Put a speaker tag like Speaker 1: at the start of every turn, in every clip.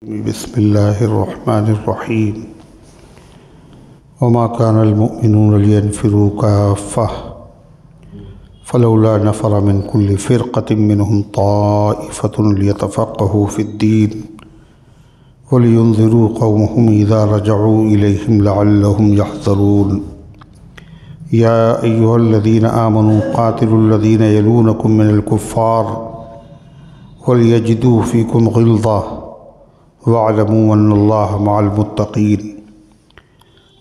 Speaker 1: بسم اللہ الرحمن الرحیم وما كان المؤمنون لينفروا كافة فلولا نفر من كل فرقة منهم طائفة ليتفقهوا في الدين ولينذروا قومهم إذا رجعوا إليهم لعلهم يحذرون يا أيها الذين آمنوا قاتلوا الذين يلونكم من الكفار وليجدوا فيكم غلظة واعلموا أن الله مع المتقين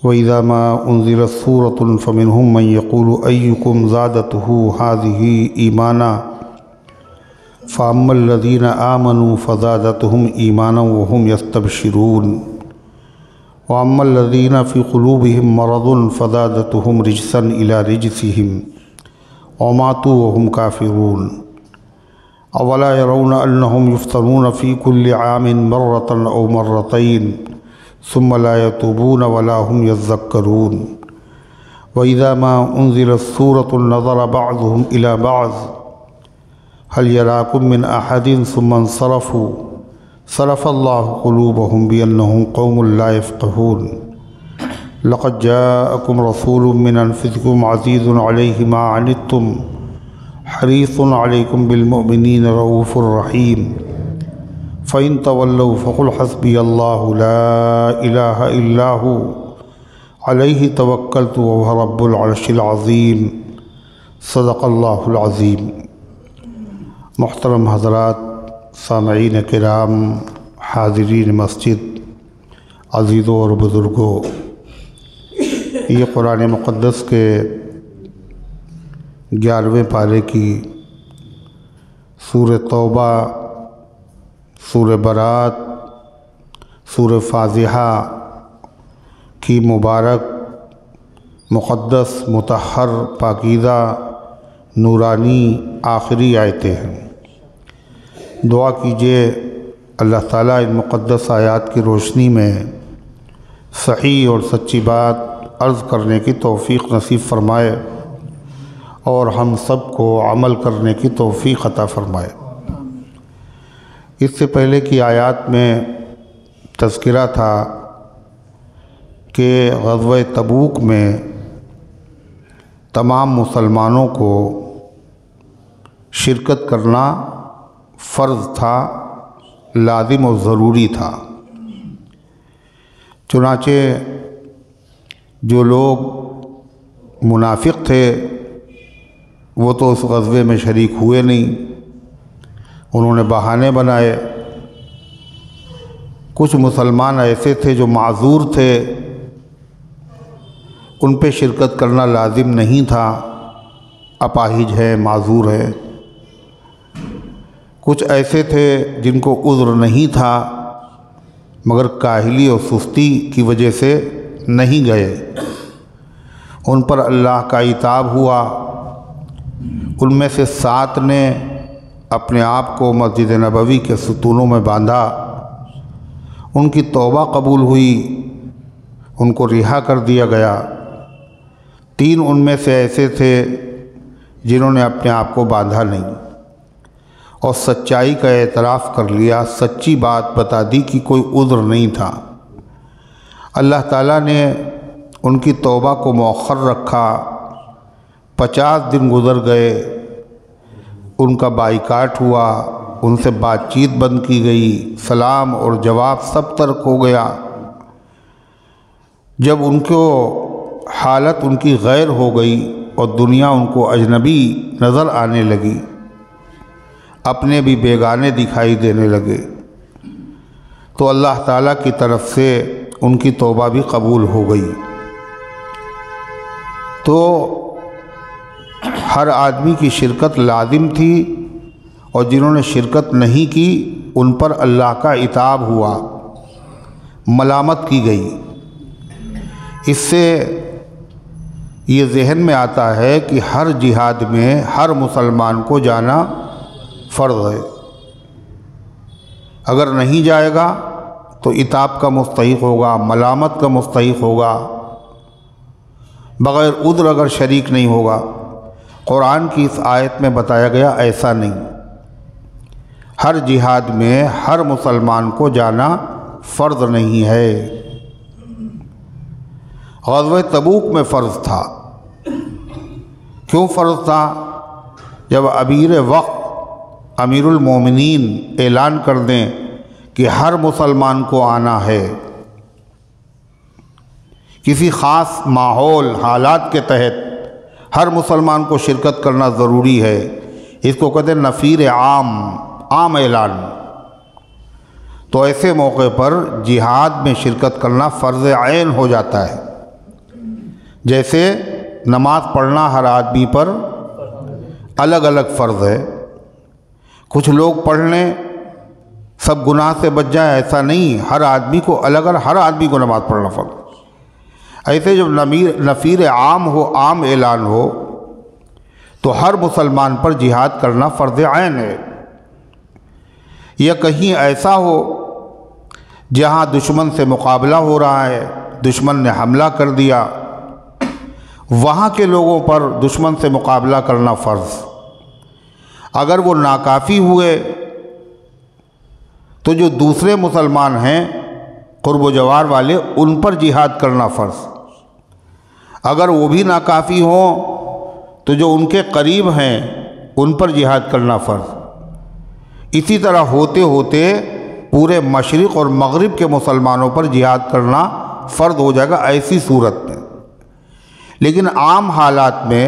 Speaker 1: وإذا ما أنزلت سورة فمنهم من يقول أيكم زادته هذه إيمانا فأما الذين آمنوا فزادتهم إيمانا وهم يستبشرون وأما الذين في قلوبهم مرض فزادتهم رجسا إلى رجسهم وماتوا وهم كافرون أولا يرون أنهم يفتنون في كل عام مرة أو مرتين ثم لا يتوبون ولا هم يذكرون وإذا ما أنزلت سورة نظر بعضهم إلى بعض هل يراكم من أحد ثم انصرفوا صرف الله قلوبهم بأنهم قوم لا يفقهون لقد جاءكم رسول من أنفسكم عزيز عليه ما عنتم حريص عليكم بالمؤمنين رؤوف رحيم فإن تولوا فقل حسبي الله لا إله إلا هو عليه توكلت وهو رب العرش العظيم صدق اللہ العظیم۔ محترم حضرات، سامعین کرام، حاضرین مسجد، عزیزوں اور بزرگوں، یہ قرآن مقدس کے 11ویں پارے کی سورہ توبہ، سورہ برات، سورہ فاتحہ کی مبارک، مقدس، مطہر، پاکیزہ، نورانی آخری آیتیں ہیں۔ دعا کیجئے اللہ تعالیٰ ان مقدس آیات کی روشنی میں صحیح اور سچی بات عرض کرنے کی توفیق نصیب فرمائے اور ہم سب کو عمل کرنے کی توفیق عطا فرمائے۔ اس سے پہلے کی آیات میں تذکرہ تھا کہ غزوہ تبوک میں تمام مسلمانوں کو شرکت کرنا فرض تھا، لازم و ضروری تھا۔ چنانچہ جو لوگ منافق تھے وہ تو اس غزوے میں شریک ہوئے نہیں، انہوں نے بہانے بنائے۔ کچھ مسلمان ایسے تھے جو معذور تھے، ان پہ شرکت کرنا لازم نہیں تھا، اپاہج ہے، معذور ہے۔ کچھ ایسے تھے جن کو عذر نہیں تھا مگر کاہلی اور سستی کی وجہ سے نہیں گئے، ان پر اللہ کا عتاب ہوا۔ ان میں سے 7 نے اپنے آپ کو مسجد نبوی کے ستونوں میں باندھا، ان کی توبہ قبول ہوئی، ان کو رہا کر دیا گیا۔ 3 ان میں سے ایسے تھے جنہوں نے اپنے آپ کو باندھا نہیں اور سچائی کا اعتراف کر لیا، سچی بات بتا دی کہ کوئی عذر نہیں تھا۔ اللہ تعالیٰ نے ان کی توبہ کو مؤخر رکھا، 50 دن گزر گئے، ان کا بائیکاٹ ہوا، ان سے بات چیت بند کی گئی، سلام اور جواب سب ترک ہو گیا۔ جب ان کو حالت ان کی غیر ہو گئی اور دنیا ان کو اجنبی نظر آنے لگی، اپنے بھی بیگانے دکھائی دینے لگے، تو اللہ تعالیٰ کی طرف سے ان کی توبہ بھی قبول ہو گئی۔ تو ہر آدمی کی شرکت لازم تھی، اور جنہوں نے شرکت نہیں کی ان پر اللہ کا عتاب ہوا، ملامت کی گئی۔ اس سے یہ ذہن میں آتا ہے کہ ہر جہاد میں ہر مسلمان کو جانا فرض ہے، اگر نہیں جائے گا تو عتاب کا مستحق ہوگا، ملامت کا مستحق ہوگا، بغیر عذر اگر شریک نہیں ہوگا۔ قرآن کی اس آیت میں بتایا گیا ایسا نہیں، ہر جہاد میں ہر مسلمان کو جانا فرض نہیں ہے۔ غزوہ تبوک میں فرض تھا۔ کیوں فرض تھا؟ جب امیر وقت امیر المومنین اعلان کر دیں کہ ہر مسلمان کو آنا ہے، کسی خاص ماحول حالات کے تحت ہر مسلمان کو شرکت کرنا ضروری ہے، اس کو کہتے ہیں نفیر عام اعلان، تو ایسے موقع پر جہاد میں شرکت کرنا فرض عین ہو جاتا ہے۔ جیسے نماز پڑھنا ہر آدمی پر الگ الگ فرض ہے، کچھ لوگ پڑھ لیں سب گناہ سے بچ جائیں، ایسا نہیں، ہر آدمی کو ہر آدمی کو نماز پڑھنا فرض۔ ایسے جب نفیر عام ہو، عام اعلان ہو، تو ہر مسلمان پر جہاد کرنا فرض عین ہے۔ یا کہیں ایسا ہو جہاں دشمن سے مقابلہ ہو رہا ہے، دشمن نے حملہ کر دیا، وہاں کے لوگوں پر دشمن سے مقابلہ کرنا فرض۔ اگر وہ ناکافی ہوئے تو جو دوسرے مسلمان ہیں قرب و جوار والے، ان پر جہاد کرنا فرض۔ اگر وہ بھی ناکافی ہوں تو جو ان کے قریب ہیں ان پر جہاد کرنا فرض۔ اسی طرح ہوتے ہوتے پورے مشرق اور مغرب کے مسلمانوں پر جہاد کرنا فرض ہو جائے گا ایسی صورت میں۔ لیکن عام حالات میں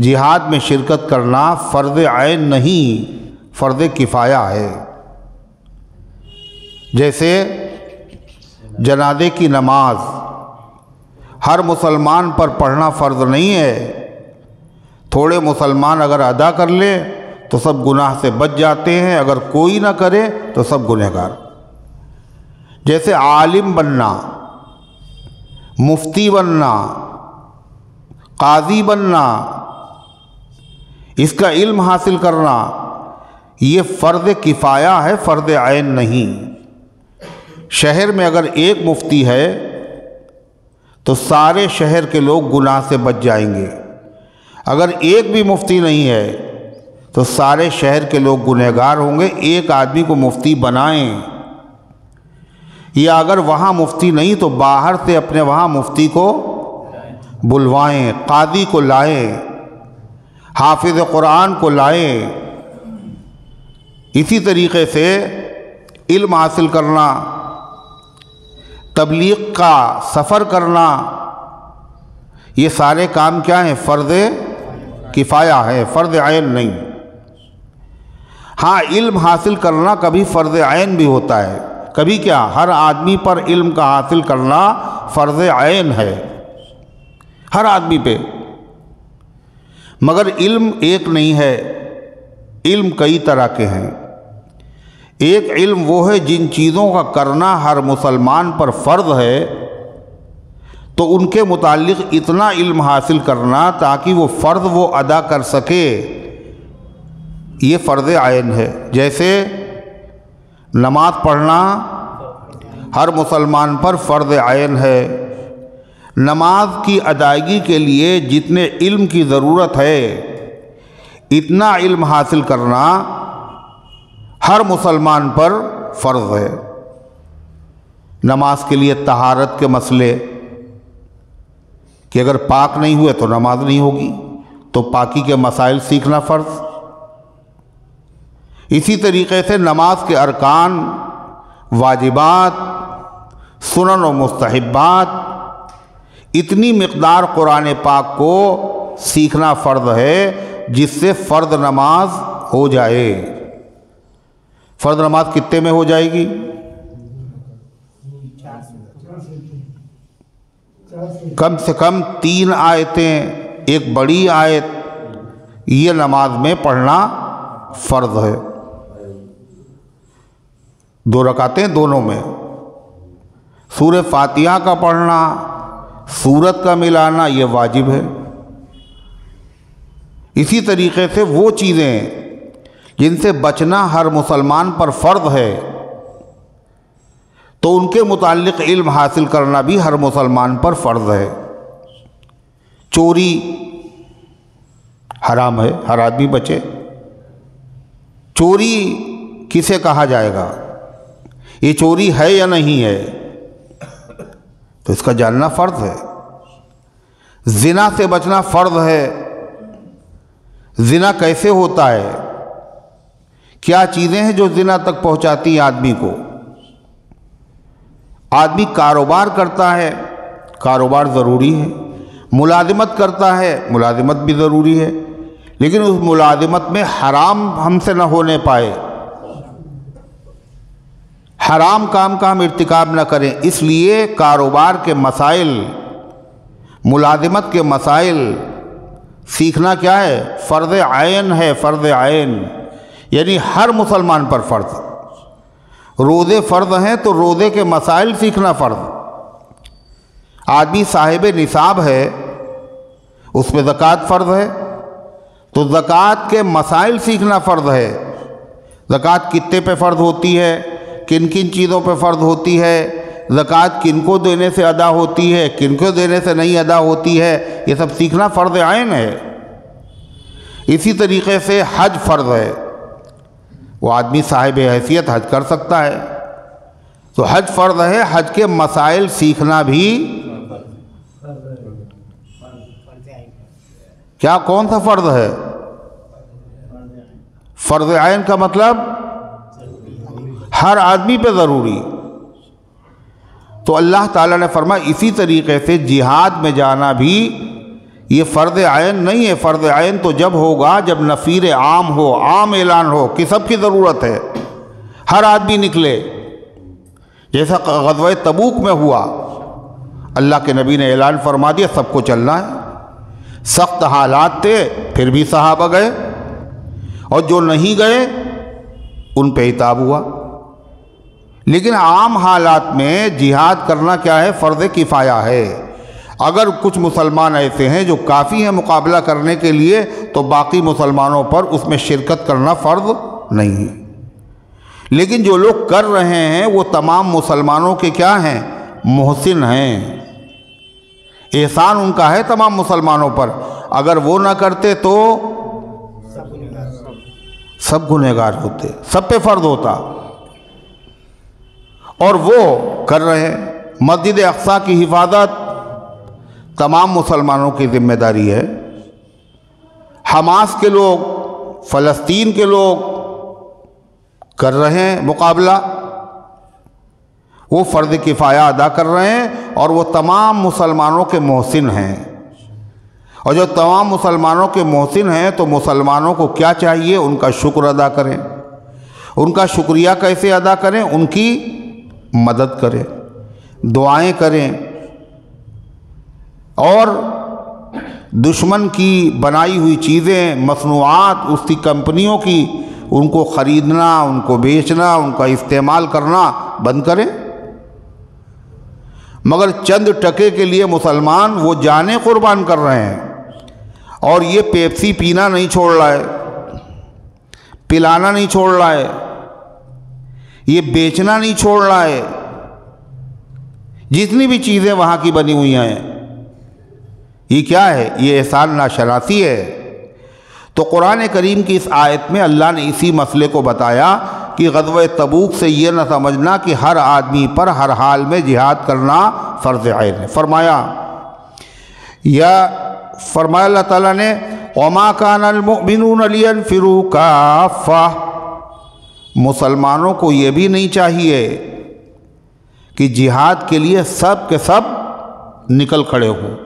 Speaker 1: جہاد میں شرکت کرنا فرض عین نہیں، فرض کفایہ ہے۔ جیسے جنازے کی نماز ہر مسلمان پر پڑھنا فرض نہیں ہے، تھوڑے مسلمان اگر ادا کر لیں تو سب گناہ سے بچ جاتے ہیں، اگر کوئی نہ کرے تو سب گنہگار۔ جیسے عالم بننا، مفتی بننا، قاضی بننا، اس کا علم حاصل کرنا، یہ فرض کفایہ ہے، فرض عین نہیں۔ شہر میں اگر ایک مفتی ہے تو سارے شہر کے لوگ گناہ سے بچ جائیں گے، اگر ایک بھی مفتی نہیں ہے تو سارے شہر کے لوگ گنہگار ہوں گے۔ ایک آدمی کو مفتی بنائیں، یا اگر وہاں مفتی نہیں تو باہر سے اپنے وہاں مفتی کو بلوائیں، قاضی کو لائیں، حافظ قرآن کو لائیں۔ اسی طریقے سے علم حاصل کرنا، تبلیغ کا سفر کرنا، یہ سارے کام کیا ہیں؟ فرض کفایہ ہے، فرض عین نہیں۔ ہاں، علم حاصل کرنا کبھی فرض عین بھی ہوتا ہے، کبھی کیا ہر آدمی پر علم کا حاصل کرنا فرض عین ہے، ہر آدمی پہ۔ مگر علم ایک نہیں ہے، علم کئی طرح کے ہیں۔ ایک علم وہ ہے جن چیزوں کا کرنا ہر مسلمان پر فرض ہے، تو ان کے متعلق اتنا علم حاصل کرنا تاکہ وہ فرض وہ ادا کر سکے، یہ فرض عین ہے۔ جیسے نماز پڑھنا ہر مسلمان پر فرض عین ہے، نماز کی ادائیگی کے لیے جتنے علم کی ضرورت ہے اتنا علم حاصل کرنا ہر مسلمان پر فرض ہے۔ نماز کے لیے طہارت کے مسئلے، کہ اگر پاک نہیں ہوئے تو نماز نہیں ہوگی، تو پاکی کے مسائل سیکھنا فرض۔ اسی طریقے سے نماز کے ارکان، واجبات، سنن و مستحبات، اتنی مقدار قرآن پاک کو سیکھنا فرض ہے جس سے فرض نماز ہو جائے۔ فرض نماز کتنے میں ہو جائے گی؟ کم سے کم 3 آیتیں، ایک بڑی آیت، یہ نماز میں پڑھنا فرض ہے۔ 2 رکعتیں دونوں میں، سورہ فاتحہ کا پڑھنا، سورت کا ملانا، یہ واجب ہے۔ اسی طریقے سے وہ چیزیں جن سے بچنا ہر مسلمان پر فرض ہے، تو ان کے متعلق علم حاصل کرنا بھی ہر مسلمان پر فرض ہے۔ چوری حرام ہے، ہر آدمی بچے۔ چوری کسے کہا جائے گا؟ یہ چوری ہے یا نہیں ہے، تو اس کا جاننا فرض ہے۔ زنا سے بچنا فرض ہے۔ زنا کیسے ہوتا ہے، کیا چیزیں ہیں جو زنا تک پہنچاتی ہیں آدمی کو؟ آدمی کاروبار کرتا ہے، کاروبار ضروری ہے۔ ملازمت کرتا ہے، ملازمت بھی ضروری ہے، لیکن اس ملازمت میں حرام ہم سے نہ ہونے پائے، حرام کام کا ہم ارتکاب نہ کریں۔ اس لیے کاروبار کے مسائل، ملازمت کے مسائل سیکھنا کیا ہے؟ فرض عین ہے، فرض عین، یعنی ہر مسلمان پر فرض۔ روزے فرض ہیں تو روزے کے مسائل سیکھنا فرض۔ آدمی صاحب نصاب ہے، اس پہ زکوٰۃ فرض ہے، تو زکوٰۃ کے مسائل سیکھنا فرض ہے۔ زکوٰۃ کتنے پہ فرض ہوتی ہے، کن کن چیزوں پہ فرض ہوتی ہے، زکوٰۃ کن کو دینے سے ادا ہوتی ہے، کن کو دینے سے نہیں ادا ہوتی ہے، یہ سب سیکھنا فرض عین ہے۔ اسی طریقے سے حج فرض ہے، وہ آدمی صاحب حیثیت حج کر سکتا ہے، تو حج فرض ہے، حج کے مسائل سیکھنا بھی کیا، کون سا فرض ہے؟ فرض عین کا مطلب ہر آدمی پہ ضروری۔ تو اللہ تعالیٰ نے فرمایا اسی طریقے سے جہاد میں جانا بھی یہ فرض عین نہیں ہے۔ فرض عین تو جب ہوگا جب نفیر عام ہو، عام اعلان ہو کہ سب کی ضرورت ہے، ہر آدمی نکلے، جیسا غزوہ تبوک میں ہوا، اللہ کے نبی نے اعلان فرما دیا سب کو چلنا ہے۔ سخت حالات تھے پھر بھی صحابہ گئے، اور جو نہیں گئے ان پہ عتاب ہوا۔ لیکن عام حالات میں جہاد کرنا کیا ہے؟ فرض کفایہ ہے۔ اگر کچھ مسلمان ایسے ہیں جو کافی ہیں مقابلہ کرنے کے لیے، تو باقی مسلمانوں پر اس میں شرکت کرنا فرض نہیں ہے۔ لیکن جو لوگ کر رہے ہیں وہ تمام مسلمانوں کے کیا ہیں؟ محسن ہیں، احسان ان کا ہے تمام مسلمانوں پر۔ اگر وہ نہ کرتے تو سب گنہگار ہوتے، سب پہ فرض ہوتا، اور وہ کر رہے ہیں۔ مسجد اقصیٰ کی حفاظت تمام مسلمانوں کی ذمہ داری ہے۔ حماس کے لوگ، فلسطین کے لوگ کر رہے ہیں مقابلہ، وہ فرض کفایہ ادا کر رہے ہیں، اور وہ تمام مسلمانوں کے محسن ہیں۔ اور جو تمام مسلمانوں کے محسن ہیں تو مسلمانوں کو کیا چاہیے؟ ان کا شکر ادا کریں۔ ان کا شکریہ کیسے ادا کریں؟ ان کی مدد کریں، دعائیں کریں، اور دشمن کی بنائی ہوئی چیزیں، مصنوعات اس کی کمپنیوں کی، ان کو خریدنا، ان کو بیچنا، ان کا استعمال کرنا بند کریں۔ مگر چند ٹکے کے لیے مسلمان وہ جانیں قربان کر رہے ہیں، اور یہ پیپسی پینا نہیں چھوڑ رہا ہے، پلانا نہیں چھوڑ رہا ہے، یہ بیچنا نہیں چھوڑ رہا ہے، جتنی بھی چیزیں وہاں کی بنی ہوئی ہیں، یہ کیا ہے؟ یہ احسان ناشناسی ہے۔ تو قرآن کریم کی اس آیت میں اللہ نے اسی مسئلے کو بتایا کہ غزوہ تبوک سے یہ نہ سمجھنا کہ ہر آدمی پر ہر حال میں جہاد کرنا فرض عین ہے۔ فرمایا اللہ تعالیٰ نے وَمَا كَانَ الْمُؤْمِنُونَ لِيَنْفِرُوا كَافَّةً، مسلمانوں کو یہ بھی نہیں چاہیے کہ جہاد کے لیے سب کے سب نکل کھڑے ہوں۔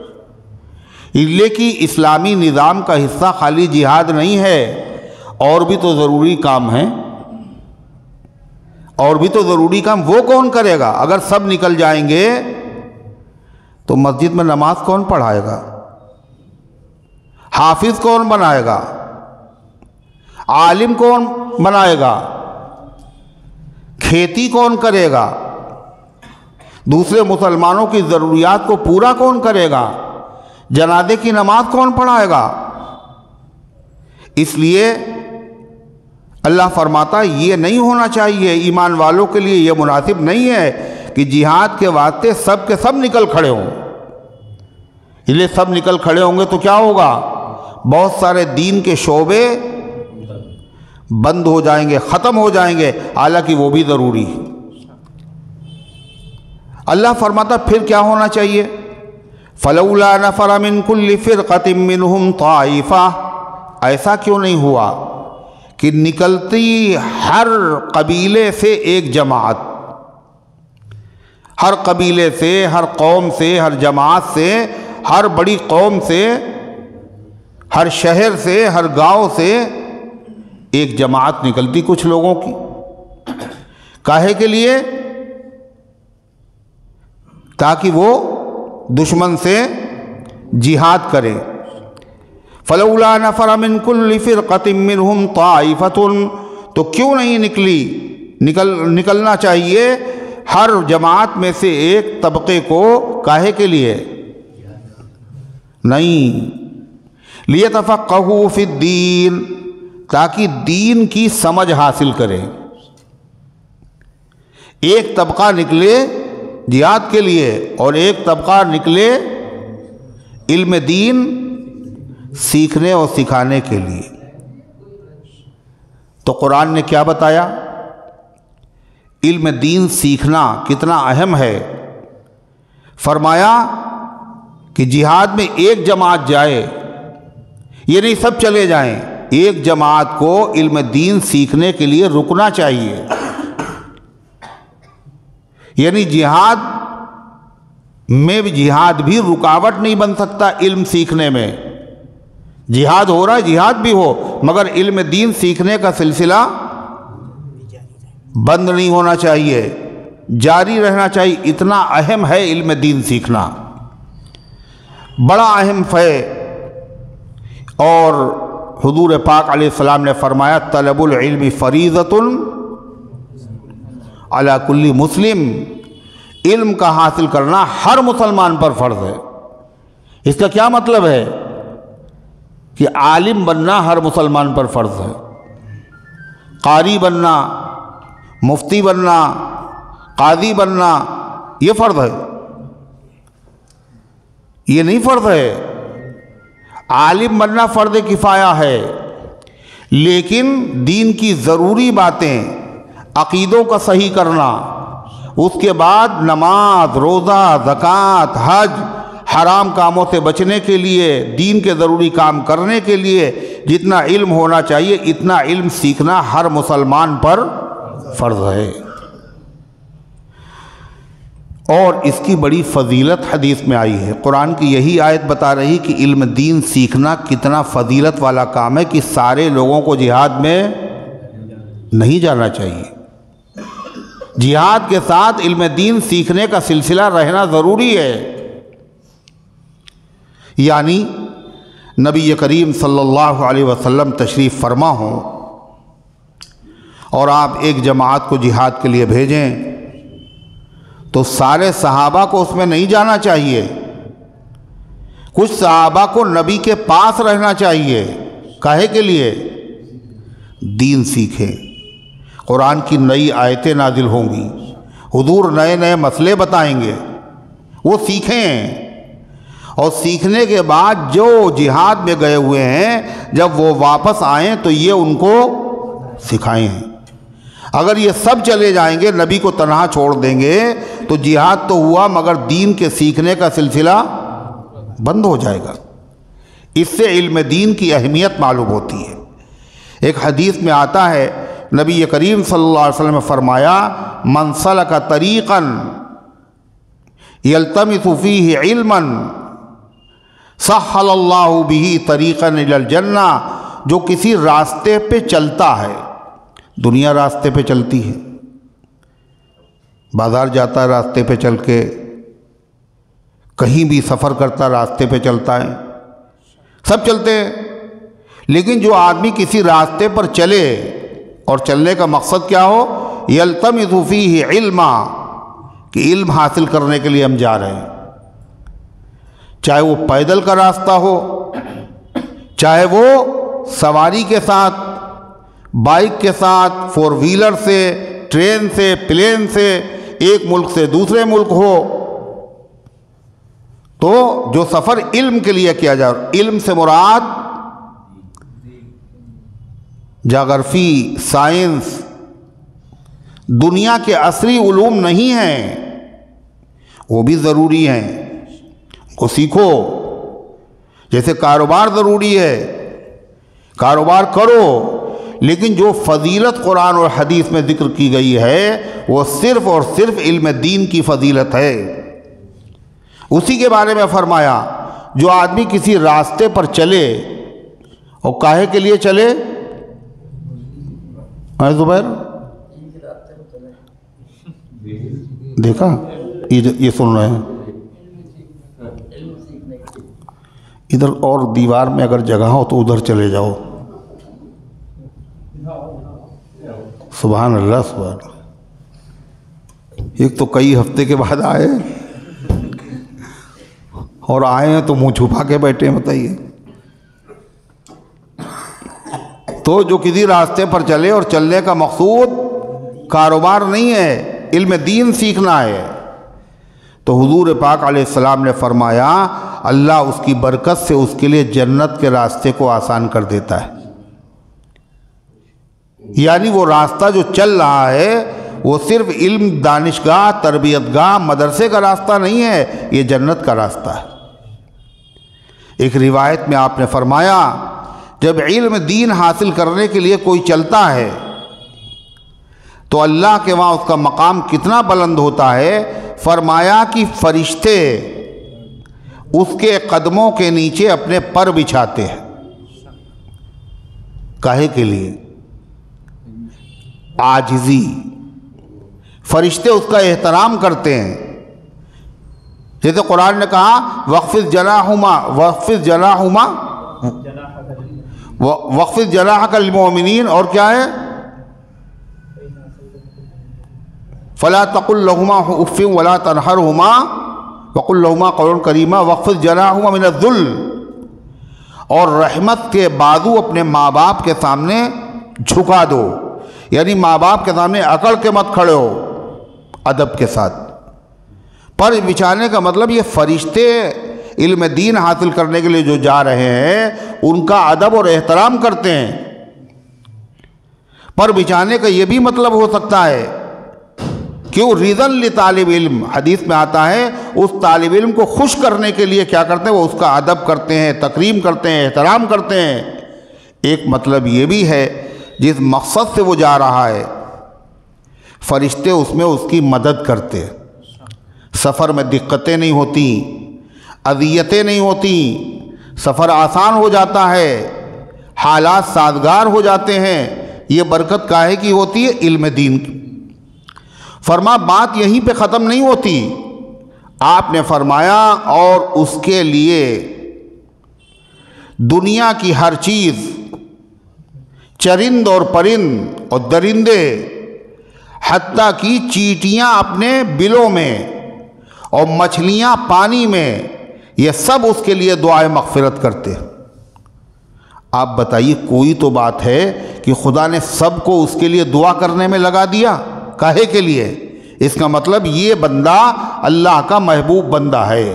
Speaker 1: لیکن اسلامی نظام کا حصہ خالی جہاد نہیں ہے، اور بھی تو ضروری کام ہیں، اور بھی تو ضروری کام وہ کون کرے گا؟ اگر سب نکل جائیں گے تو مسجد میں نماز کون پڑھائے گا؟ حافظ کون بنائے گا؟ عالم کون بنائے گا؟ کھیتی کون کرے گا؟ دوسرے مسلمانوں کی ضروریات کو پورا کون کرے گا؟ جنازے کی نماز کون پڑھائے گا؟ اس لیے اللہ فرماتا یہ نہیں ہونا چاہیے، ایمان والوں کے لیے یہ مناسب نہیں ہے کہ جہاد کے واسطے سب کے سب نکل کھڑے ہوں۔ اس لیے سب نکل کھڑے ہوں گے تو کیا ہوگا؟ بہت سارے دین کے شعبے بند ہو جائیں گے، ختم ہو جائیں گے، حالانکہ وہ بھی ضروری ہے۔ اللہ فرماتا پھر کیا ہونا چاہیے؟ فلولا نفر من کل فرقۃ منہم طائفہ، ایسا کیوں نہیں ہوا کہ نکلتی ہر قبیلے سے ایک جماعت، ہر قبیلے سے، ہر قوم سے، ہر جماعت سے، ہر بڑی قوم سے، ہر شہر سے، ہر گاؤں سے ایک جماعت نکلتی کچھ لوگوں کی، کاہے کے لیے؟ تاکہ وہ دشمن سے جہاد کرے۔ فلولا نفر من کل فرقۃ منہم طائفۃ، تو کیوں نہیں نکلنا چاہیے ہر جماعت میں سے ایک طبقے کو، کاہے کے لیے؟ نہیں، لیتفقہوا فی الدین، تاکہ دین کی سمجھ حاصل کرے۔ ایک طبقہ نکلے جہاد کے لیے اور ایک طبقہ نکلے علم دین سیکھنے اور سکھانے کے لیے۔ تو قرآن نے کیا بتایا؟ علم دین سیکھنا کتنا اہم ہے۔ فرمایا کہ جہاد میں ایک جماعت جائے، یہ نہیں سب چلے جائیں، ایک جماعت کو علم دین سیکھنے کے لیے رکنا چاہیے۔ یعنی جہاد بھی رکاوٹ نہیں بن سکتا علم سیکھنے میں۔ جہاد ہو رہا ہے، جہاد بھی ہو، مگر علم دین سیکھنے کا سلسلہ بند نہیں ہونا چاہیے، جاری رہنا چاہیے۔ اتنا اہم ہے علم دین سیکھنا، بڑا اہم ہے۔ اور حضور پاک علیہ السلام نے فرمایا طلب العلم فریضۃ علی کل مسلم، علم کا حاصل کرنا ہر مسلمان پر فرض ہے۔ اس کا کیا مطلب ہے؟ کہ عالم بننا ہر مسلمان پر فرض ہے، قاری بننا، مفتی بننا، قاضی بننا، یہ فرض ہے، یہ نہیں فرض ہے۔ عالم بننا فرض کفایہ ہے، لیکن دین کی ضروری باتیں، عقیدوں کا صحیح کرنا، اس کے بعد نماز، روزہ، زکوٰۃ، حج، حرام کاموں سے بچنے کے لیے، دین کے ضروری کام کرنے کے لیے جتنا علم ہونا چاہیے اتنا علم سیکھنا ہر مسلمان پر فرض ہے۔ اور اس کی بڑی فضیلت حدیث میں آئی ہے۔ قرآن کی یہی آیت بتا رہی کہ علم دین سیکھنا کتنا فضیلت والا کام ہے، کہ سارے لوگوں کو جہاد میں نہیں جانا چاہیے۔ جہاد کے ساتھ علم دین سیکھنے کا سلسلہ رہنا ضروری ہے۔ یعنی نبی کریم صلی اللہ علیہ وسلم تشریف فرما ہوں اور آپ ایک جماعت کو جہاد کے لیے بھیجیں تو سارے صحابہ کو اس میں نہیں جانا چاہیے، کچھ صحابہ کو نبی کے پاس رہنا چاہیے۔ کاہے کے لیے؟ دین سیکھیں، قرآن کی نئی آیتیں نازل ہوں گی، حضور نئے نئے مسئلے بتائیں گے، وہ سیکھیں، اور سیکھنے کے بعد جو جہاد میں گئے ہوئے ہیں جب وہ واپس آئیں تو یہ ان کو سکھائیں۔ اگر یہ سب چلے جائیں گے، نبی کو تنہا چھوڑ دیں گے تو جہاد تو ہوا مگر دین کے سیکھنے کا سلسلہ بند ہو جائے گا۔ اس سے علم دین کی اہمیت معلوم ہوتی ہے۔ ایک حدیث میں آتا ہے، نبی کریم صلی اللہ علیہ وسلم نے فرمایا من سلک طریقا یلتمس فیہ علما سہل اللہ بہ طریقا الی الجنہ، جو کسی راستے پہ چلتا ہے، دنیا راستے پہ چلتی ہے، بازار جاتا ہے راستے پہ چل کے، کہیں بھی سفر کرتا راستے پہ چلتا ہے، سب چلتے ہیں، لیکن جو آدمی کسی راستے پر چلے اور چلنے کا مقصد کیا ہو، یلتمس فیہ علما، کہ علم حاصل کرنے کے لیے ہم جا رہے ہیں، چاہے وہ پیدل کا راستہ ہو، چاہے وہ سواری کے ساتھ، بائک کے ساتھ، فور ویلر سے، ٹرین سے، پلین سے، ایک ملک سے دوسرے ملک ہو، تو جو سفر علم کے لیے کیا جائے، علم سے مراد جغرافی، سائنس، دنیا کے عصری علوم نہیں ہیں، وہ بھی ضروری ہیں، کو سیکھو۔ جیسے کاروبار ضروری ہے، کاروبار کرو، لیکن جو فضیلت قرآن اور حدیث میں ذکر کی گئی ہے وہ صرف اور صرف علم دین کی فضیلت ہے۔ اسی کے بارے میں فرمایا جو آدمی کسی راستے پر چلے، اور کاہے کے لیے چلے؟ زبیر دیکھا، یہ سن رہے ہیں ادھر، اور دیوار میں اگر جگہ ہو تو ادھر چلے جاؤ۔ سبحان اللہ سبحان اللہ۔ ایک تو کئی ہفتے کے بعد آئے، اور آئے ہیں تو منہ چھپا کے بیٹھے ہیں، بتائیے۔ تو جو کسی راستے پر چلے اور چلنے کا مقصود کاروبار نہیں ہے، علم دین سیکھنا ہے، تو حضور پاک علیہ السلام نے فرمایا اللہ اس کی برکت سے اس کے لیے جنت کے راستے کو آسان کر دیتا ہے۔ یعنی وہ راستہ جو چل رہا ہے وہ صرف علم دانشگاہ، تربیت گاہ، مدرسے کا راستہ نہیں ہے، یہ جنت کا راستہ ہے۔ ایک روایت میں آپ نے فرمایا جب علم دین حاصل کرنے کے لیے کوئی چلتا ہے تو اللہ کے وہاں اس کا مقام کتنا بلند ہوتا ہے، فرمایا کہ فرشتے اس کے قدموں کے نیچے اپنے پر بچھاتے ہیں۔ کاہے کے لیے؟ عاجزی۔ فرشتے اس کا احترام کرتے ہیں، جیسے قرآن نے کہا وَخْفِضْ جَنَاحَكَ لِلْمُؤْمِنِينَ، اور کیا ہے؟ فَلَا تَقُلْ لَهُمَا أُفٍّ وَلَا تَنْهَرْهُمَا وَقُلْ لَهُمَا قَوْلًا كَرِيمًا وَاخْفِضْ جَنَاحَكَ مِنَ الذُّلِّ، اور رحمت کے بازو اپنے ماں باپ کے سامنے جھکا دو، یعنی ماں باپ کے سامنے اکڑ کے مت کھڑے ہو، ادب کے ساتھ۔ پر بچھانے کا مطلب یہ فرشتے علم دین حاصل کرنے کے لیے جو جا رہے ہیں ان کا ادب اور احترام کرتے ہیں۔ پر بچھانے کا یہ بھی مطلب ہو سکتا ہے کیوں رضا لطالب علم، حدیث میں آتا ہے اس طالب علم کو خوش کرنے کے لیے کیا کرتے ہیں، وہ اس کا ادب کرتے ہیں، تکریم کرتے ہیں، احترام کرتے ہیں۔ ایک مطلب یہ بھی ہے جس مقصد سے وہ جا رہا ہے فرشتے اس میں اس کی مدد کرتے، سفر میں دقتیں نہیں ہوتی، اذیتیں نہیں ہوتی، سفر آسان ہو جاتا ہے، حالات سازگار ہو جاتے ہیں۔ یہ برکت کاہے کی ہوتی ہے؟ علم دین کی۔ فرما بات یہیں پہ ختم نہیں ہوتی، آپ نے فرمایا اور اس کے لیے دنیا کی ہر چیز، چرند اور پرند اور درندے، حتیٰ کہ چیٹیاں اپنے بلوں میں اور مچھلیاں پانی میں، یہ سب اس کے لیے دعائے مغفرت کرتے۔ آپ بتائیے کوئی تو بات ہے کہ خدا نے سب کو اس کے لیے دعا کرنے میں لگا دیا، کاہے کے لیے؟ اس کا مطلب یہ بندہ اللہ کا محبوب بندہ ہے،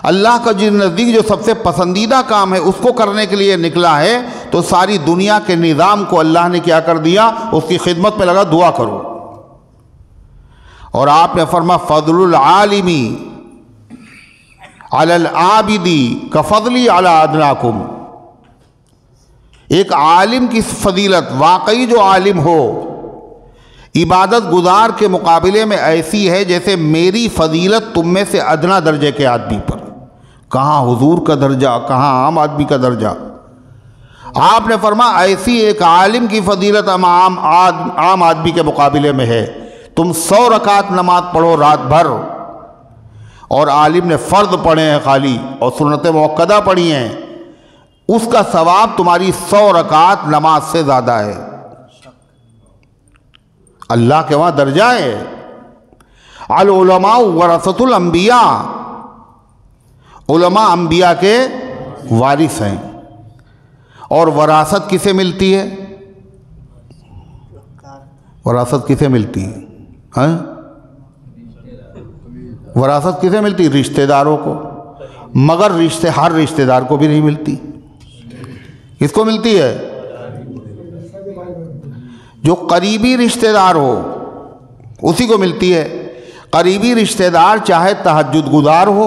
Speaker 1: اللہ کا جن نزدیک جو سب سے پسندیدہ کام ہے اس کو کرنے کے لیے نکلا ہے، تو ساری دنیا کے نظام کو اللہ نے کیا کر دیا، اس کی خدمت میں لگا دعا کرو۔ اور آپ نے فرما فضل العالمی علی العابدی کفضلی علی ادناکم، ایک عالم کی فضیلت، واقعی جو عالم ہو عبادت گزار کے مقابلے میں ایسی ہے جیسے میری فضیلت تم میں سے ادنا درجے کے آدمی پر۔ کہاں حضور کا درجہ، کہاں عام آدمی کا درجہ۔ آپ نے فرمایا ایسی ایک عالم کی فضیلت عام آدمی کے مقابلے میں ہے۔ تم 100 رکعت نماز پڑھو رات بھر، اور عالم نے فرض پڑھے ہیں خالی اور سنت موقدہ پڑھی ہیں، اس کا ثواب تمہاری 100 رکعت نماز سے زیادہ ہے۔ اللہ کے وہاں درجہ ہے۔ العلماء ورثۃ الانبیاء، علماء انبیاء کے وارث ہیں۔ اور وراثت کسے ملتی ہے؟ وراثت کسے ملتی ہے؟ وراثت کسے ملتی؟ رشتہ داروں کو، مگر ہر رشتہ دار کو بھی نہیں ملتی۔ کس کو ملتی ہے؟ جو قریبی رشتہ دار ہو اسی کو ملتی ہے۔ قریبی رشتہ دار چاہے تہجد گزار ہو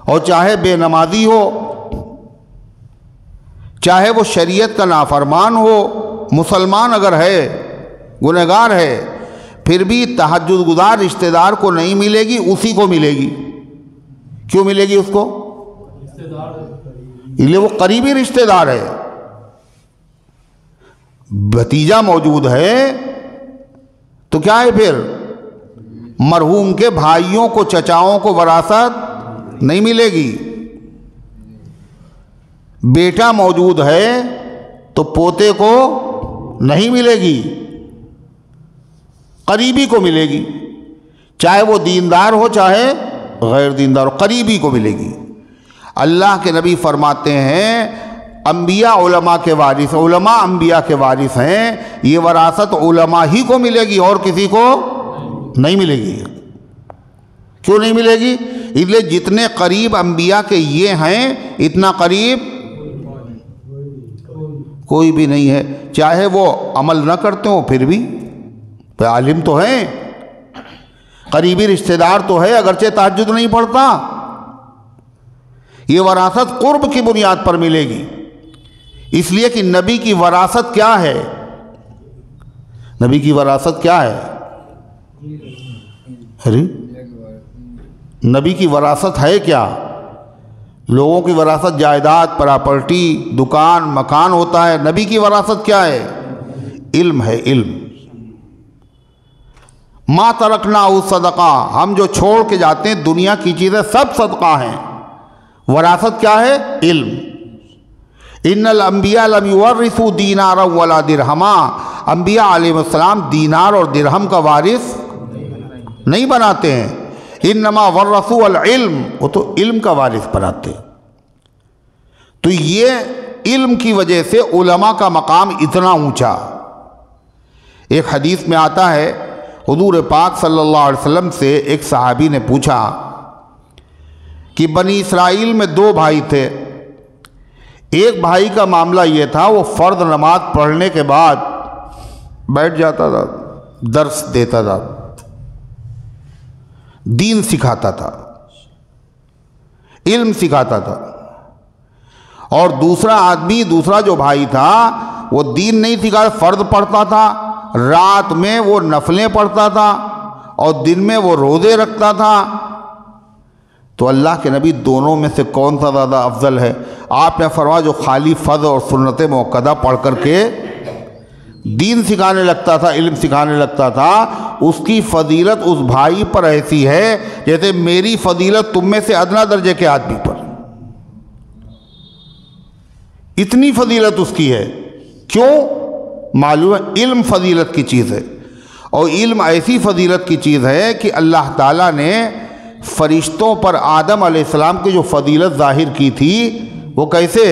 Speaker 1: اور چاہے بے نمازی ہو، چاہے وہ شریعت کا نافرمان ہو، مسلمان اگر ہے، گنہگار ہے، پھر بھی تہجد گزار رشتہ دار کو نہیں ملے گی، اسی کو ملے گی۔ کیوں ملے گی اس کو؟ اس لیے وہ قریبی رشتہ دار ہے۔ بھتیجا موجود ہے تو کیا ہے پھر؟ مرحوم کے بھائیوں کو، چچاؤں کو وراثت نہیں ملے گی۔ بیٹا موجود ہے تو پوتے کو نہیں ملے گی، قریبی کو ملے گی، چاہے وہ دیندار ہو چاہے غیر دیندار ہو، قریبی کو ملے گی۔ اللہ کے نبی فرماتے ہیں انبیاء علماء کے وارث، علماء انبیاء کے وارث ہیں، یہ وراثت علماء ہی کو ملے گی اور کسی کو نہیں ملے گی۔ کیوں نہیں ملے گی؟ اس لیے جتنے قریب انبیاء کے یہ ہیں، اتنا قریب کوئی بھی نہیں ہے، چاہے وہ عمل نہ کرتے ہوں پھر بھی عالم تو ہیں، قریبی رشتہ دار تو ہے، اگرچہ تہجد نہیں پڑھتا۔ یہ وراثت قرب کی بنیاد پر ملے گی، اس لیے کہ نبی کی وراثت کیا ہے؟ نبی کی وراثت کیا ہے؟ نبی کی وراثت ہے کیا؟ لوگوں کی وراثت جائیداد، پراپرٹی، دکان، مکان ہوتا ہے، نبی کی وراثت کیا ہے؟ علم ہے، علم۔ ما ترکنا صدقہ، ہم جو چھوڑ کے جاتے ہیں دنیا کی چیزیں سب صدقہ ہیں۔ وراثت کیا ہے؟ علم۔ ان الانبیاء لم یورثوا دینارا ولا درہما، انبیاء علیہ السلام دینار اور درہم کا وارث نہیں بناتے ہیں، انما ورثوا العلم، وہ تو علم کا وارث بناتے ہیں۔ تو یہ علم کی وجہ سے علماء کا مقام اتنا اونچا۔ ایک حدیث میں آتا ہے حضور پاک صلی اللہ علیہ وسلم سے ایک صحابی نے پوچھا کہ بنی اسرائیل میں دو بھائی تھے، ایک بھائی کا معاملہ یہ تھا وہ فرض نماز پڑھنے کے بعد بیٹھ جاتا تھا، درس دیتا تھا، دین سکھاتا تھا، علم سکھاتا تھا، اور دوسرا جو بھائی تھا وہ دین نہیں سکھاتا، فرض پڑھتا تھا، رات میں وہ نفلیں پڑھتا تھا اور دن میں وہ روزے رکھتا تھا۔ تو اللہ کے نبی دونوں میں سے کون سا زیادہ افضل ہے؟ آپ نے فرمایا جو خالی فرض اور سنت موقدہ پڑھ کر کے دین سکھانے لگتا تھا، علم سکھانے لگتا تھا، اس کی فضیلت اس بھائی پر ایسی ہے جیسے میری فضیلت تم میں سے ادنا درجے کے آدمی پر، اتنی فضیلت اس کی ہے۔ کیوں؟ معلوم ہے علم فضیلت کی چیز ہے، اور علم ایسی فضیلت کی چیز ہے کہ اللہ تعالیٰ نے فرشتوں پر آدم علیہ السلام کی جو فضیلت ظاہر کی تھی وہ کیسے؟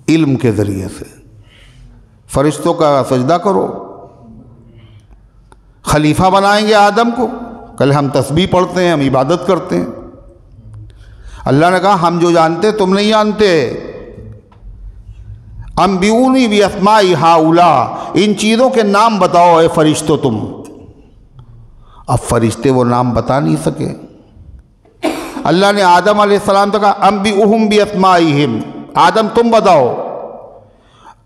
Speaker 1: علم کے ذریعے سے۔ فرشتوں کا سجدہ کرو، خلیفہ بنائیں گے آدم کو، کل ہم تسبیح پڑھتے ہیں، ہم عبادت کرتے ہیں، اللہ نے کہا ہم جو جانتے تم نہیں جانتے، انبئونی باسماء ہؤلاء، ان چیزوں کے نام بتاؤ اے فرشتوں تم۔ اب فرشتے وہ نام بتا نہیں سکے، اللہ نے آدم علیہ السلام سے کہا انبئوہم باسمائہم، آدم تم بتاؤ۔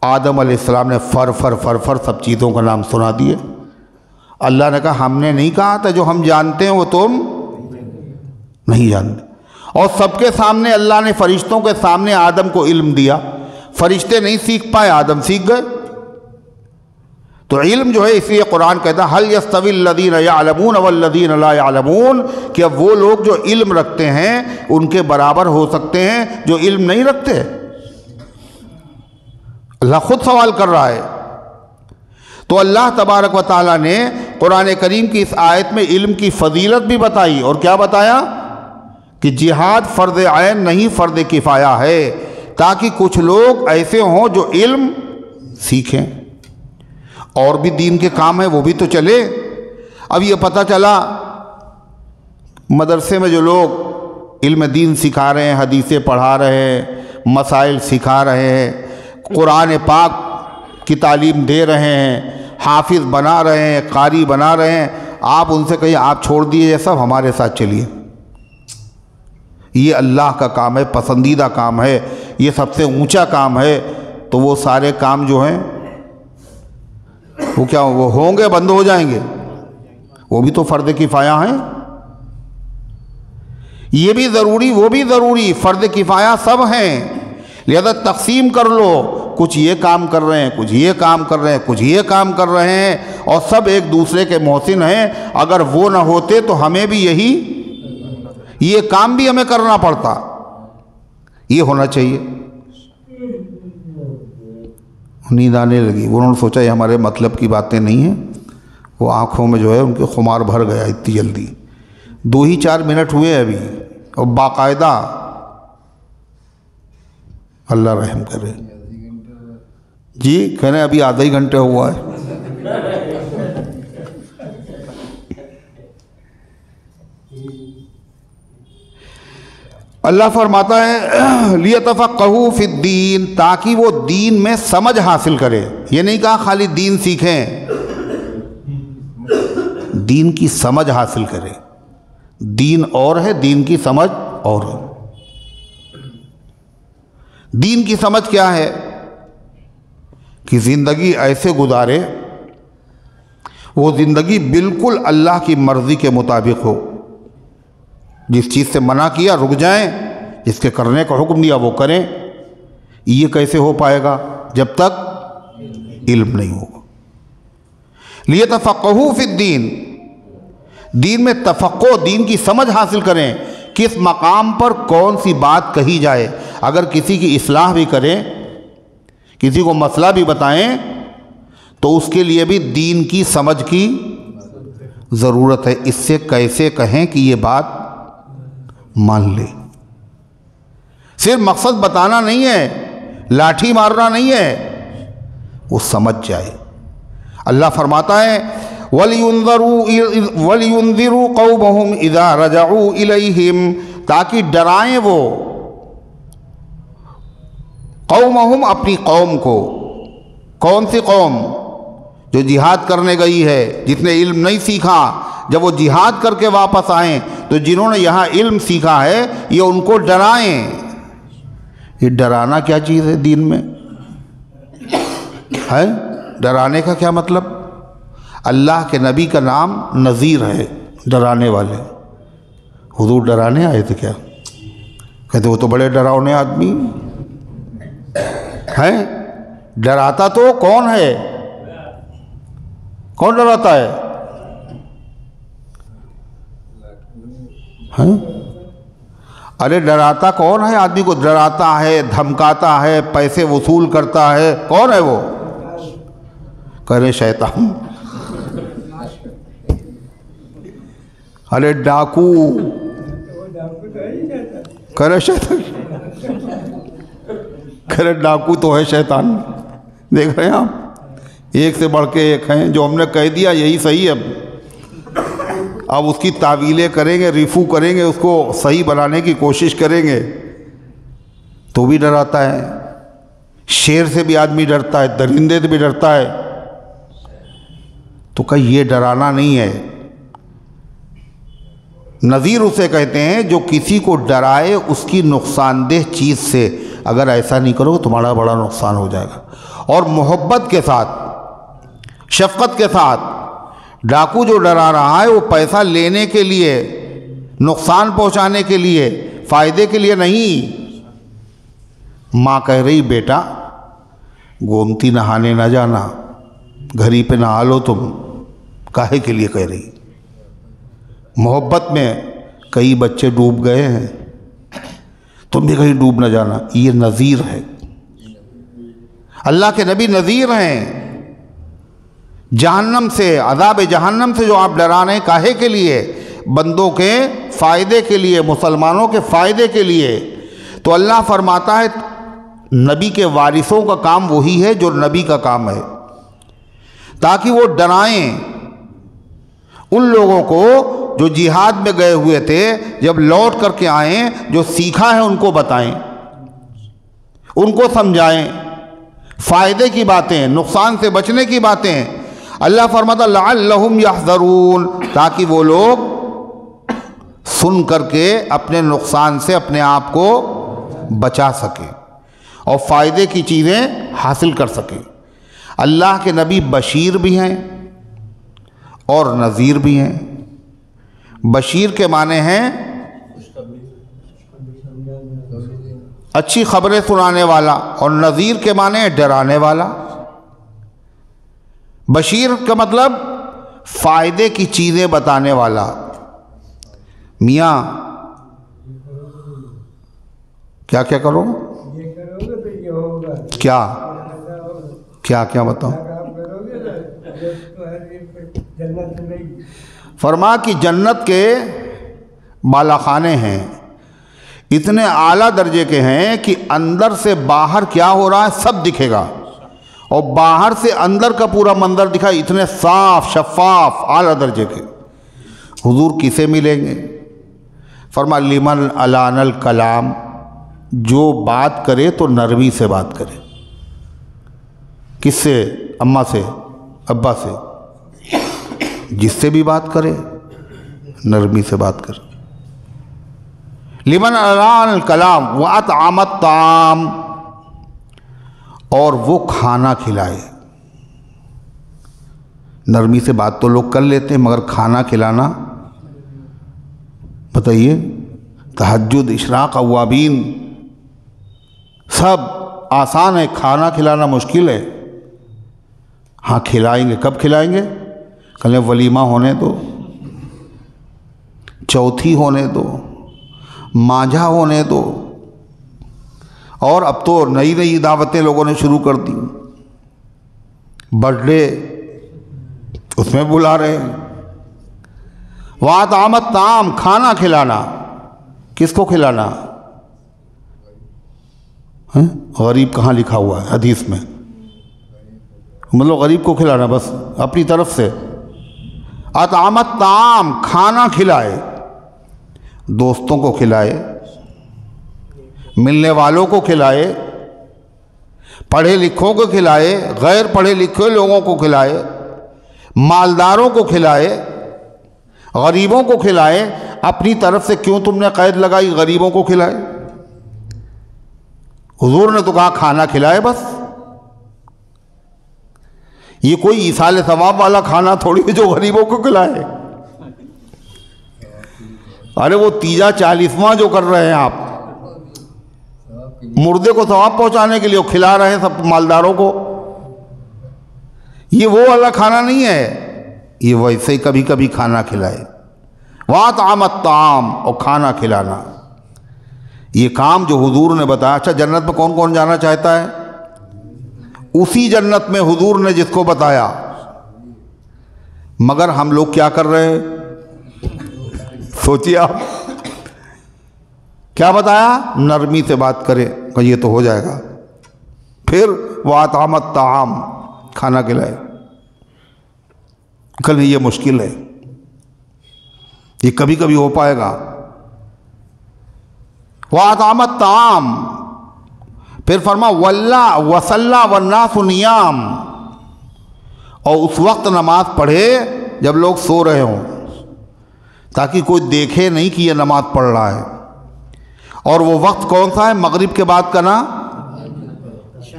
Speaker 1: آدم علیہ السلام نے فر سب چیزوں کا نام سنا دیے۔ اللہ نے کہا ہم نے نہیں کہا تھا جو ہم جانتے ہیں وہ تم نہیں جانتے، اور سب کے سامنے اللہ نے فرشتوں کے سامنے آدم کو علم دیا، فرشتے نہیں سیکھ پائے، آدم سیکھ گئے۔ تو علم جو ہے، اس لیے قرآن کہتا ہے هل يستوي الذين يعلمون والذين لا يعلمون، کہ وہ لوگ جو علم رکھتے ہیں ان کے برابر ہو سکتے ہیں جو علم نہیں رکھتے؟ اللہ خود سوال کر رہا ہے۔ تو اللہ تبارک و تعالیٰ نے قرآن کریم کی اس آیت میں علم کی فضیلت بھی بتائی، اور کیا بتایا؟ کہ جہاد فرض عین نہیں، فرض کفایہ ہے، تاکہ کچھ لوگ ایسے ہوں جو علم سیکھیں، اور بھی دین کے کام ہیں وہ بھی تو چلے۔ اب یہ پتہ چلا مدرسے میں جو لوگ علم دین سکھا رہے ہیں، حدیثیں پڑھا رہے ہیں، مسائل سکھا رہے ہیں، قرآن پاک کی تعلیم دے رہے ہیں، حافظ بنا رہے ہیں، قاری بنا رہے ہیں، آپ ان سے کہیں آپ چھوڑ دیے یہ سب، ہمارے ساتھ چلیے۔ یہ اللہ کا کام ہے، پسندیدہ کام ہے، یہ سب سے اونچا کام ہے۔ تو وہ سارے کام جو ہیں وہ کیا وہ ہوں گے، بند ہو جائیں گے؟ وہ بھی تو فرض کفایہ ہیں، یہ بھی ضروری وہ بھی ضروری، فرض کفایہ سب ہیں۔ لہذا تقسیم کر لو، کچھ یہ کام کر رہے ہیں، کچھ یہ کام کر رہے ہیں، کچھ یہ کام کر رہے ہیں، اور سب ایک دوسرے کے محسن ہیں۔ اگر وہ نہ ہوتے تو ہمیں بھی یہ کام بھی ہمیں کرنا پڑتا، یہ ہونا چاہیے۔ نیند آنے لگی، انہوں نے سوچا یہ ہمارے مطلب کی باتیں نہیں ہیں، وہ آنکھوں میں جو ہے ان کے خمار بھر گیا اتنی جلدی۔ 2 ہی 4 منٹ ہوئے ابھی، اور باقاعدہ اللہ رحم کرے۔ جی کہہ رہے ہیں ابھی آدھا ہی گھنٹہ ہوا ہے۔ اللہ فرماتا ہے لیتفقہوا فی الدین، تاکہ وہ دین میں سمجھ حاصل کرے۔ یہ نہیں کہا خالی دین سیکھیں، دین کی سمجھ حاصل کرے۔ دین اور ہے، دین کی سمجھ اور ہے۔ دین کی سمجھ کیا ہے؟ کہ زندگی ایسے گزارے، وہ زندگی بالکل اللہ کی مرضی کے مطابق ہو۔ جس چیز سے منع کیا رک جائیں، جس کے کرنے کا حکم دیا وہ کریں۔ یہ کیسے ہو پائے گا؟ جب تک علم نہیں ہوگا۔ لیتفقہوا فی الدین، دین میں تفقہ، دین کی سمجھ حاصل کریں، کس مقام پر کون سی بات کہی جائے۔ اگر کسی کی اصلاح بھی کریں، کسی کو مسئلہ بھی بتائیں، تو اس کے لیے بھی دین کی سمجھ کی ضرورت ہے۔ اس سے کیسے کہیں کہ یہ بات مان لے۔ صرف مقصد بتانا نہیں ہے، لاٹھی مارنا نہیں ہے، وہ سمجھ جائے۔ اللہ فرماتا ہے وَلْيُنذِرُوا قَوْمَهُمْ إِذَا رَجَعُوا إِلَيْهِمْ، تاکہ ڈرائیں وہ قومہم، اپنی قوم کو۔ کون سی قوم؟ جو جہاد کرنے گئی ہے، جس نے علم نہیں سیکھا، جب وہ جہاد کر کے واپس آئیں تو جنہوں نے یہاں علم سیکھا ہے یہ ان کو ڈرائیں۔ یہ ڈرانا کیا چیز ہے دین میں ہے؟ ڈرانے کا کیا مطلب؟ اللہ کے نبی کا نام نذیر ہے، ڈرانے والے۔ حضور ڈرانے آئے تھے کیا؟ کہتے وہ تو بڑے ڈراؤنے آدمی ہیں۔ ڈراتا تو کون ہے؟ کون ڈراتا ہے؟ ارے ڈراتا کون ہے؟ آدمی کو ڈراتا ہے، دھمکاتا ہے، پیسے وصول کرتا ہے، کون ہے وہ؟ کہہ رہے شیطان۔ ارے ڈاکو، کہہ رہے شیطان، کہہ رہے ڈاکو تو ہے شیطان۔ دیکھ رہے ہیں آپ، ایک سے بڑھ کے ایک ہیں۔ جو ہم نے کہہ دیا یہی صحیح ہے، اب اس کی تعویلیں کریں گے، ریفو کریں گے، اس کو صحیح بنانے کی کوشش کریں گے۔ تو بھی ڈراتا ہے، شیر سے بھی آدمی ڈرتا ہے، درندے سے بھی ڈرتا ہے۔ تو کہ یہ ڈرانا نہیں ہے۔ نذیر اسے کہتے ہیں جو کسی کو ڈرائے اس کی نقصان دہ چیز سے، اگر ایسا نہیں کرو تمہارا بڑا نقصان ہو جائے گا۔ اور محبت کے ساتھ، شفقت کے ساتھ۔ ڈاکو جو ڈرا رہا ہے وہ پیسہ لینے کے لیے، نقصان پہنچانے کے لیے، فائدے کے لیے نہیں۔ ماں کہہ رہی بیٹا گومتی نہانے نہ جانا، گھر پہ نہا لو تم، کاہے کے لیے کہہ رہی؟ محبت میں کئی بچے ڈوب گئے ہیں، تم بھی کہیں ڈوب نہ جانا۔ یہ نذیر ہے، اللہ کے نبی نذیر ہیں۔ جہنم سے، عذاب جہنم سے جو آپ ڈرا رہے ہیں، کاہے کے لیے؟ بندوں کے فائدے کے لیے، مسلمانوں کے فائدے کے لیے۔ تو اللہ فرماتا ہے نبی کے وارثوں کا کام وہی ہے جو نبی کا کام ہے، تاکہ وہ ڈرائیں ان لوگوں کو جو جہاد میں گئے ہوئے تھے، جب لوٹ کر کے آئیں جو سیکھا ہے ان کو بتائیں، ان کو سمجھائیں، فائدے کی باتیں، نقصان سے بچنے کی باتیں۔ اللہ فرماتا لعلہم یحذرون، تاکہ وہ لوگ سن کر کے اپنے نقصان سے اپنے آپ کو بچا سکیں اور فائدے کی چیزیں حاصل کر سکیں۔ اللہ کے نبی بشیر بھی ہیں اور نذیر بھی ہیں۔ بشیر کے معنی ہیں اچھی خبریں سنانے والا، اور نذیر کے معنی ہے ڈرانے والا۔ بشیر کا مطلب فائدے کی چیزیں بتانے والا۔ میاں کیا کیا کرو، کیا کیا کیا بتاؤ؟ فرما کہ جنت کے بالا خانے ہیں، اتنے اعلیٰ درجے کے ہیں کہ اندر سے باہر کیا ہو رہا ہے سب دکھے گا، اور باہر سے اندر کا پورا منظر دکھائے، اتنے صاف شفاف اعلیٰ درجے کے۔ حضور کسے ملیں گے؟ فرما لمن الان الکلام، جو بات کرے تو نرمی سے بات کرے۔ کس سے؟ اماں سے، ابا سے، جس سے بھی بات کرے نرمی سے بات کرے۔ لمن الان الکلام واطعم الطعام، اور وہ کھانا کھلائے۔ نرمی سے بات تو لوگ کر لیتے ہیں، مگر کھانا کھلانا بتائیے، تہجد، اشراق، اوابین سب آسان ہے، کھانا کھلانا مشکل ہے۔ ہاں کھلائیں گے، کب کھلائیں گے؟ کہیں ولیمہ ہونے دو، چوتھی ہونے دو، مانجھا ہونے دو، اور اب تو نئی نئی دعوتیں لوگوں نے شروع کر دی، برتھ ڈے اس میں بلا رہے ہیں۔ وَأَطْعَمَ الطَّعَامَ، کھانا کھلانا۔ کس کو کھلانا؟ غریب کہاں لکھا ہوا ہے حدیث میں؟ مطلب غریب کو کھلانا، بس اپنی طرف سے۔ اطعام الطعام، کھانا کھلائے، دوستوں کو کھلائے، ملنے والوں کو کھلائے، پڑھے لکھوں کو کھلائے، غیر پڑھے لکھے لوگوں کو کھلائے، مالداروں کو کھلائے، غریبوں کو کھلائے۔ اپنی طرف سے کیوں تم نے قید لگائی غریبوں کو کھلائے؟ حضور نے تو کہا کھانا کھلائے بس۔ یہ کوئی ایصال ثواب والا کھانا تھوڑی ہے جو غریبوں کو کھلائے۔ ارے وہ تیجا 40واں جو کر رہے ہیں آپ، مردے کو ثواب پہنچانے کے لیے وہ کھلا رہے ہیں سب مالداروں کو، یہ وہ والا کھانا نہیں ہے، یہ ویسے ہی کبھی کبھی کھانا کھلائے۔ وَأَطْعَمَ الطَّعَامَ، اور کھانا کھلانا، یہ کام جو حضور نے بتایا۔ اچھا جنت میں کون کون جانا چاہتا ہے؟ اسی جنت میں حضور نے جس کو بتایا، مگر ہم لوگ کیا کر رہے ہیں؟ سوچیے آپ، کیا بتایا؟ نرمی سے بات کرے، کہ یہ تو ہو جائے گا۔ پھر وَأَطْعَمَ الطَّعَامَ، کھانا کھلائے۔ کل یہ مشکل ہے، یہ کبھی کبھی ہو پائے گا۔ وَأَطْعَمَ الطَّعَامَ، پھر فرما وَصَلَّى وَالنَّاسُ نِيَامٌ، اور اس وقت نماز پڑھے جب لوگ سو رہے ہوں، تاکہ کوئی دیکھے نہیں کہ یہ نماز پڑھ رہا ہے۔ اور وہ وقت کون سا ہے؟ مغرب کے بعد کا نا،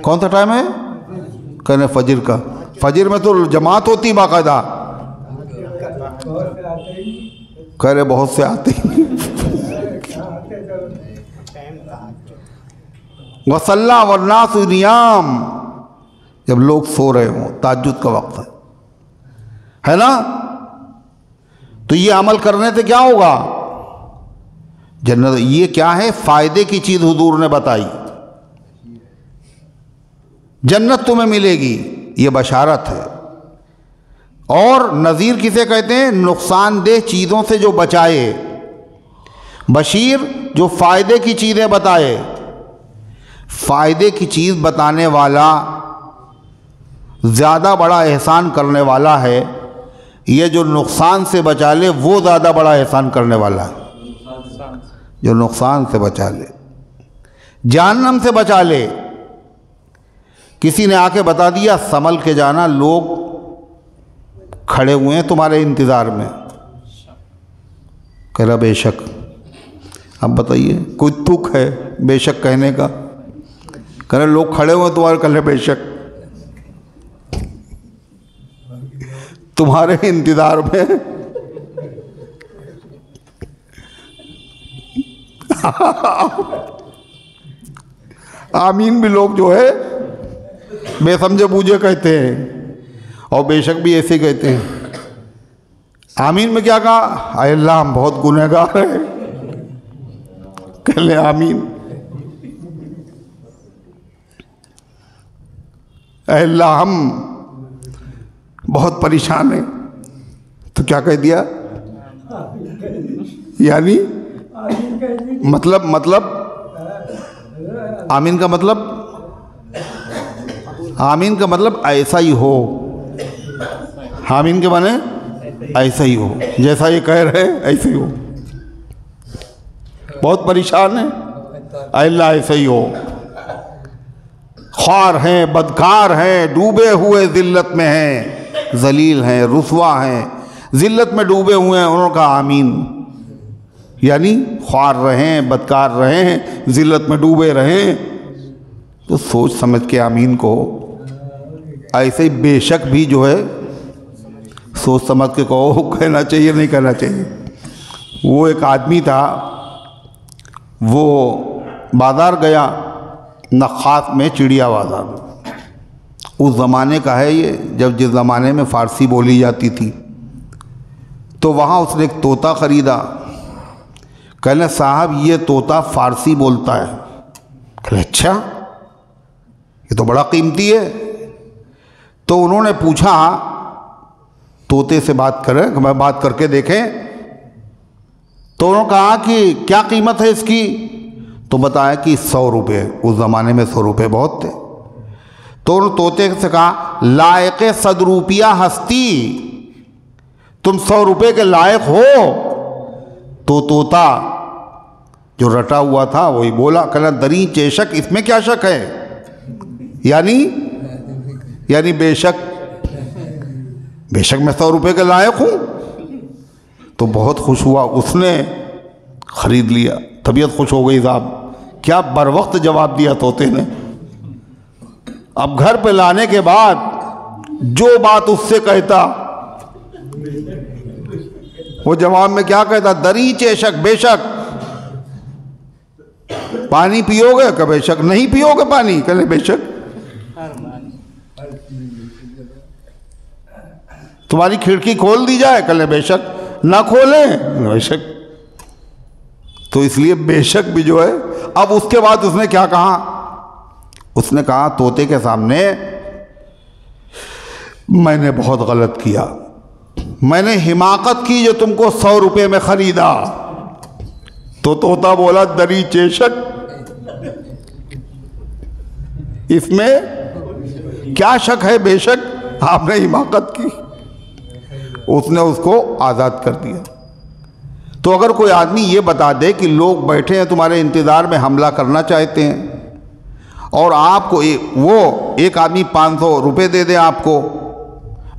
Speaker 1: کون سا ٹائم ہے؟ کہنے فجر کا۔ فجر میں تو جماعت ہوتی باقاعدہ، کہہ رہے بہت سے آتے ہیں۔ وَصَلَّى وَالنَّاسُ نِيَامٌ، جب لوگ سو رہے ہوں، تہجد کا وقت ہے نا؟ تو یہ عمل کرنے سے کیا ہوگا؟ جنت۔ یہ کیا ہے؟ فائدے کی چیز حضور نے بتائی، جنت تمہیں ملے گی، یہ بشارت ہے۔ اور نذیر کسے کہتے ہیں؟ نقصان دہ چیزوں سے جو بچائے۔ بشیر جو فائدے کی چیزیں بتائے۔ فائدے کی چیز بتانے والا زیادہ بڑا احسان کرنے والا ہے، یہ جو نقصان سے بچا لے وہ زیادہ بڑا احسان کرنے والا ہے۔ جو نقصان سے بچا لے، جہنم سے بچا لے۔ کسی نے آ کے بتا دیا سنبھل کے جانا، لوگ کھڑے ہوئے ہیں تمہارے انتظار میں۔ کہہ رہا بے شک۔ اب بتائیے کوئی تک ہے بے شک کہنے کا؟ کہہ رہے لوگ کھڑے ہوئے تمہارے، کہہ رہے بے شک تمہارے انتظار میں۔ آمین بھی لوگ جو ہے بے سمجھے بوجھے کہتے ہیں، اور بے شک بھی ایسے کہتے ہیں۔ آمین میں کیا کہا؟ اے اللہ ہم بہت گنہگار ہیں، کہہ لیں آمین۔ اے اللہ ہم بہت پریشان ہیں، تو کیا کہہ دیا؟ یعنی مطلب آمین کا مطلب، آمین کا مطلب ایسا ہی ہو۔ آمین کے معنی ایسا ہی ہو، جیسا یہ کہہ رہے ایسا ہی ہو۔ بہت پریشان ہیں، اے اللہ ایسا ہی ہو۔ خوار ہیں، بدکار ہیں، ڈوبے ہوئے ذلت میں ہیں، ذلیل ہیں، رسوا ہیں، ذلت میں ڈوبے ہوئے ہیں، انہوں نے کہا آمین۔ یعنی خوار رہیں، بدکار رہیں، ذلت میں ڈوبے رہیں، تو سوچ سمجھ کے آمین کو۔ ایسے ہی بے شک بھی جو ہے سوچ سمجھ کے کہو، کہنا چاہیے نہیں کہنا چاہیے۔ وہ ایک آدمی تھا، وہ بازار گیا، نخاس میں، چڑیا بازار میں۔ اس زمانے کا ہے یہ، جس زمانے میں فارسی بولی جاتی تھی۔ تو وہاں اس نے ایک طوطا خریدا۔ کہنے صاحب یہ طوطا فارسی بولتا ہے۔ کہنے اچھا، یہ تو بڑا قیمتی ہے۔ تو انہوں نے پوچھا طوطے سے بات کریں کہ میں بات کر کے دیکھیں۔ تو انہوں نے کہا کہ کیا قیمت ہے اس کی؟ تو بتایا کہ 100 روپے۔ اس زمانے میں 100 روپے بہت تھے۔ تو انہوں نے طوطے سے کہا لائق 100 روپیہ ہستی، تم 100 روپے کے لائق ہو؟ تو طوطا جو رٹا ہوا تھا وہی بولا، کہنا دری چیشک، اس میں کیا شک ہے؟ یعنی بے شک میں 100 روپے کے لائق ہوں۔ تو بہت خوش ہوا، اس نے خرید لیا۔ طبیعت خوش ہو گئی صاحب، کیا بر وقت جواب دیا طوطے نے۔ اب گھر پہ لانے کے بعد جو بات اس سے کہتا، وہ جواب میں کیا کہتا؟ دری چیشک، بے شک۔ پانی پیو گے؟ کہ بے شک۔ نہیں پیو گے پانی؟ کہ بے شک۔ تمہاری کھڑکی کھول دی جائے؟ کہ بے شک۔ نہ کھولیں؟ بے شک۔ تو اس لیے بے شک بھی جو ہے۔ اب اس کے بعد اس نے کیا کہا؟ اس نے کہا طوطے کے سامنے میں نے بہت غلط کیا، میں نے حماقت کی جو تم کو 100 روپے میں خریدا۔ تو طوطا بولا دری چیشک، اس میں کیا شک ہے؟ بے شک آپ نے حماقت کی۔ اس نے اس کو آزاد کر دیا۔ تو اگر کوئی آدمی یہ بتا دے کہ لوگ بیٹھے ہیں تمہارے انتظار میں، حملہ کرنا چاہتے ہیں، اور آپ کو وہ ایک آدمی 500 روپے دے دے آپ کو،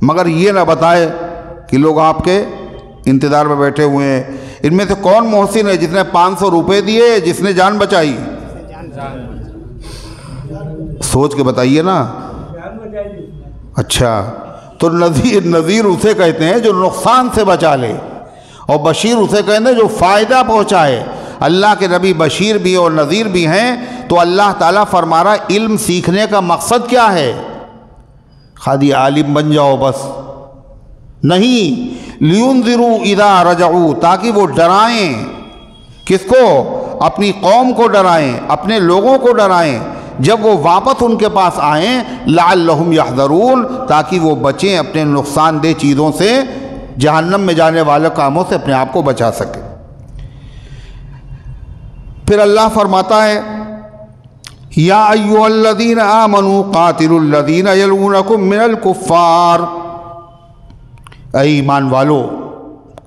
Speaker 1: مگر یہ نہ بتائے کہ لوگ آپ کے انتظار میں بیٹھے ہوئے ہیں، ان میں سے کون محسن ہے جس نے 500 روپے دیے، جس نے جان بچائی؟ سوچ کے بتائیے نا۔ اچھا، تو نذیر اسے کہتے ہیں جو نقصان سے بچا لے، اور بشیر اسے کہتے ہیں جو فائدہ پہنچائے۔ اللہ کے نبی بشیر بھی اور نذیر بھی ہیں۔ تو اللہ تعالیٰ فرما رہا علم سیکھنے کا مقصد کیا ہے؟ خالی عالم بن جاؤ بس نہیں، لِيُنذِرُوا اِذَا رَجَعُوا، تاکہ وہ ڈرائیں۔ کس کو؟ اپنی قوم کو ڈرائیں، اپنے لوگوں کو ڈرائیں جب وہ واپس ان کے پاس آئیں، لَعَلَّهُمْ يَحْذَرُونَ، تاکہ وہ بچیں اپنے نقصان دہ چیزوں سے، جہنم میں جانے والے کاموں سے اپنے آپ کو بچا سکیں۔ پھر اللہ فرماتا ہے یا ایھا الذین آمنوا قاتلوا الذین یلونکم من الکفار، اے ایمان والو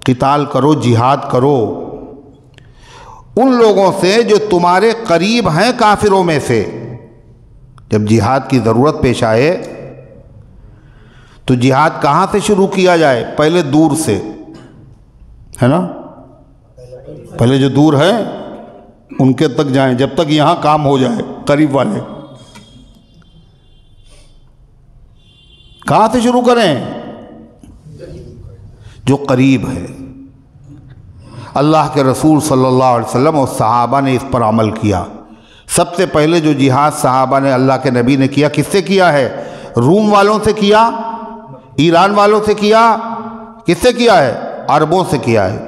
Speaker 1: قتال کرو، جہاد کرو ان لوگوں سے جو تمہارے قریب ہیں کافروں میں سے۔ جب جہاد کی ضرورت پیش آئے تو جہاد کہاں سے شروع کیا جائے؟ پہلے دور سے، ہے نا، پہلے جو دور ہے ان کے تک جائیں، جب تک یہاں کام ہو جائے۔ قریب والے کہاں سے شروع کریں؟ جو قریب ہے۔ اللہ کے رسول صلی اللہ علیہ وسلم اور صحابہ نے اس پر عمل کیا۔ سب سے پہلے جو جہاد صحابہ نے اللہ کے نبی نے کیا، کس سے کیا ہے؟ روم والوں سے کیا، ایران والوں سے کیا، کس سے کیا ہے؟ عربوں سے کیا ہے۔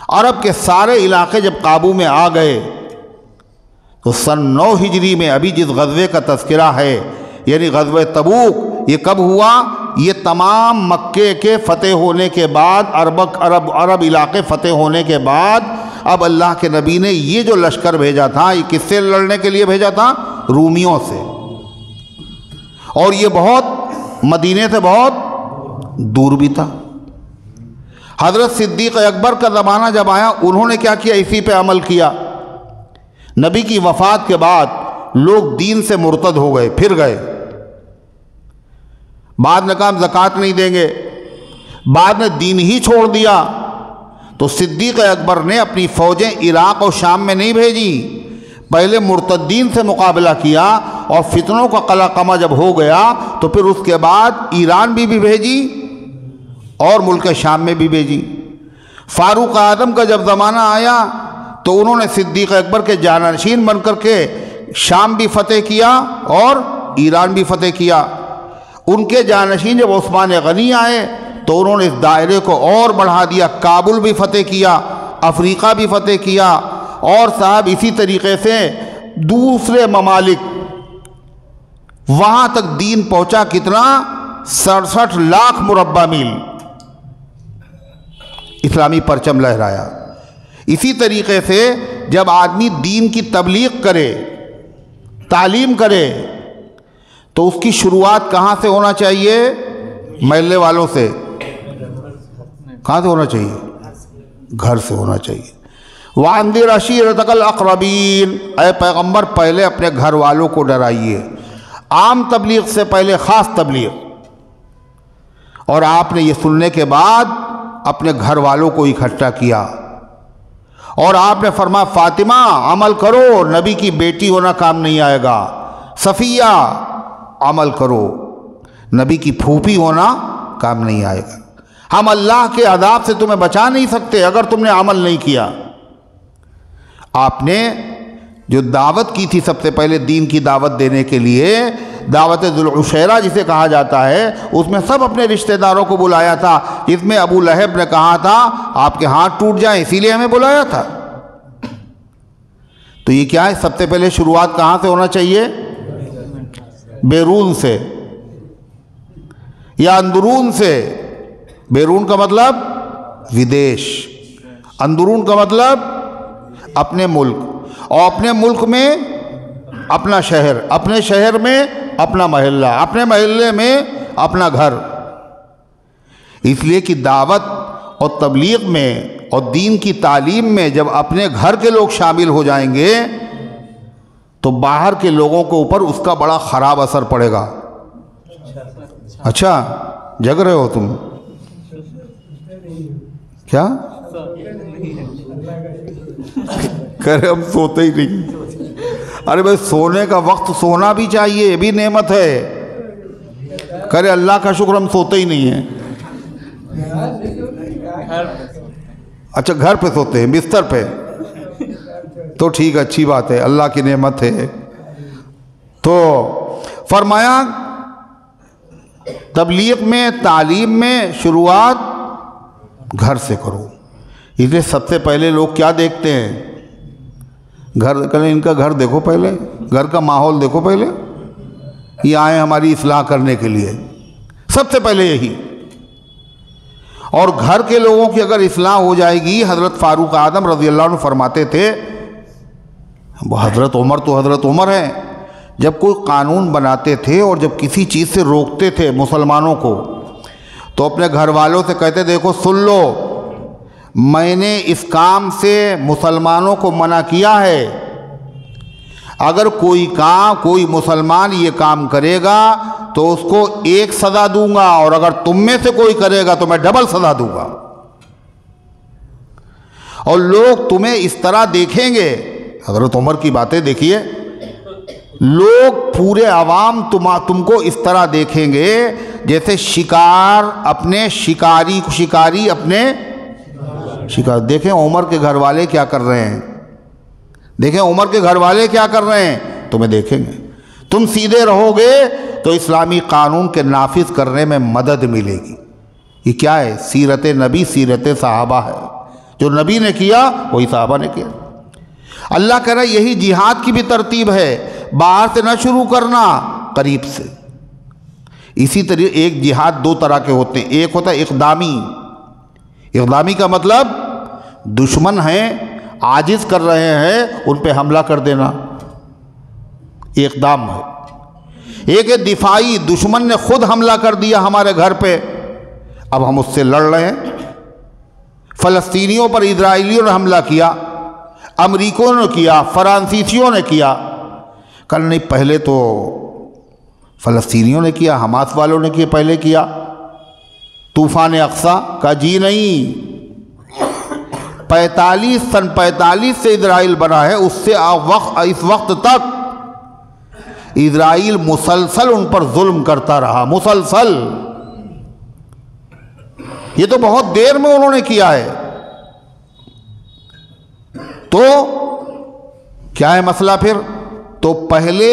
Speaker 1: عرب کے سارے علاقے جب قابو میں آ گئے تو سن 9 ہجری میں ابھی جس غزوے کا تذکرہ ہے، یعنی غزوہ تبوک، یہ کب ہوا؟ یہ تمام مکے کے فتح ہونے کے بعد، عرب علاقے فتح ہونے کے بعد، اب اللہ کے نبی نے یہ جو لشکر بھیجا تھا، یہ کس سے لڑنے کے لیے بھیجا تھا؟ رومیوں سے۔ اور یہ بہت مدینے سے بہت دور بھی تھا۔ حضرت صدیق اکبر کا زمانہ جب آیا، انہوں نے کیا کیا؟ اسی پہ عمل کیا۔ نبی کی وفات کے بعد لوگ دین سے مرتد ہو گئے، پھر گئے۔ بعد نے کہا ہم زکوٰۃ نہیں دیں گے، بعد نے دین ہی چھوڑ دیا۔ تو صدیق اکبر نے اپنی فوجیں عراق اور شام میں نہیں بھیجی، پہلے مرتدین سے مقابلہ کیا، اور فتنوں کا قلقمہ جب ہو گیا تو پھر اس کے بعد ایران بھی بھیجی اور ملک شام میں بھی بھیجی۔ فاروق اعظم کا جب زمانہ آیا تو انہوں نے صدیق اکبر کے جانشین بن کر کے شام بھی فتح کیا اور ایران بھی فتح کیا۔ ان کے جانشین جب عثمان غنی آئے تو انہوں نے اس دائرے کو اور بڑھا دیا، کابل بھی فتح کیا، افریقہ بھی فتح کیا، اور صاحب اسی طریقے سے دوسرے ممالک، وہاں تک دین پہنچا کتنا؟ 67 لاکھ مربع میل اسلامی پرچم لہرایا۔ اسی طریقے سے جب آدمی دین کی تبلیغ کرے، تعلیم کرے، تو اس کی شروعات کہاں سے ہونا چاہیے؟ محلے والوں سے۔ کہاں سے ہونا چاہیے؟ گھر سے ہونا چاہیے۔ وَأَنذِرْ عَشِيرَتَكَ الْأَقْرَبِينَ، اے پیغمبر پہلے اپنے گھر والوں کو ڈرائیے۔ عام تبلیغ سے پہلے خاص تبلیغ۔ اور آپ نے یہ سننے کے بعد اپنے گھر والوں کو اکٹھا کیا، اور آپ نے فرمایا فاطمہ عمل کرو، نبی کی بیٹی ہونا کام نہیں آئے گا۔ صفیہ عمل کرو، نبی کی پھوپھی ہونا کام نہیں آئے گا۔ ہم اللہ کے عذاب سے تمہیں بچا نہیں سکتے اگر تم نے عمل نہیں کیا۔ آپ نے جو دعوت کی تھی سب سے پہلے دین کی دعوت دینے کے لیے، دعوت ذوالعشیرہ جسے کہا جاتا ہے، اس میں سب اپنے رشتہ داروں کو بلایا تھا، جس میں ابو لہب نے کہا تھا آپ کے ہاتھ ٹوٹ جائیں اسی لیے ہمیں بلایا تھا۔ تو یہ کیا ہے؟ سب سے پہلے شروعات کہاں سے ہونا چاہیے؟ بیرون سے یا اندرون سے۔ بیرون کا مطلب ودیش، اندرون کا مطلب اپنے ملک، اور اپنے ملک میں اپنا شہر، اپنے شہر میں اپنا محلہ، اپنے محلے میں اپنا گھر۔ اس لیے کہ دعوت اور تبلیغ میں اور دین کی تعلیم میں جب اپنے گھر کے لوگ شامل ہو جائیں گے تو باہر کے لوگوں کے اوپر اس کا بڑا خراب اثر پڑے گا۔ اچھا جگ رہے ہو تم؟ کیا کہہ رہے ہم سوتے ہی نہیں؟ ارے بھائی سونے کا وقت سونا بھی چاہیے، یہ بھی نعمت ہے۔ کہہ رہے اللہ کا شکر ہم سوتے ہی نہیں ہیں۔ اچھا گھر پہ سوتے ہیں، بستر پہ، تو ٹھیک ہے، اچھی بات ہے، اللہ کی نعمت ہے۔ تو فرمایا تبلیغ میں، تعلیم میں شروعات گھر سے کرو۔ اس لیے سب سے پہلے لوگ کیا دیکھتے ہیں؟ گھر، ان کا گھر دیکھو پہلے، گھر کا ماحول دیکھو پہلے، یہ آئے ہماری اصلاح کرنے کے لیے، سب سے پہلے یہی۔ اور گھر کے لوگوں کی اگر اصلاح ہو جائے گی، حضرت فاروق اعظم رضی اللہ عنہ فرماتے تھے، وہ حضرت عمر تو حضرت عمر ہیں، جب کوئی قانون بناتے تھے اور جب کسی چیز سے روکتے تھے مسلمانوں کو، تو اپنے گھر والوں سے کہتے دیکھو سن لو، میں نے اس کام سے مسلمانوں کو منع کیا ہے، اگر کوئی مسلمان یہ کام کرے گا تو اس کو ایک سزا دوں گا، اور اگر تم میں سے کوئی کرے گا تو میں ڈبل سزا دوں گا۔ اور لوگ تمہیں اس طرح دیکھیں گے، حضرت عمر کی باتیں دیکھیے، لوگ پورے عوام تم کو اس طرح دیکھیں گے جیسے شکار اپنے شکاری اپنے شکار۔ دیکھیں عمر کے گھر والے کیا کر رہے ہیں، دیکھیں عمر کے گھر والے کیا کر رہے ہیں، تمہیں دیکھیں گے۔ تم سیدھے رہو گے تو اسلامی قانون کے نافذ کرنے میں مدد ملے گی۔ یہ کیا ہے؟ سیرت نبی، سیرت صحابہ ہے۔ جو نبی نے کیا وہی صحابہ نے کیا۔ اللہ کہہ رہا ہے یہی جہاد کی بھی ترتیب ہے، باہر سے نہ شروع کرنا، قریب سے۔ اسی طرح ایک جہاد دو طرح کے ہوتے ہیں، ایک ہوتا ہے اقدامی۔ اقدامی کا مطلب دشمن ہیں، عاجز کر رہے ہیں، ان پہ حملہ کر دینا، یہ اقدام ہے۔ ایک ہے دفاعی، دشمن نے خود حملہ کر دیا ہمارے گھر پہ، اب ہم اس سے لڑ رہے ہیں۔ فلسطینیوں پر اسرائیلیوں نے حملہ کیا، امریکوں نے کیا، فرانسیسیوں نے کیا۔ کل نہیں، پہلے تو فلسطینیوں نے کیا، حماس والوں نے کیا، پہلے کیا طوفان اقصیٰ کا۔ جی نہیں، 45 سے اسرائیل بنا ہے، اس سے اس وقت تک اسرائیل مسلسل ان پر ظلم کرتا رہا، مسلسل۔ یہ تو بہت دیر میں انہوں نے کیا ہے۔ تو کیا ہے مسئلہ پھر؟ تو پہلے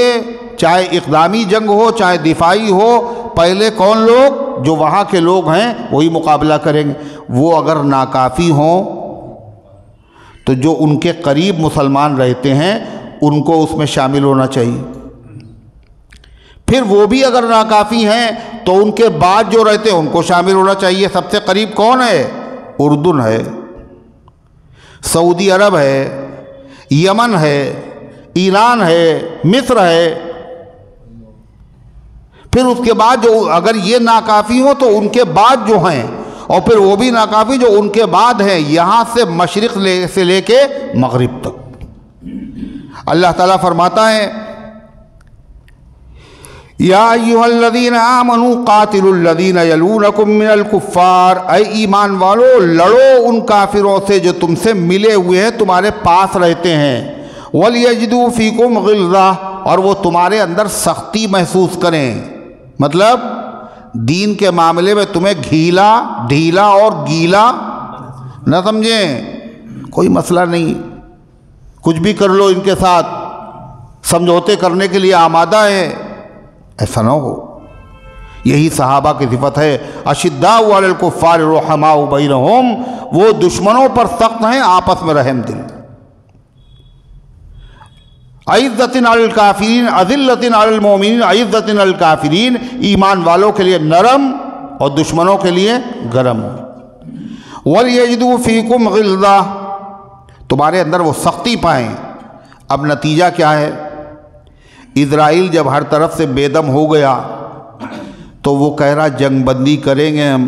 Speaker 1: چاہے اقدامی جنگ ہو چاہے دفاعی ہو، پہلے کون لوگ؟ جو وہاں کے لوگ ہیں وہی مقابلہ کریں گے۔ وہ اگر ناکافی ہوں تو جو ان کے قریب مسلمان رہتے ہیں ان کو اس میں شامل ہونا چاہیے۔ پھر وہ بھی اگر ناکافی ہیں تو ان کے بعد جو رہتے ہیں ان کو شامل ہونا چاہیے۔ سب سے قریب کون ہے؟ اردن ہے، سعودی عرب ہے، یمن ہے، ایران ہے، مصر ہے۔ پھر اس کے بعد جو اگر یہ ناکافی ہو تو ان کے بعد جو ہیں، اور پھر وہ بھی ناکافی جو ان کے بعد ہیں، یہاں سے مشرق سے لے کے مغرب تک۔ اللہ تعالیٰ فرماتا ہے یا ایھا الذین آمنوا قاتلوا الذین یلونکم من الکفار، اے ایمان والو لڑو ان کافروں سے جو تم سے ملے ہوئے ہیں، تمہارے پاس رہتے ہیں۔ وَلْيَجِدُوا فِيكُمْ غِلْظَةً، اور وہ تمہارے اندر سختی محسوس کریں، مطلب دین کے معاملے میں تمہیں ڈھیلا اور گیلا نہ سمجھیں۔ کوئی مسئلہ نہیں، کچھ بھی کر لو ان کے ساتھ، سمجھوتے کرنے کے لیے آمادہ ہے، ایسا نہ ہو۔ یہی صحابہ کی صفت ہے۔ اشداء علی الکفار رحماء بینہم، وہ دشمنوں پر سخت ہیں، آپس میں رحم دل۔ عزت علی الکافرین اذلۃ علی المؤمنین عزت علی الکافرین، ایمان والوں کے لیے نرم اور دشمنوں کے لیے گرم۔ وَلْيَجِدُوا فِيكُمْ غِلْظَةً، تمہارے اندر وہ سختی پائیں۔ اب نتیجہ کیا ہے؟ اسرائیل جب ہر طرف سے بے دم ہو گیا تو وہ کہہ رہا جنگ بندی کریں گے ہم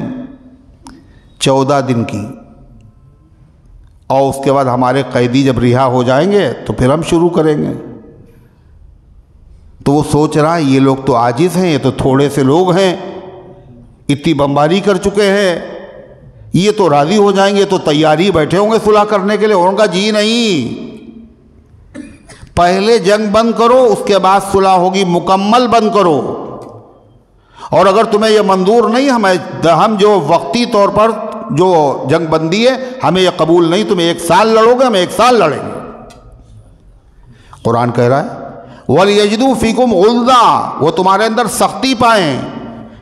Speaker 1: 14 دن کی، اور اس کے بعد ہمارے قیدی جب رہا ہو جائیں گے تو پھر ہم شروع کریں گے۔ تو وہ سوچ رہا ہے یہ لوگ تو عاجز ہیں، یہ تو تھوڑے سے لوگ ہیں، اتنی بمباری کر چکے ہیں، یہ تو راضی ہو جائیں گے، تو تیاری بیٹھے ہوں گے صلح کرنے کے لیے۔ ان کا جی نہیں، پہلے جنگ بند کرو، اس کے بعد صلح ہوگی، مکمل بند کرو۔ اور اگر تمہیں یہ منظور نہیں، ہم جو وقتی طور پر جو جنگ بندی ہے ہمیں یہ قبول نہیں، تم 1 سال لڑو گے، ہم 1 سال لڑیں گے۔ قرآن کہہ رہا ہے وَلْيَجِدُوا فِيكُمْ غِلْظَةً، وہ تمہارے اندر سختی پائیں۔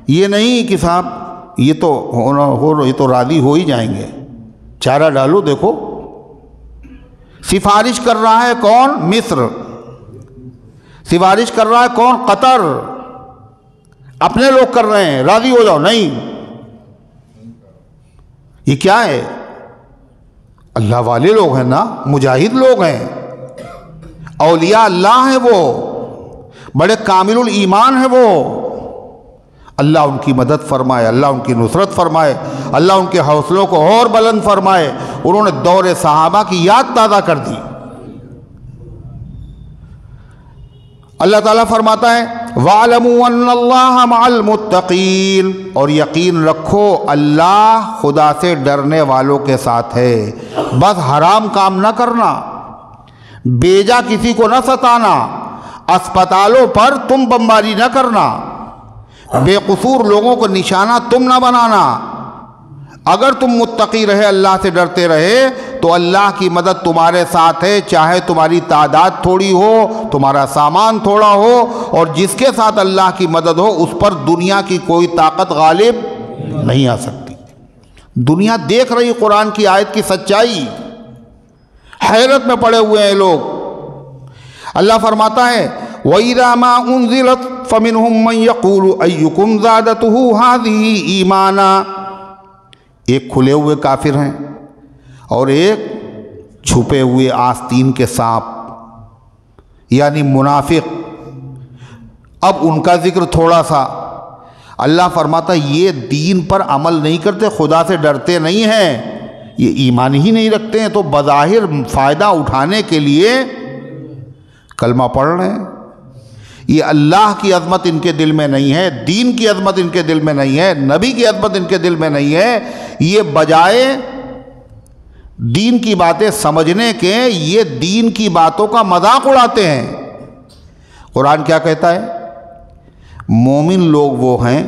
Speaker 1: یہ نہیں کہ صاحب یہ تو راضی ہو ہی جائیں گے، چارہ ڈالو۔ دیکھو سفارش کر رہا ہے کون؟ مصر۔ سفارش کر رہا ہے کون؟ قطر۔ اپنے لوگ کر رہے ہیں، راضی ہو جاؤ، نہیں۔ یہ کیا ہے؟ اللہ والے لوگ ہیں نا، مجاہد لوگ ہیں، اولیاء اللہ ہیں، وہ بڑے کامل الایمان ہیں، وہ اللہ ان کی مدد فرمائے، اللہ ان کی نصرت فرمائے، اللہ ان کے حوصلوں کو اور بلند فرمائے۔ انہوں نے دور صحابہ کی یاد تازہ کر دی۔ اللہ تعالیٰ فرماتا ہے وَاعْلَمُوا أَنَّ اللَّهَ مَعَ الْمُتَّقِينَ، اور یقین رکھو اللہ خدا سے ڈرنے والوں کے ساتھ ہے۔ بس حرام کام نہ کرنا، بیجا کسی کو نہ ستانا، اسپتالوں پر تم بمباری نہ کرنا، بے قصور لوگوں کو نشانہ تم نہ بنانا۔ اگر تم متقی رہے، اللہ سے ڈرتے رہے، تو اللہ کی مدد تمہارے ساتھ ہے، چاہے تمہاری تعداد تھوڑی ہو، تمہارا سامان تھوڑا ہو، اور جس کے ساتھ اللہ کی مدد ہو اس پر دنیا کی کوئی طاقت غالب نہیں آ سکتی۔ دنیا دیکھ رہی قرآن کی آیت کی سچائی، حیرت میں پڑے ہوئے ہیں لوگ۔ اللہ فرماتا ہے وَإِذَا مَا أُنزِلَتْ فَمِنْهُمْ مَنْ يَقُولُ أَيُّكُمْ زَادَتْهُ هَذِهِ إِيمَانًا، ایک کھلے ہوئے کافر ہیں اور ایک چھپے ہوئے آستین کے سانپ، یعنی منافق۔ اب ان کا ذکر تھوڑا سا، اللہ فرماتا یہ دین پر عمل نہیں کرتے، خدا سے ڈرتے نہیں ہیں، یہ ایمان ہی نہیں رکھتے ہیں، تو بظاہر فائدہ اٹھانے کے لیے کلمہ پڑھ رہے ہیں۔ یہ اللہ کی عظمت ان کے دل میں نہیں ہے، دین کی عظمت ان کے دل میں نہیں ہے، نبی کی عظمت ان کے دل میں نہیں ہے۔ یہ بجائے دین کی باتیں سمجھنے کے، یہ دین کی باتوں کا مذاق اڑاتے ہیں۔ قرآن کیا کہتا ہے؟ مومن لوگ وہ ہیں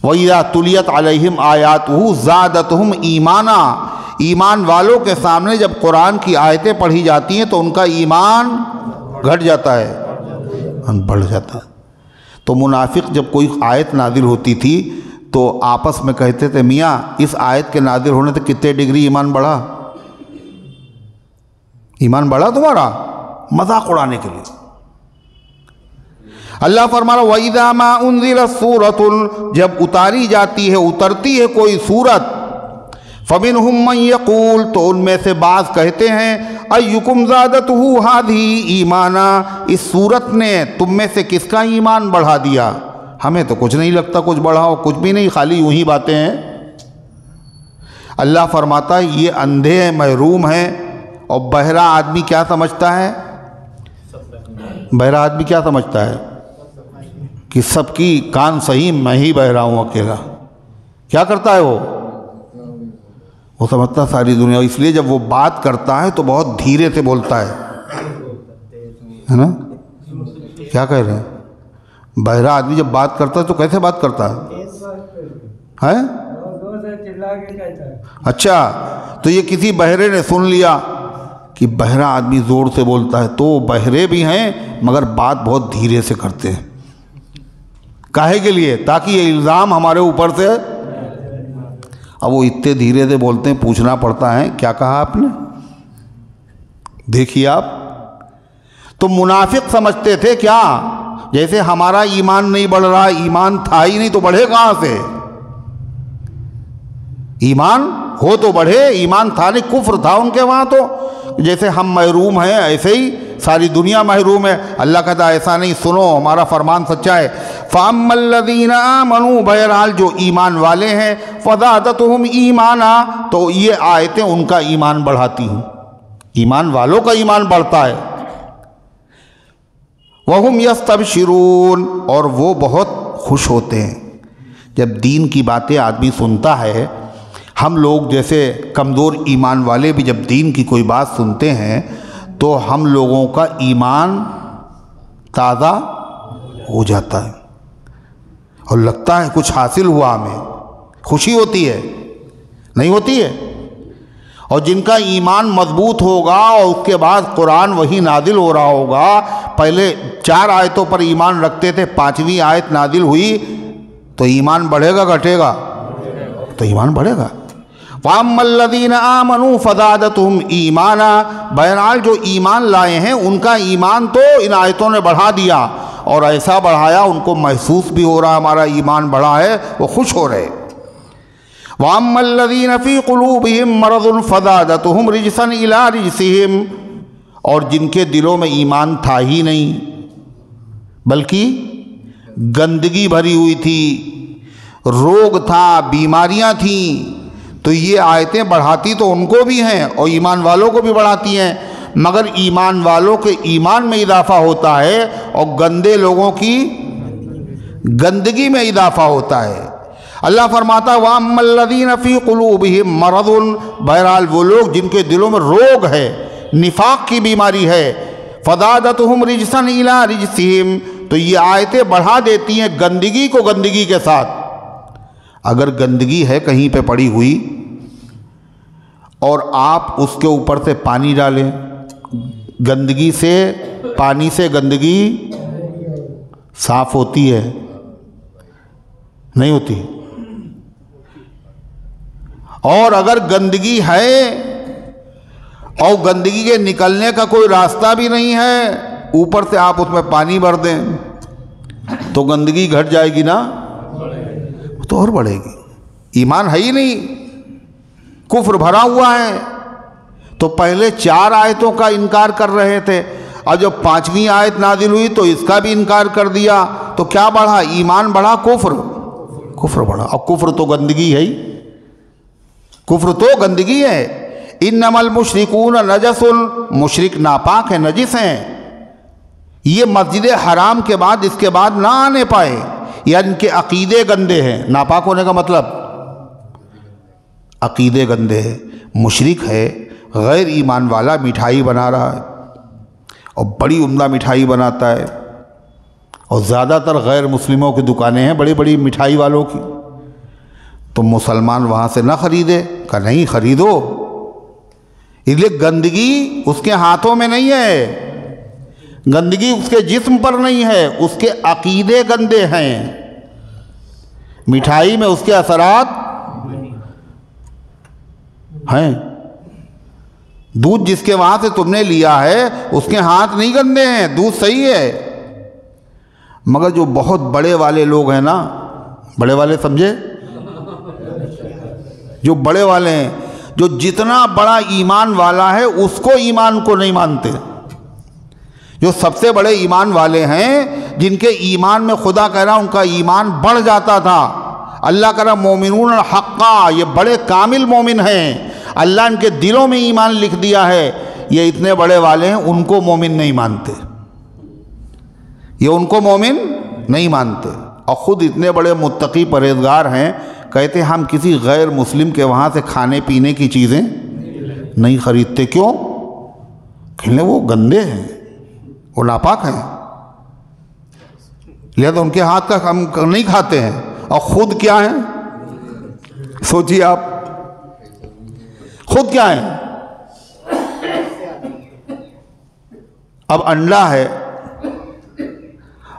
Speaker 1: وَإِذَا تُلِيَتْ عَلَيْهِمْ آيَاتُهُ زَادَتْهُمْ ایمانا، ایمان والوں کے سامنے جب قرآن کی آیتیں پڑھی جاتی ہیں تو ان کا ایمان گھٹ جاتا ہے، بڑھ جاتا ہے۔ تو منافق جب کوئی آیت نازل ہوتی تھی تو آپس میں کہتے تھے میاں اس آیت کے نازل ہونے سے کتنے ڈگری ایمان بڑھا؟ ایمان بڑھا تمہارا؟ مذاق اڑانے کے لیے۔ اللہ فرما رہا وَإِذَا مَا أُنزِلَتْ سُورَةٌ، جب اتاری جاتی ہے، اترتی ہے کوئی سورت، فَمِنْهُمْ مَنْ يَقُولُ، تو ان میں سے بعض کہتے ہیں أَيُّكُمْ زَادَتْهُ هَذِهِ إِيمَانًا، اس سورت نے تم میں سے کس کا ایمان بڑھا دیا؟ ہمیں تو کچھ نہیں لگتا کچھ بڑھاؤ، کچھ بھی نہیں، خالی یوں ہی باتیں ہیں۔ اللہ فرماتا ہے یہ اندھے ہیں، محروم ہیں، اور بہرا آدمی کیا سمجھتا ہے؟ بہرا آدمی کیا سمجھتا ہے؟ کہ سب کی کان صحیح، میں ہی بہرا ہوں اکیلا۔ کیا کرتا ہے وہ سمجھتا ہے ساری دنیا، اس لیے جب وہ بات کرتا ہے تو بہت دھیرے سے بولتا ہے نا؟ کیا کہہ رہے ہیں؟ بہرا آدمی جب بات کرتا ہے تو کیسے بات کرتا ہے؟ اچھا، تو یہ کسی بہرے نے سن لیا کہ بہرا آدمی زور سے بولتا ہے، تو بہرے بھی ہیں مگر بات بہت دھیرے سے کرتے ہیں۔ کاہے کے لیے؟ تاکہ یہ الزام ہمارے اوپر سے، اب وہ اتنے دھیرے سے بولتے ہیں، پوچھنا پڑتا ہے کیا کہا آپ نے؟ دیکھیے آپ، تو منافق سمجھتے تھے کیا؟ جیسے ہمارا ایمان نہیں بڑھ رہا، ایمان تھا ہی نہیں تو بڑھے کہاں سے؟ ایمان ہو تو بڑھے، ایمان تھا نہیں، کفر تھا ان کے وہاں، تو جیسے ہم محروم ہیں ایسے ہی ساری دنیا محروم ہے۔ اللہ کہتا ہے ایسا نہیں، سنو ہمارا فرمان سچا ہے۔ فَأَمَّا الَّذِينَ آمَنُوا، بہرحال جو ایمان والے ہیں، فَزَادَتْهُمْ ایمانا، تو یہ آیتیں ان کا ایمان بڑھاتی ہیں، ایمان والوں کا ایمان بڑھتا ہے۔ وَهُمْ يَسْتَبْشِرُونَ، اور وہ بہت خوش ہوتے ہیں جب دین کی باتیں آدمی سنتا ہے۔ ہم لوگ جیسے کمزور ایمان والے بھی جب دین کی کوئی بات سنتے ہیں تو ہم لوگوں کا ایمان تازہ ہو جاتا ہے اور لگتا ہے کچھ حاصل ہوا، ہمیں خوشی ہوتی ہے، نہیں ہوتی ہے؟ اور جن کا ایمان مضبوط ہوگا اور اس کے بعد قرآن وہی نازل ہو رہا ہوگا، پہلے 4 آیتوں پر ایمان رکھتے تھے، 5ویں آیت نازل ہوئی تو ایمان بڑھے گا گھٹے گا؟ تو ایمان بڑھے گا۔ وَأَمَّا الَّذِينَ آمَنُوا فَزَادَتْهُمْ ایمانا، بہرحال جو ایمان لائے ہیں ان کا ایمان تو ان آیتوں نے بڑھا دیا، اور ایسا بڑھایا ان کو محسوس بھی ہو رہا ہمارا ایمان بڑھا ہے، وہ خوش ہو رہے۔ وَأَمَّا الَّذِينَ فِي قُلُوبِهِمْ مَرَضٌ فَزَادَتْهُمْ رِجْسًا إِلَىٰ رِجْسِهِمْ، اور جن کے دلوں میں ایمان تھا ہی نہیں بلکہ گندگی بھری ہوئی تھی، روگ تھا، بیماریاں تھیں، تو یہ آیتیں بڑھاتی تو ان کو بھی ہیں اور ایمان والوں کو بھی بڑھاتی ہیں۔ مگر ایمان والوں کے ایمان میں اضافہ ہوتا ہے اور گندے لوگوں کی گندگی میں اضافہ ہوتا ہے۔ اللہ فرماتا ہے وَأَمَّا الَّذِينَ فِي قُلُوبِهِم مَّرَضٌ، بہرحال وہ لوگ جن کے دلوں میں روگ ہے، نفاق کی بیماری ہے، فَزَادَتْهُمْ رِجْسًا إِلَىٰ رِجْسِهِمْ، تو یہ آیتیں بڑھا دیتی ہیں گندگی کو گندگی کے ساتھ۔ اگر گندگی ہے کہیں پہ پڑی ہوئی اور آپ اس کے اوپر سے پانی ڈالیں، گندگی سے، پانی سے گندگی صاف ہوتی ہے؟ نہیں ہوتی۔ اور اگر گندگی ہے اور گندگی کے نکلنے کا کوئی راستہ بھی نہیں ہے، اوپر سے آپ اس میں پانی بھر دیں تو گندگی گھٹ جائے گی نا، تو اور بڑھے گی۔ ایمان ہے ہی نہیں، کفر بھرا ہوا ہے۔ تو پہلے 4 آیتوں کا انکار کر رہے تھے، اور جب 5ویں آیت نازل ہوئی تو اس کا بھی انکار کر دیا، تو کیا بڑھا؟ ایمان بڑھا، کفر بڑھا۔ اور کفر تو گندگی ہے ہی، کفر تو گندگی ہے۔ انما المشرکون نجس، مشرک ناپاک ہیں، نجس ہیں، یہ مسجد حرام کے بعد اس کے بعد نہ آنے پائے، یعنی ان کے عقیدے گندے ہیں۔ ناپاک ہونے کا مطلب عقیدے گندے ہیں۔ مشرک ہے، غیر ایمان والا مٹھائی بنا رہا ہے اور بڑی عمدہ مٹھائی بناتا ہے، اور زیادہ تر غیر مسلموں کی دکانیں ہیں بڑی بڑی مٹھائی والوں کی، تو مسلمان وہاں سے نہ خریدے، کہ نہیں خریدو، اس لیے گندگی اس کے ہاتھوں میں نہیں ہے، گندگی اس کے جسم پر نہیں ہے، اس کے عقیدے گندے ہیں۔ مٹھائی میں اس کے اثرات ہیں۔ دودھ جس کے وہاں سے تم نے لیا ہے اس کے ہاتھ نہیں گندے ہیں، دودھ صحیح ہے، مگر جو بہت بڑے والے لوگ ہیں نا، بڑے والے سمجھے، جو بڑے والے ہیں، جو جتنا بڑا ایمان والا ہے اس کو ایمان کو نہیں مانتے، جو سب سے بڑے ایمان والے ہیں، جن کے ایمان میں خدا کہہ رہا ان کا ایمان بڑھ جاتا تھا، اللہ کہہ رہا مومنون حقا، یہ بڑے کامل مومن ہیں، اللہ ان کے دلوں میں ایمان لکھ دیا ہے، یہ اتنے بڑے والے ہیں، ان کو مومن نہیں مانتے، یہ ان کو مومن نہیں مانتے، اور خود اتنے بڑے متقی پرہیزگار ہیں، کہتے ہیں ہم کسی غیر مسلم کے وہاں سے کھانے پینے کی چیزیں نہیں خریدتے۔ کیوں؟ کہ وہ گندے ہیں، وہ ناپاک ہیں، لہذا ان کے ہاتھ کا ہم نہیں کھاتے ہیں۔ اور خود کیا ہیں؟ سوچیے آپ، خود کیا ہیں؟ اب انڈا ہے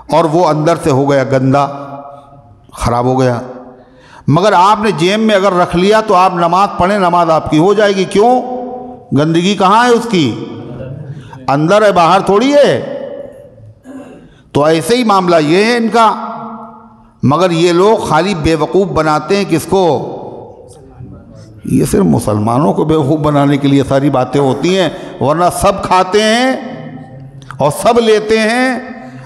Speaker 1: اور وہ اندر سے ہو گیا گندا، خراب ہو گیا، مگر آپ نے جیب میں اگر رکھ لیا تو آپ نماز پڑھیں، نماز آپ کی ہو جائے گی۔ کیوں؟ گندگی کہاں ہے اس کی؟ اندر ہے، باہر تھوڑی ہے۔ تو ایسے ہی معاملہ یہ ہے ان کا، مگر یہ لوگ خالی بیوقوف بناتے ہیں کس کو؟ یہ صرف مسلمانوں کو بیوقوف بنانے کے لیے ساری باتیں ہوتی ہیں، ورنہ سب کھاتے ہیں اور سب لیتے ہیں،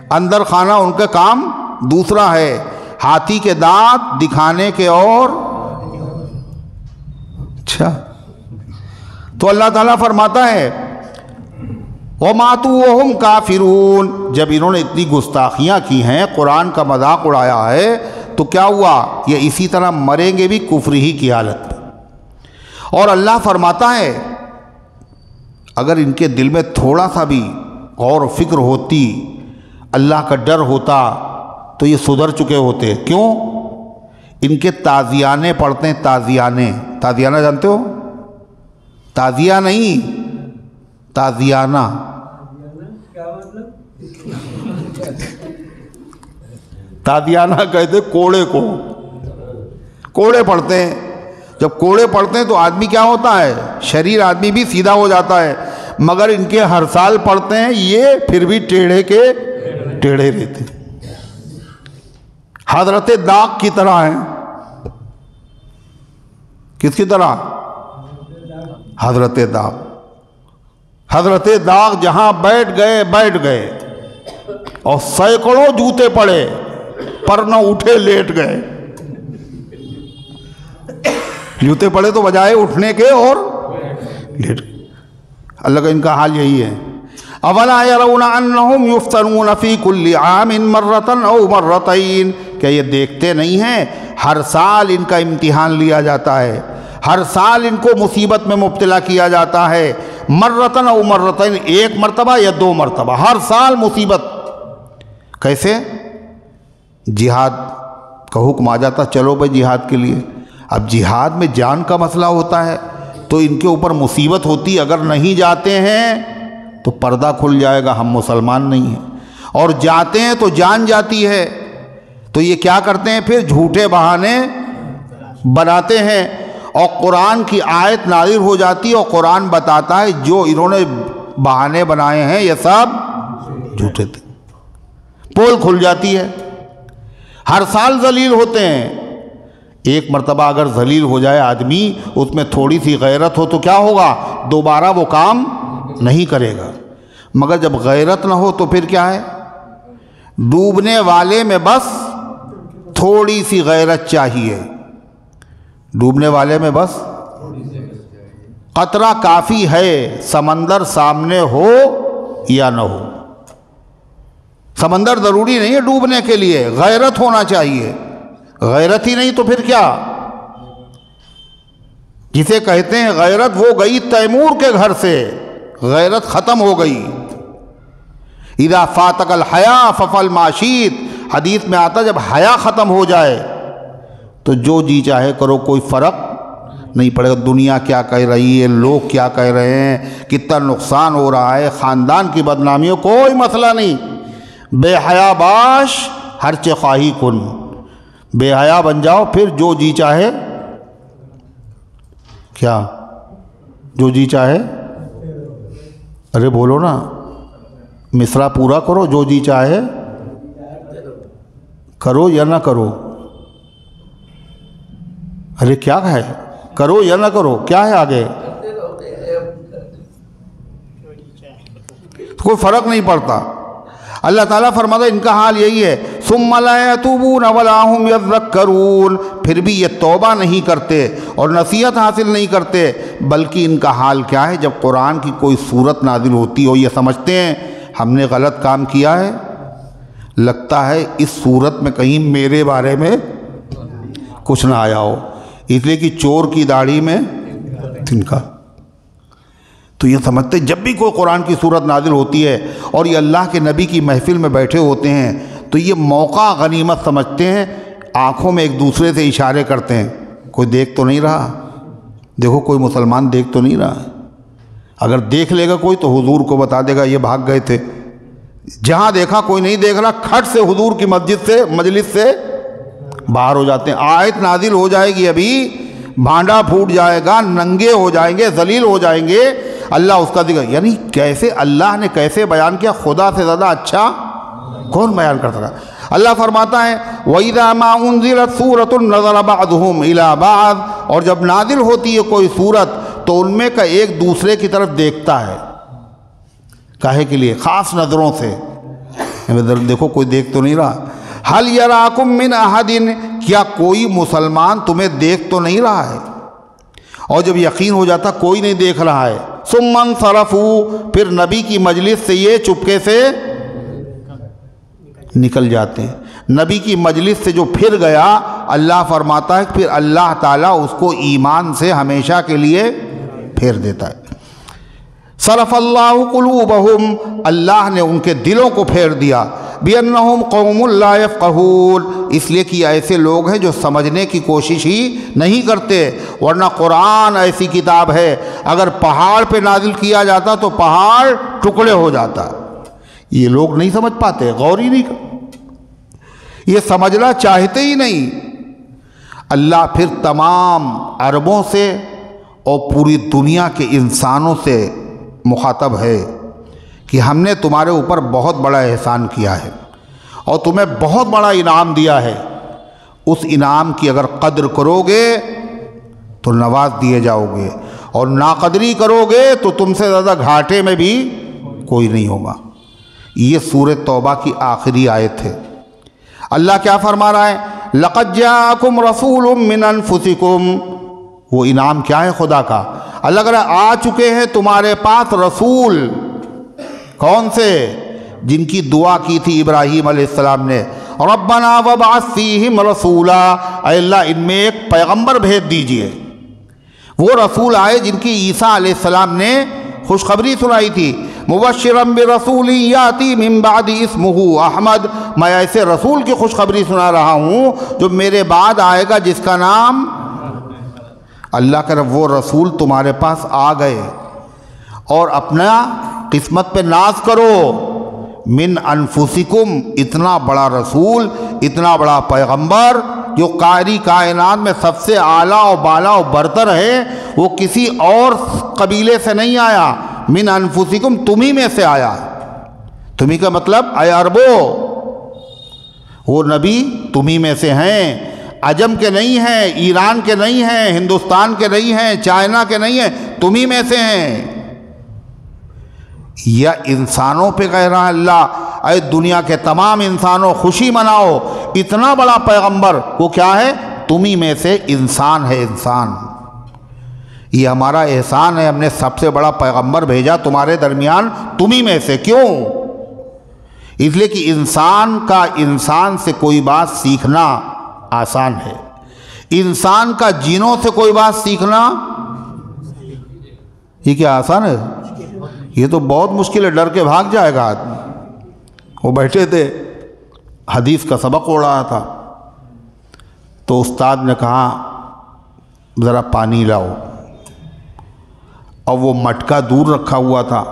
Speaker 1: اندر کھانا ان کا کام دوسرا ہے، ہاتھی کے دانت دکھانے کے اور۔ اچھا، تو اللہ تعالیٰ فرماتا ہے وَمَاتُوا وَهُمْ كَافِرُونَ، جب انہوں نے اتنی گستاخیاں کی ہیں، قرآن کا مذاق اڑایا ہے، تو کیا ہوا؟ یہ اسی طرح مریں گے بھی کفر ہی کی حالت میں۔ اور اللہ فرماتا ہے اگر ان کے دل میں تھوڑا سا بھی غور و فکر ہوتی، اللہ کا ڈر ہوتا، تو یہ سدھر چکے ہوتے۔ کیوں؟ ان کے تازیانے پڑھتے ہیں، تازیانے، تازیانہ جانتے ہو؟ تازیہ نہیں، تازیانہ، تازیانہ کہتے کوڑے کو، کوڑے پڑھتے ہیں۔ جب کوڑے پڑھتے ہیں تو آدمی کیا ہوتا ہے؟ شریر آدمی بھی سیدھا ہو جاتا ہے، مگر ان کے ہر سال پڑھتے ہیں، یہ پھر بھی ٹیڑھے کے ٹیڑھے رہتے ہیں، حضرت داغ کی طرح ہیں۔ کس کی طرح؟ حضرت داغ۔ حضرت داغ جہاں بیٹھ گئے اور سینکڑوں جوتے پڑے پر نہ اٹھے، لیٹ گئے۔ جوتے پڑے تو بجائے اٹھنے کے اور لیٹ گئے۔ اللہ کا ان کا حال یہی ہے. اولا یرون انہم یفتنون فی کل عام مرۃ او مرتین، کیا یہ دیکھتے نہیں ہیں ہر سال ان کا امتحان لیا جاتا ہے، ہر سال ان کو مصیبت میں مبتلا کیا جاتا ہے، مرۃ او مرتین، ایک مرتبہ یا دو مرتبہ، ہر سال مصیبت. کیسے؟ جہاد کا حکم آ جاتا، چلو بھائی جہاد کے لیے. اب جہاد میں جان کا مسئلہ ہوتا ہے تو ان کے اوپر مصیبت ہوتی، اگر نہیں جاتے ہیں تو پردہ کھل جائے گا، ہم مسلمان نہیں ہیں، اور جاتے ہیں تو جان جاتی ہے. تو یہ کیا کرتے ہیں پھر؟ جھوٹے بہانے بناتے ہیں، اور قرآن کی آیت نازل ہو جاتی ہے اور قرآن بتاتا ہے جو انہوں نے بہانے بنائے ہیں یہ سب جھوٹے تھے. پول کھل جاتی ہے. ہر سال ذلیل ہوتے ہیں. ایک مرتبہ اگر ذلیل ہو جائے آدمی، اس میں تھوڑی سی غیرت ہو تو کیا ہوگا؟ دوبارہ وہ کام نہیں کرے گا. مگر جب غیرت نہ ہو تو پھر کیا ہے؟ ڈوبنے والے میں بس تھوڑی سی غیرت چاہیے. ڈوبنے والے میں بس قطرہ کافی ہے، سمندر سامنے ہو یا نہ ہو. سمندر ضروری نہیں ہے ڈوبنے کے لیے، غیرت ہونا چاہیے. غیرت ہی نہیں تو پھر کیا؟ جسے کہتے ہیں غیرت، وہ گئی تیمور کے گھر سے، غیرت ختم ہو گئی. اذا فاتک الحیا ففل ماشیت، حدیث میں آتا جب حیا ختم ہو جائے تو جو جی چاہے کرو، کوئی فرق نہیں پڑے گا. دنیا کیا کہہ رہی ہے، لوگ کیا کہہ رہے ہیں، کتنا نقصان ہو رہا ہے، خاندان کی بدنامیوں، کوئی مسئلہ نہیں. بے حیا باش ہرچہ خواہی کن، بے حیا بن جاؤ، پھر جو جی چاہے، کیا جو جی چاہے، ارے بولو نا، مصرع پورا کرو. جو جی چاہے کرو یا نہ کرو. ارے کیا ہے؟ کرو یا نہ کرو، کیا ہے آگے؟ کوئی فرق نہیں پڑتا. اللہ تعالیٰ فرماتا ہے ان کا حال یہی ہے. ثم لا يتوبون ولا هم يذكرون، پھر بھی یہ توبہ نہیں کرتے اور نصیحت حاصل نہیں کرتے. بلکہ ان کا حال کیا ہے؟ جب قرآن کی کوئی صورت نازل ہوتی ہو، یہ سمجھتے ہیں ہم نے غلط کام کیا ہے، لگتا ہے اس صورت میں کہیں میرے بارے میں کچھ نہ آیا ہو، اس لیے کہ چور کی داڑھی میں تنکا. تو یہ سمجھتے جب بھی کوئی قرآن کی صورت نازل ہوتی ہے اور یہ اللہ کے نبی کی محفل میں بیٹھے ہوتے ہیں تو یہ موقع غنیمت سمجھتے ہیں، آنکھوں میں ایک دوسرے سے اشارے کرتے ہیں، کوئی دیکھ تو نہیں رہا، دیکھو کوئی مسلمان دیکھ تو نہیں رہا. اگر دیکھ لے گا کوئی تو حضور کو بتا دے گا یہ بھاگ گئے تھے. جہاں دیکھا کوئی نہیں دیکھ رہا، کھٹ سے حضور کی مسجد سے، مجلس سے باہر ہو جاتے ہیں. آیت نازل ہو جائے گی، ابھی بھانڈا پھوٹ جائے گا، ننگے ہو جائیں گے، ذلیل ہو جائیں گے، اللہ اس کا ذکر. یعنی کیسے اللہ نے کیسے بیان کیا، خدا سے زیادہ اچھا کون بیان کر سکا. اللہ فرماتا ہے وَإِذَا مَا أُنزِلَتْ سُورَةٌ نَظَرَ بَعْضُهُمْ إِلَىٰ بَعْضٍ، اور جب نازل ہوتی ہے کوئی سورت تو ان میں کا ایک دوسرے کی طرف دیکھتا ہے. کاہے کے لیے؟ خاص نظروں سے. دیکھو کوئی دیکھ تو نہیں رہا. هَلْ يَرَاكُم مِّنْ أَحَدٍ، کیا کوئی مسلمان تمہیں دیکھ تو نہیں رہا ہے؟ اور جب یقین ہو جاتا کوئی نہیں دیکھ رہا ہے، ثُمَّ انصَرَفُوا، پھر نبی کی مجلس سے یہ چپکے سے نکل جاتے ہیں. نبی کی مجلس سے جو پھر گیا، اللہ فرماتا ہے پھر اللہ تعالیٰ اس کو ایمان سے ہمیشہ کے لیے پھیر دیتا ہے. صرف اللہ قلوبہم، اللہ نے ان کے دلوں کو پھیر دیا. بِأَنَّهُمْ قَوْمٌ لَا يَفْقَهُونَ، اس لیے کہ ایسے لوگ ہیں جو سمجھنے کی کوشش ہی نہیں کرتے. ورنہ قرآن ایسی کتاب ہے، اگر پہاڑ پہ نازل کیا جاتا تو پہاڑ ٹکڑے ہو جاتا. یہ لوگ نہیں سمجھ پاتے، غور ہی نہیں کرتے، یہ سمجھنا چاہتے ہی نہیں. اللہ پھر تمام عربوں سے اور پوری دنیا کے انسانوں سے مخاطب ہے کہ ہم نے تمہارے اوپر بہت بڑا احسان کیا ہے اور تمہیں بہت بڑا انعام دیا ہے. اس انعام کی اگر قدر کرو گے تو نواز دیے جاؤ گے، اور ناقدری کرو گے تو تم سے زیادہ گھاٹے میں بھی کوئی نہیں ہوگا. یہ سورۃ توبہ کی آخری آیت ہے. اللہ کیا فرما رہا ہے؟ لَقَدْ جَاءَكُمْ رَسُولٌ مِّنْ أَنفُسِكُمْ، وہ انعام کیا ہے خدا کا؟ اللہ کہہ رہا آ چکے ہیں تمہارے پاس رسول. کون سے؟ جن کی دعا کی تھی ابراہیم علیہ السلام نے، ربنا وابعث فیہم رسولا، اے اللہ ان میں ایک پیغمبر بھیج دیجئے. وہ رسول آئے جن کی عیسیٰ علیہ السلام نے خوشخبری سنائی تھی، مبشرا برسول یاتی من بعد اسمہ احمد، میں ایسے رسول کی خوشخبری سنا رہا ہوں جو میرے بعد آئے گا جس کا نام اللہ کا. وہ رسول تمہارے پاس آ گئے اور اپنا قسمت پہ ناز کرو. من انفسکم، اتنا بڑا رسول، اتنا بڑا پیغمبر جو قاری کائنات میں سب سے اعلیٰ و بالا و برتر ہے، وہ کسی اور قبیلے سے نہیں آیا. من انفسکم، تمہیں میں سے آیا. تمہیں کا مطلب اے عربو، وہ نبی تمہیں میں سے ہیں، عجم کے نہیں ہیں، ایران کے نہیں ہیں، ہندوستان کے نہیں ہیں، چائنا کے نہیں ہیں، تمہیں میں سے ہیں. یا انسانوں پہ کہہ رہا اللہ اے دنیا کے تمام انسانوں خوشی مناؤ، اتنا بڑا پیغمبر وہ کیا ہے؟ تمہیں میں سے انسان ہے. انسان یہ ہمارا احسان ہے، ہم نے سب سے بڑا پیغمبر بھیجا تمہارے درمیان تمہیں میں سے. کیوں؟ اس لیے کہ انسان کا انسان سے کوئی بات سیکھنا آسان ہے، انسان کا جنوں سے کوئی بات سیکھنا یہ کیا آسان ہے؟ یہ تو بہت مشکل ہے، ڈر کے بھاگ جائے گا آدمی. وہ بیٹھے تھے حدیث کا سبق ہو رہا تھا تو استاد نے کہا ذرا پانی لاؤ، اور وہ مٹکا دور رکھا ہوا تھا،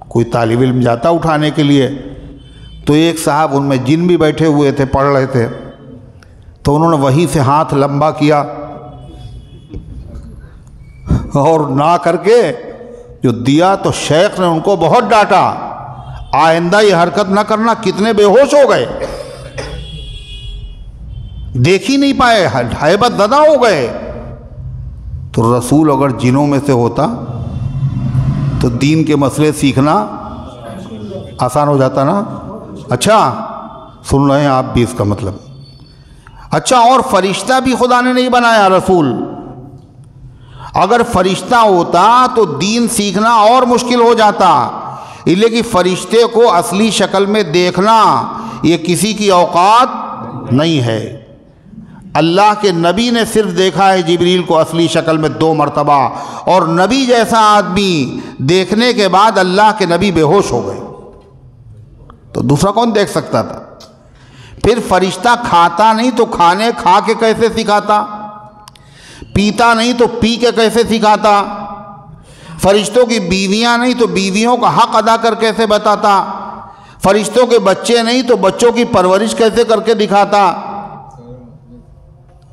Speaker 1: کوئی طالب علم جاتا اٹھانے کے لیے، تو ایک صاحب ان میں جن بھی بیٹھے ہوئے تھے پڑھ رہے تھے، تو انہوں نے وہیں سے ہاتھ لمبا کیا اور نہ کر کے جو دیا تو شیخ نے ان کو بہت ڈانٹا، آئندہ یہ حرکت نہ کرنا. کتنے بے ہوش ہو گئے، دیکھ ہی نہیں پائے، ہیبت زدہ ہو گئے. تو رسول اگر جنوں میں سے ہوتا تو دین کے مسئلے سیکھنا آسان ہو جاتا نا. اچھا سن رہے ہیں آپ بھی اس کا مطلب؟ اچھا، اور فرشتہ بھی خدا نے نہیں بنایا رسول. اگر فرشتہ ہوتا تو دین سیکھنا اور مشکل ہو جاتا، اس لیے کہ فرشتے کو اصلی شکل میں دیکھنا یہ کسی کی اوقات نہیں ہے. اللہ کے نبی نے صرف دیکھا ہے جبریل کو اصلی شکل میں 2 مرتبہ، اور نبی جیسا آدمی دیکھنے کے بعد اللہ کے نبی بے ہوش ہو گئے، تو دوسرا کون دیکھ سکتا تھا؟ پھر فرشتہ کھاتا نہیں تو کھانے کھا کے کیسے سکھاتا؟ پیتا نہیں تو پی کے کیسے سکھاتا؟ فرشتوں کی بیویاں نہیں تو بیویوں کا حق ادا کر کیسے بتاتا؟ فرشتوں کے بچے نہیں تو بچوں کی پرورش کیسے کر کے دکھاتا؟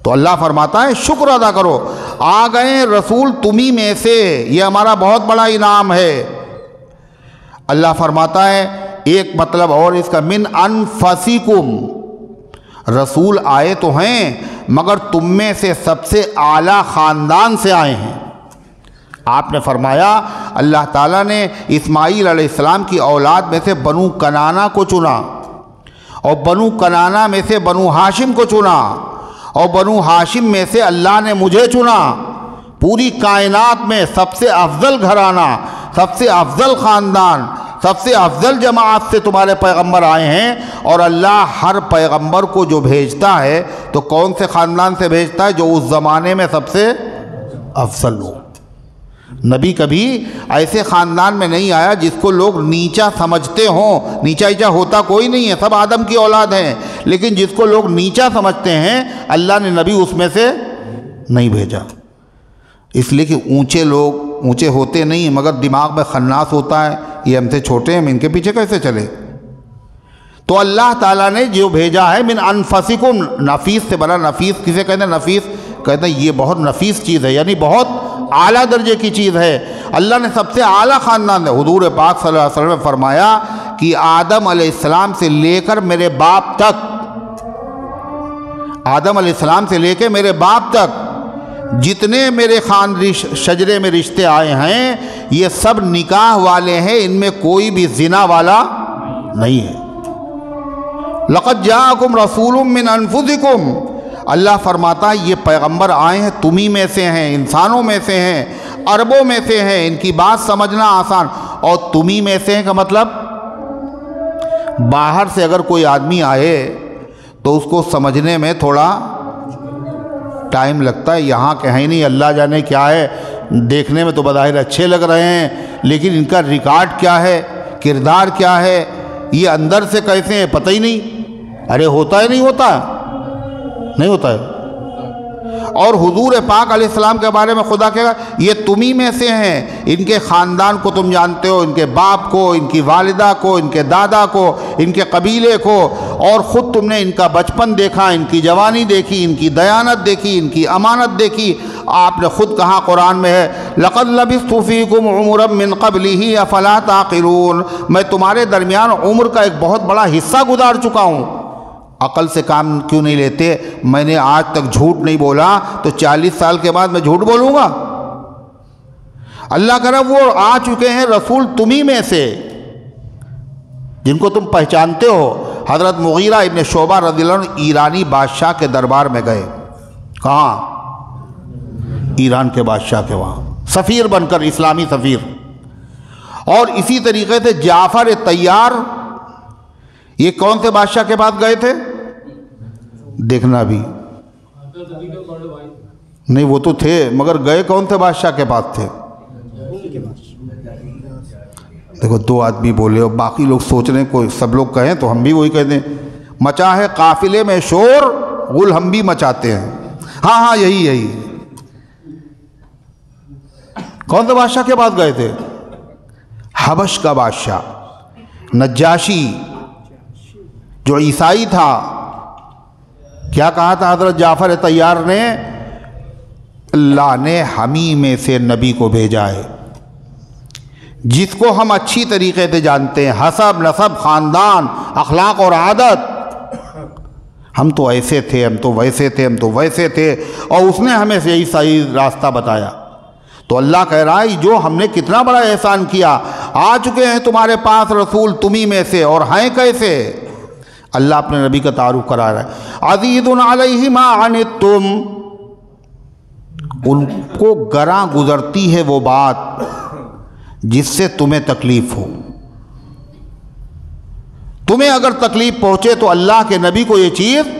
Speaker 1: تو اللہ فرماتا ہے شکر ادا کرو، آ گئے رسول تمہیں میں سے، یہ ہمارا بہت بڑا انعام ہے. اللہ فرماتا ہے ایک مطلب اور اس کا، من انفسکم، رسول آئے تو ہیں مگر تم میں سے سب سے اعلیٰ خاندان سے آئے ہیں. آپ نے فرمایا اللہ تعالیٰ نے اسماعیل علیہ السلام کی اولاد میں سے بنو کنانہ کو چنا، اور بنو کنانہ میں سے بنو ہاشم کو چنا، اور بنو ہاشم میں سے اللہ نے مجھے چنا. پوری کائنات میں سب سے افضل گھرانہ، سب سے افضل خاندان، سب سے افضل جماعت سے تمہارے پیغمبر آئے ہیں. اور اللہ ہر پیغمبر کو جو بھیجتا ہے تو کون سے خاندان سے بھیجتا ہے؟ جو اس زمانے میں سب سے افضل ہو. نبی کبھی ایسے خاندان میں نہیں آیا جس کو لوگ نیچا سمجھتے ہوں. نیچا ہوتا کوئی نہیں ہے، سب آدم کی اولاد ہیں، لیکن جس کو لوگ نیچا سمجھتے ہیں اللہ نے نبی اس میں سے نہیں بھیجا. اس لیے کہ اونچے لوگ اونچے ہوتے نہیں مگر دماغ میں خناس ہوتا ہے، یہ ہم سے چھوٹے ہیں، ہم ان کے پیچھے کیسے چلے؟ تو اللہ تعالیٰ نے جو بھیجا ہے من انفسکم، نفیس سے بنا. نفیس کسے کہتے ہیں؟ نفیس کہتے ہیں یہ بہت نفیس چیز ہے، یعنی بہت اعلیٰ درجے کی چیز ہے. اللہ نے سب سے اعلیٰ خاندان ہے. حضور پاک صلی اللہ علیہ وسلم نے فرمایا کہ آدم علیہ السلام سے لے کر میرے باپ تک، آدم علیہ السلام سے لے کے میرے باپ تک جتنے میرے شجرے میں رشتے آئے ہیں یہ سب نکاح والے ہیں، ان میں کوئی بھی زنا والا نہیں ہے. لقد جاءکم رسول من انفسکم اللہ فرماتا ہے یہ پیغمبر آئے ہیں تمہیں میں سے ہیں، انسانوں میں سے ہیں، عربوں میں سے ہیں، ان کی بات سمجھنا آسان۔ اور تمہیں میں سے ہیں کا مطلب باہر سے اگر کوئی آدمی آئے تو اس کو سمجھنے میں تھوڑا ٹائم لگتا ہے، یہاں کہیں نہیں، اللہ جانے کیا ہے، دیکھنے میں تو بظاہر اچھے لگ رہے ہیں لیکن ان کا ریکارڈ کیا ہے، کردار کیا ہے، یہ اندر سے کیسے ہیں پتہ ہی نہیں۔ ارے ہوتا ہے نہیں ہوتا، نہیں ہوتا ہے۔ اور حضور پاک علیہ السلام کے بارے میں خدا کہے گا یہ تمہیں میں سے ہیں، ان کے خاندان کو تم جانتے ہو، ان کے باپ کو، ان کی والدہ کو، ان کے دادا کو، ان کے قبیلے کو، اور خود تم نے ان کا بچپن دیکھا، ان کی جوانی دیکھی، ان کی دیانت دیکھی، ان کی امانت دیکھی۔ آپ نے خود کہا قرآن میں ہے لَقَدْ لَبِثْتُ فِيكُمْ عُمُرًا مِّن قَبْلِهِ أَفَلَا تَعْقِلُونَ، میں تمہارے درمیان عمر کا ایک بہت بڑا حصہ گزار چکا ہوں، عقل سے کام کیوں نہیں لیتے؟ میں نے آج تک جھوٹ نہیں بولا تو 40 سال کے بعد میں جھوٹ بولوں گا؟ اللہ کرا وہ آ چکے ہیں رسول تمہیں میں سے جن کو تم پہچانتے ہو۔ حضرت مغیرہ ابن شعبہ رضی اللہ عنہ ایرانی بادشاہ کے دربار میں گئے، کہاں؟ ایران کے بادشاہ کے وہاں سفیر بن کر، اسلامی سفیر۔ اور اسی طریقے سے جعفر طیار، یہ کون سے بادشاہ کے پاس گئے تھے؟ دیکھنا بھی نہیں، وہ تو تھے مگر گئے کون سے بادشاہ کے پاس تھے؟ دیکھو 2 آدمی بولے اور باقی لوگ سوچ رہے ہیں کوئی سب لوگ کہیں تو ہم بھی وہی کہہ دیں، مچا ہے قافلے میں شور غل ہم بھی مچاتے ہیں۔ ہاں یہی کون سے بادشاہ کے پاس گئے تھے؟ حبش کا بادشاہ نجاشی جو عیسائی تھا۔ کیا کہا تھا حضرت جعفر طیار نے؟ اللہ نے ہمیں میں سے نبی کو بھیجا ہے جس کو ہم اچھی طریقے سے جانتے ہیں، حسب، نسب، خاندان، اخلاق اور عادت۔ ہم تو ایسے تھے، ہم تو ویسے تھے، ہم تو ویسے تھے، اور اس نے ہمیں یہی صحیح راستہ بتایا۔ تو اللہ کہہ رہا ہے جو ہم نے کتنا بڑا احسان کیا، آ چکے ہیں تمہارے پاس رسول تمہیں میں سے، اور ہیں کیسے؟ اللہ اپنے نبی کا تعارف کرا رہا ہے، عزیز علیہ ما عنتم، ان کو گراں گزرتی ہے وہ بات جس سے تمہیں تکلیف ہو۔ تمہیں اگر تکلیف پہنچے تو اللہ کے نبی کو یہ چیز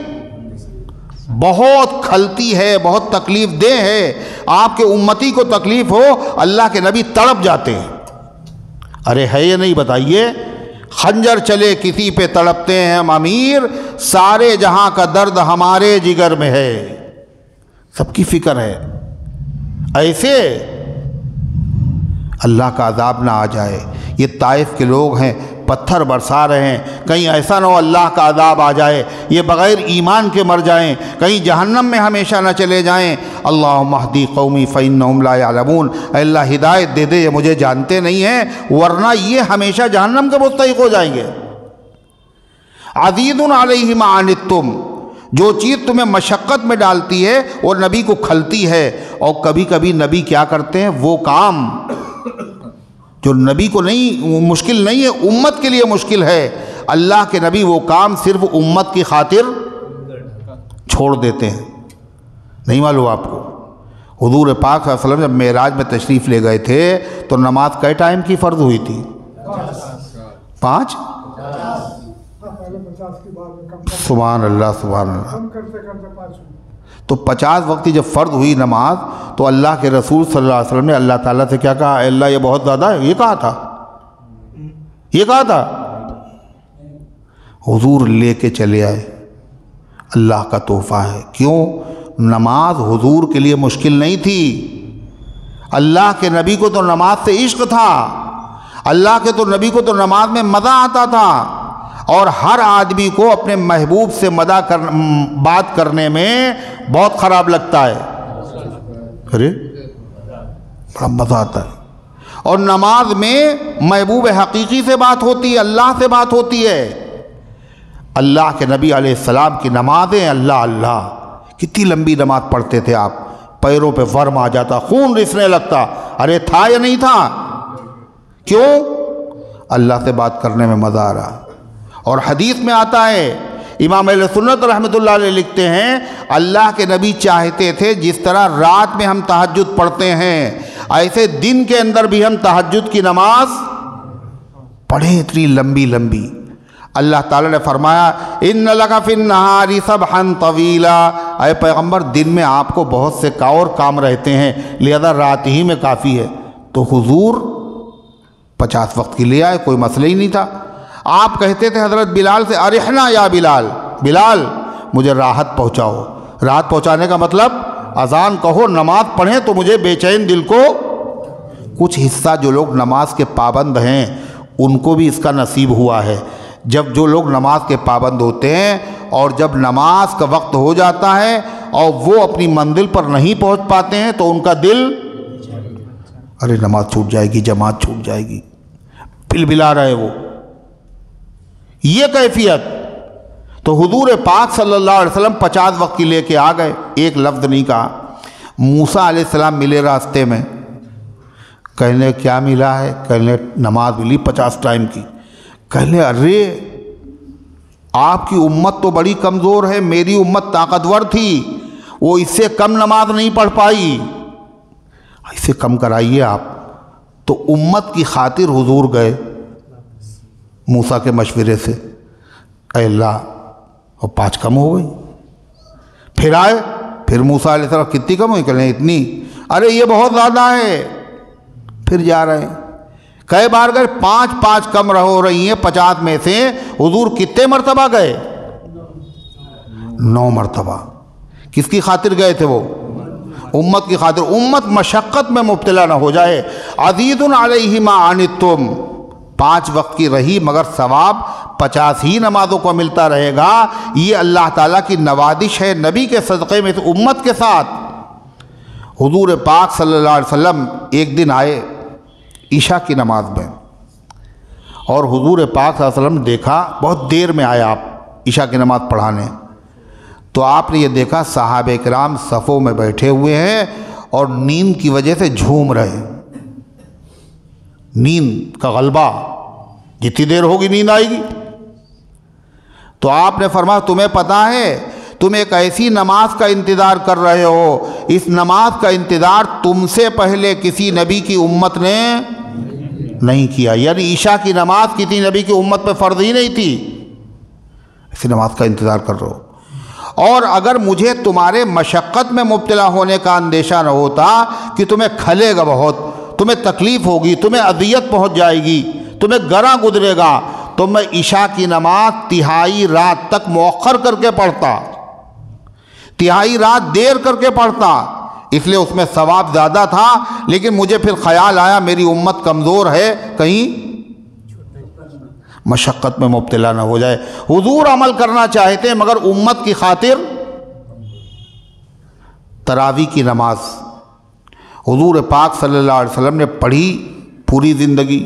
Speaker 1: بہت کھلتی ہے، بہت تکلیف دہ ہے۔ آپ کے امتی کو تکلیف ہو، اللہ کے نبی تڑپ جاتے ہیں۔ ارے ہے یہ نہیں بتائیے؟ خنجر چلے کسی پہ تڑپتے ہیں ہم امیر، سارے جہاں کا درد ہمارے جگر میں ہے، سب کی فکر ہے۔ ایسے اللہ کا عذاب نہ آ جائے۔ یہ طائف کے لوگ ہیں، پتھر برسا رہے ہیں، کہیں ایسا نہ ہو اللہ کا عذاب آ جائے، یہ بغیر ایمان کے مر جائیں، کہیں جہنم میں ہمیشہ نہ چلے جائیں۔ اللہم اہدی قومی فإنہم لا یعلمون، اے اللہ ہدایت دے دے، یہ مجھے جانتے نہیں ہیں ورنہ یہ ہمیشہ جہنم کے مستحق ہو جائیں گے۔ عزیز علیہ ما عنتم، جو چیز تمہیں مشقت میں ڈالتی ہے وہ نبی کو کھلتی ہے۔ اور کبھی کبھی نبی کیا کرتے ہیں، وہ کام جو نبی کو نہیں مشکل نہیں ہے، امت کے لیے مشکل ہے، اللہ کے نبی وہ کام صرف امت کی خاطر چھوڑ دیتے ہیں۔ نہیں معلوم آپ کو؟ حضور پاک صلی اللہ علیہ وسلم جب معراج میں تشریف لے گئے تھے تو نماز کئے ٹائم کی فرض ہوئی تھی؟ 5؟ سبحان اللہ سبحان اللہ۔ تو 50 وقت جب فرض ہوئی نماز تو اللہ کے رسول صلی اللہ علیہ وسلم نے اللہ تعالیٰ سے کیا کہا؟ اے اللہ یہ بہت زیادہ ہے، یہ کہا تھا حضور لے کے چلے آئے، اللہ کا تحفہ ہے۔ کیوں؟ نماز حضور کے لیے مشکل نہیں تھی، اللہ کے نبی کو تو نماز سے عشق تھا، اللہ کے تو نبی کو تو نماز میں مزہ آتا تھا، اور ہر آدمی کو اپنے محبوب سے بات کرنے میں بہت خراب لگتا ہے، ارے بڑا مزہ آتا ہے۔ اور نماز میں محبوب حقیقی سے بات ہوتی ہے، اللہ سے بات ہوتی ہے۔ اللہ کے نبی علیہ السلام کی نمازیں اللہ کتنی لمبی نماز پڑھتے تھے آپ، پیروں پہ ورم آ جاتا، خون رسنے لگتا، ارے تھا یا نہیں تھا؟ کیوں؟ اللہ سے بات کرنے میں مزہ آ رہا۔ اور حدیث میں آتا ہے امام اہل سنت رحمۃ اللہ علیہ لکھتے ہیں اللہ کے نبی چاہتے تھے جس طرح رات میں ہم تہجد پڑھتے ہیں ایسے دن کے اندر بھی ہم تہجد کی نماز پڑھیں اتنی لمبی لمبی۔ اللہ تعالیٰ نے فرمایا ان لک فی النہار سبحا طویلا، اے پیغمبر دن میں آپ کو بہت سے اور کام رہتے ہیں لہذا رات ہی میں کافی ہے۔ تو حضور 50 وقت کی لے آئے، کوئی مسئلہ ہی نہیں تھا۔ آپ کہتے تھے حضرت بلال سے ارحنا یا بلال، بلال مجھے راحت پہنچاؤ۔ راحت پہنچانے کا مطلب اذان کہو نماز پڑھیں تو مجھے بے چین دل کو۔ کچھ حصہ جو لوگ نماز کے پابند ہیں ان کو بھی اس کا نصیب ہوا ہے۔ جب جو لوگ نماز کے پابند ہوتے ہیں اور جب نماز کا وقت ہو جاتا ہے اور وہ اپنی منزل پر نہیں پہنچ پاتے ہیں تو ان کا دل ارے نماز چھوٹ جائے گی، جماعت چھوٹ جائے گی، بلبلا رہے وہ، یہ کیفیت۔ تو حضور پاک صلی اللہ علیہ وسلم 50 وقت کی لے کے آ گئے، ایک لفظ نہیں کہا۔ موسیٰ علیہ السلام ملے راستے میں، کہنے کیا ملا ہے؟ کہنے نماز ملی 50 ٹائم کی۔ کہنے ارے آپ کی امت تو بڑی کمزور ہے، میری امت طاقتور تھی، وہ اس سے کم نماز نہیں پڑھ پائی، اسے کم کرائیے آپ۔ تو امت کی خاطر حضور گئے موسیٰ کے مشورے سے، اے اللہ اور 5 کم ہو گئی۔ پھر آئے، پھر موسیٰ علیہ السلام کتنی کم ہوئی؟ کہنے اتنی، ارے یہ بہت زیادہ ہے۔ پھر جا رہے ہیں، کئی بار گئے، 5 کم ہو رہی ہیں 50 میں سے۔ حضور کتنے مرتبہ گئے؟ 9 مرتبہ۔ کس کی خاطر گئے تھے وہ؟ امت کی خاطر، امت مشقت میں مبتلا نہ ہو جائے۔ عزیز علیہ ما عنتم، 5 وقت کی رہی مگر ثواب 50 ہی نمازوں کو ملتا رہے گا۔ یہ اللہ تعالیٰ کی نوازش ہے نبی کے صدقے میں امت کے ساتھ۔ حضور پاک صلی اللہ علیہ وسلم ایک دن آئے عشاء کی نماز میں، اور حضور پاک صلی اللہ علیہ وسلم نے دیکھا بہت دیر میں آئے آپ عشاء کی نماز پڑھانے، تو آپ نے یہ دیکھا صحابہ کرام صفوں میں بیٹھے ہوئے ہیں اور نیند کی وجہ سے جھوم رہے ہیں۔ نیند کا غلبہ، جتنی دیر ہوگی نیند آئے گی۔ تو آپ نے فرمایا تمہیں پتہ ہے تم ایک ایسی نماز کا انتظار کر رہے ہو، اس نماز کا انتظار تم سے پہلے کسی نبی کی امت نے نہیں کیا، یعنی عشاء کی نماز کسی نبی کی امت پہ فرض ہی نہیں تھی، اسی نماز کا انتظار کر رہے ہو۔ اور اگر مجھے تمہارے مشقت میں مبتلا ہونے کا اندیشہ نہ ہوتا کہ تمہیں کھلے گا بہت، تمہیں تکلیف ہوگی، تمہیں اذیت پہنچ جائے گی، تمہیں گراں گزرے گا، تو میں عشاء کی نماز 1/3 رات تک مؤخر کر کے پڑھتا، 1/3 رات دیر کر کے پڑھتا، اس لیے اس میں ثواب زیادہ تھا۔ لیکن مجھے پھر خیال آیا میری امت کمزور ہے، کہیں مشقت میں مبتلا نہ ہو جائے۔ حضور عمل کرنا چاہتے ہیں مگر امت کی خاطر۔ تراویح کی نماز حضور پاک صلی اللہ علیہ وسلم نے پڑھی پوری زندگی۔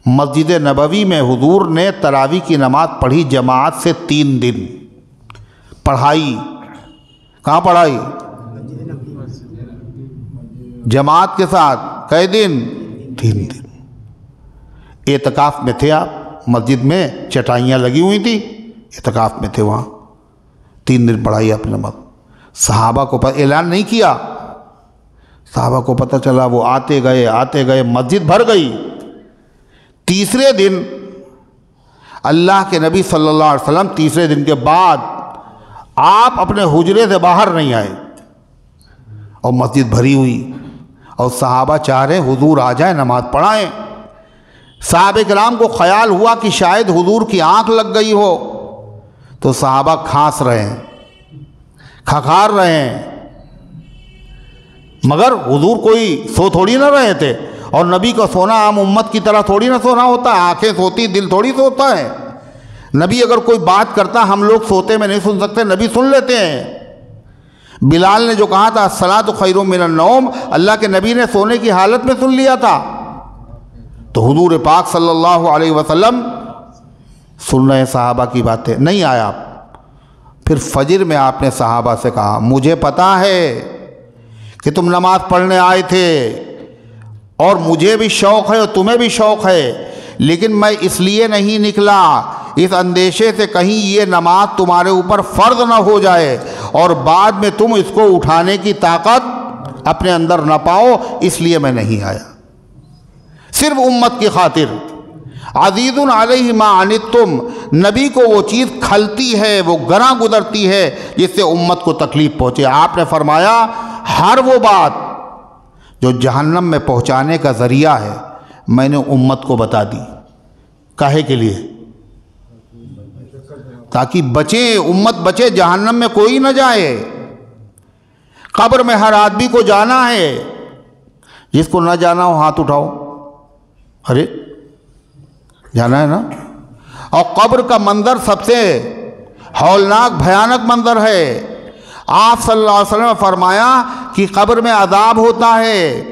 Speaker 1: مسجد نبوی میں حضور نے تراویح کی نماز پڑھی جماعت سے 3 دن پڑھائی۔ کہاں پڑھائی؟ جماعت کے ساتھ۔ کئے دن؟ 3 دن۔ اعتکاف میں تھے آپ، مسجد میں چٹائیاں لگی ہوئی تھی، اعتکاف میں تھے وہاں، 3 دن پڑھائی آپ نے نماز۔ صحابہ کو اعلان نہیں کیا، صحابہ کو پتہ چلا، وہ آتے گئے مسجد بھر گئی۔ تیسرے دن اللہ کے نبی صلی اللہ علیہ وسلم تیسرے دن کے بعد آپ اپنے حجرے سے باہر نہیں آئے اور مسجد بھری ہوئی، اور صحابہ چاہ رہے حضور آ جائیں نماز پڑھائیں۔ صحابہ کرام کو خیال ہوا کہ شاید حضور کی آنکھ لگ گئی ہو، تو صحابہ کھانس رہے ہیں، کھکھار رہے ہیں، مگر حضور کوئی سو تھوڑی نہ رہے تھے، اور نبی کا سونا عام امت کی طرح تھوڑی نہ سونا ہوتا ہے، آنکھیں سوتی دل تھوڑی سوتا ہے۔ نبی اگر کوئی بات کرتا ہم لوگ سوتے میں نہیں سن سکتے، نبی سن لیتے ہیں۔ بلال نے جو کہا تھا الصلاۃ خیر من النوم، اللہ کے نبی نے سونے کی حالت میں سن لیا تھا، تو حضور پاک صلی اللہ علیہ وسلم سن رہے صحابہ کی باتیں، نہیں آیا۔ پھر فجر میں آپ نے صحابہ سے کہا مجھے پتا ہے کہ تم نماز پڑھنے آئے تھے، اور مجھے بھی شوق ہے اور تمہیں بھی شوق ہے، لیکن میں اس لیے نہیں نکلا اس اندیشے سے کہیں یہ نماز تمہارے اوپر فرض نہ ہو جائے اور بعد میں تم اس کو اٹھانے کی طاقت اپنے اندر نہ پاؤ، اس لیے میں نہیں آیا، صرف امت کی خاطر۔ عزیز علیہ ما عنتم، نبی کو وہ چیز کھلتی ہے، وہ گراں گزرتی ہے جس سے امت کو تکلیف پہنچے۔ آپ نے فرمایا ہر وہ بات جو جہنم میں پہنچانے کا ذریعہ ہے میں نے امت کو بتا دی۔ کاہے کے لیے؟ تاکہ بچے، امت بچے، جہنم میں کوئی نہ جائے۔ قبر میں ہر آدمی کو جانا ہے، جس کو نہ جانا ہو ہاتھ اٹھاؤ۔ ارے جانا ہے نا؟ اور قبر کا منظر سب سے ہولناک بھیانک منظر ہے۔ آپ صلی اللہ علیہ وسلم نے فرمایا کہ قبر میں عذاب ہوتا ہے،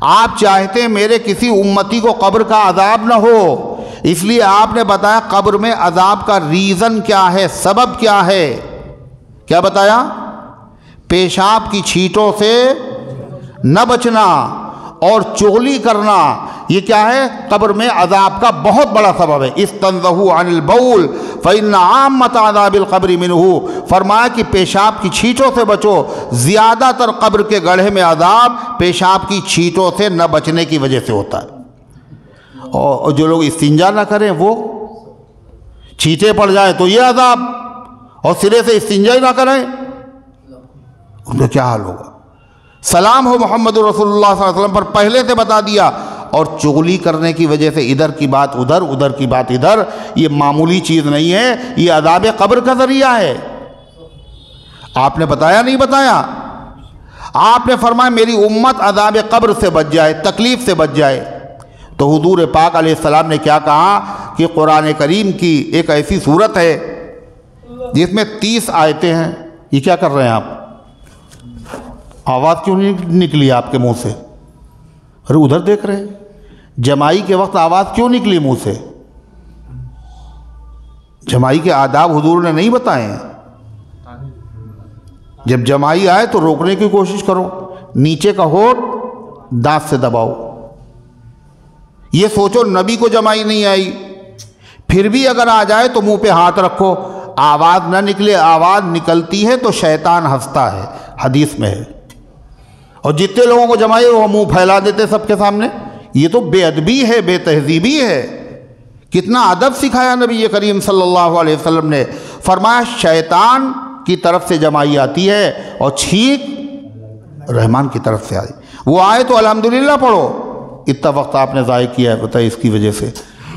Speaker 1: آپ چاہتے ہیں میرے کسی امتی کو قبر کا عذاب نہ ہو، اس لیے آپ نے بتایا قبر میں عذاب کا ریزن کیا ہے، سبب کیا ہے۔ کیا بتایا؟ پیشاب کی چھینٹوں سے نہ بچنا اور چغلی کرنا، یہ کیا ہے؟ قبر میں عذاب کا بہت بڑا سبب ہے۔ استنزہوا عن البول فإن عامۃ عذاب القبر منہ، فرمایا کہ پیشاب کی چھینٹوں سے بچو، زیادہ تر قبر کے گڑھے میں عذاب پیشاب کی چھینٹوں سے نہ بچنے کی وجہ سے ہوتا ہے۔ اور جو لوگ استنجا نہ کریں، وہ چھینٹیں پڑ جائیں تو یہ عذاب، اور سرے سے استنجا ہی نہ کریں ان کا کیا حال ہوگا؟ سلام ہو محمد رسول اللہ صلی اللہ علیہ وسلم پر، پہلے سے بتا دیا۔ اور چغلی کرنے کی وجہ سے ادھر کی بات ادھر، ادھر کی بات ادھر، یہ معمولی چیز نہیں ہے، یہ عذاب قبر کا ذریعہ ہے۔ آپ نے بتایا نہیں بتایا؟ آپ نے فرمایا میری امت عذاب قبر سے بچ جائے، تکلیف سے بچ جائے۔ تو حضور پاک علیہ السلام نے کیا کہا کہ قرآن کریم کی ایک ایسی صورت ہے جس میں 30 آیتیں ہیں۔ یہ کیا کر رہے ہیں آپ؟ آواز کیوں نہیں نکلی آپ کے منہ سے؟ ارے ادھر دیکھ رہے ہیں، جمائی کے وقت آواز کیوں نکلی منہ سے؟ جمائی کے آداب حضور نے نہیں بتائے ہیں۔ جب جمائی آئے تو روکنے کی کوشش کرو، نیچے کا ہونٹ دانت سے دباؤ۔ یہ سوچو نبی کو جمائی نہیں آئی، پھر بھی اگر آ جائے تو منہ پہ ہاتھ رکھو، آواز نہ نکلے، آواز نکلتی ہے تو شیطان ہنستا ہے، حدیث میں ہے۔ اور جتنے لوگوں کو جمائی وہ منہ پھیلا دیتے سب کے سامنے، یہ تو بے ادبی ہے، بے تہذیبی ہے۔ کتنا ادب سکھایا نبی کریم صلی اللہ علیہ وسلم نے، فرمایا شیطان کی طرف سے جمائی آتی ہے اور چھینک رحمان کی طرف سے آئی۔ وہ آئے تو الحمدللہ پڑھو، اتنا وقت آپ نے ضائع کیا ہے بتائیے اس کی وجہ سے۔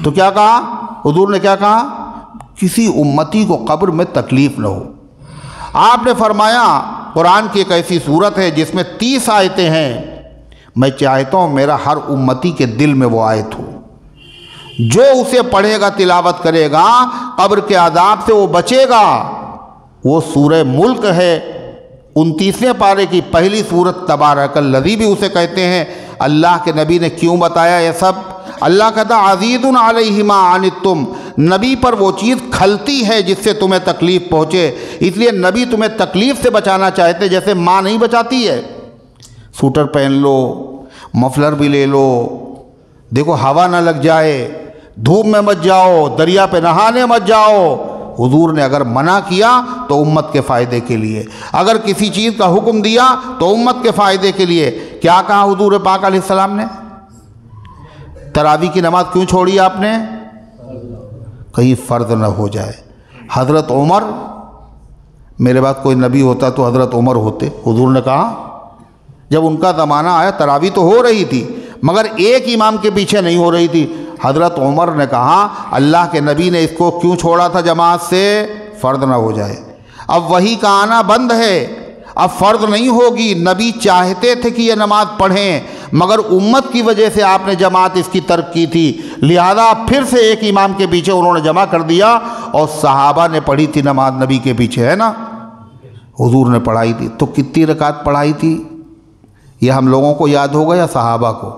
Speaker 1: تو کیا کہا حضور نے؟ کیا کہا؟ کسی امتی کو قبر میں تکلیف نہ ہو۔ آپ نے فرمایا قرآن کی ایک ایسی صورت ہے جس میں 30 آیتیں ہیں، میں چاہتا ہوں میرا ہر امتی کے دل میں وہ آیت ہو، جو اسے پڑھے گا، تلاوت کرے گا، قبر کے عذاب سے وہ بچے گا۔ وہ سورہ ملک ہے، 29ویں پارے کی پہلی سورت، تبارک الذی بھی اسے کہتے ہیں۔ اللہ کے نبی نے کیوں بتایا یہ سب؟ اللہ کہتا عزیز علیہ ما عنتم، نبی پر وہ چیز کھلتی ہے جس سے تمہیں تکلیف پہنچے، اس لیے نبی تمہیں تکلیف سے بچانا چاہتے، جیسے ماں نہیں بچاتی ہے۔ سوٹر پہن لو، مفلر بھی لے لو، دیکھو ہوا نہ لگ جائے، دھوپ میں مت جاؤ، دریا پہ نہانے مت جاؤ۔ حضور نے اگر منع کیا تو امت کے فائدے کے لیے، اگر کسی چیز کا حکم دیا تو امت کے فائدے کے لیے۔ کیا کہا حضور پاک علیہ السلام نے؟ تراویح کی نماز کیوں چھوڑی آپ نے؟ کہیں فرض نہ ہو جائے۔ حضرت عمر، میرے بعد کوئی نبی ہوتا تو حضرت عمر ہوتے۔ حضور نے کہا جب ان کا زمانہ آیا تراویح تو ہو رہی تھی مگر ایک امام کے پیچھے نہیں ہو رہی تھی، حضرت عمر نے کہا اللہ کے نبی نے اس کو کیوں چھوڑا تھا جماعت سے؟ فرض نہ ہو جائے۔ اب وحی کا آنا بند ہے، اب فرض نہیں ہوگی۔ نبی چاہتے تھے کہ یہ نماز پڑھیں مگر امت کی وجہ سے آپ نے جماعت اس کی ترک کی تھی، لہذا پھر سے ایک امام کے پیچھے انہوں نے جمع کر دیا، اور صحابہ نے پڑھی تھی نماز نبی کے پیچھے، ہے نا؟ حضور نے پڑھائی تھی تو کتنی رکعت پڑھائی تھی؟ یہ ہم لوگوں کو یاد ہوگا یا صحابہ کو؟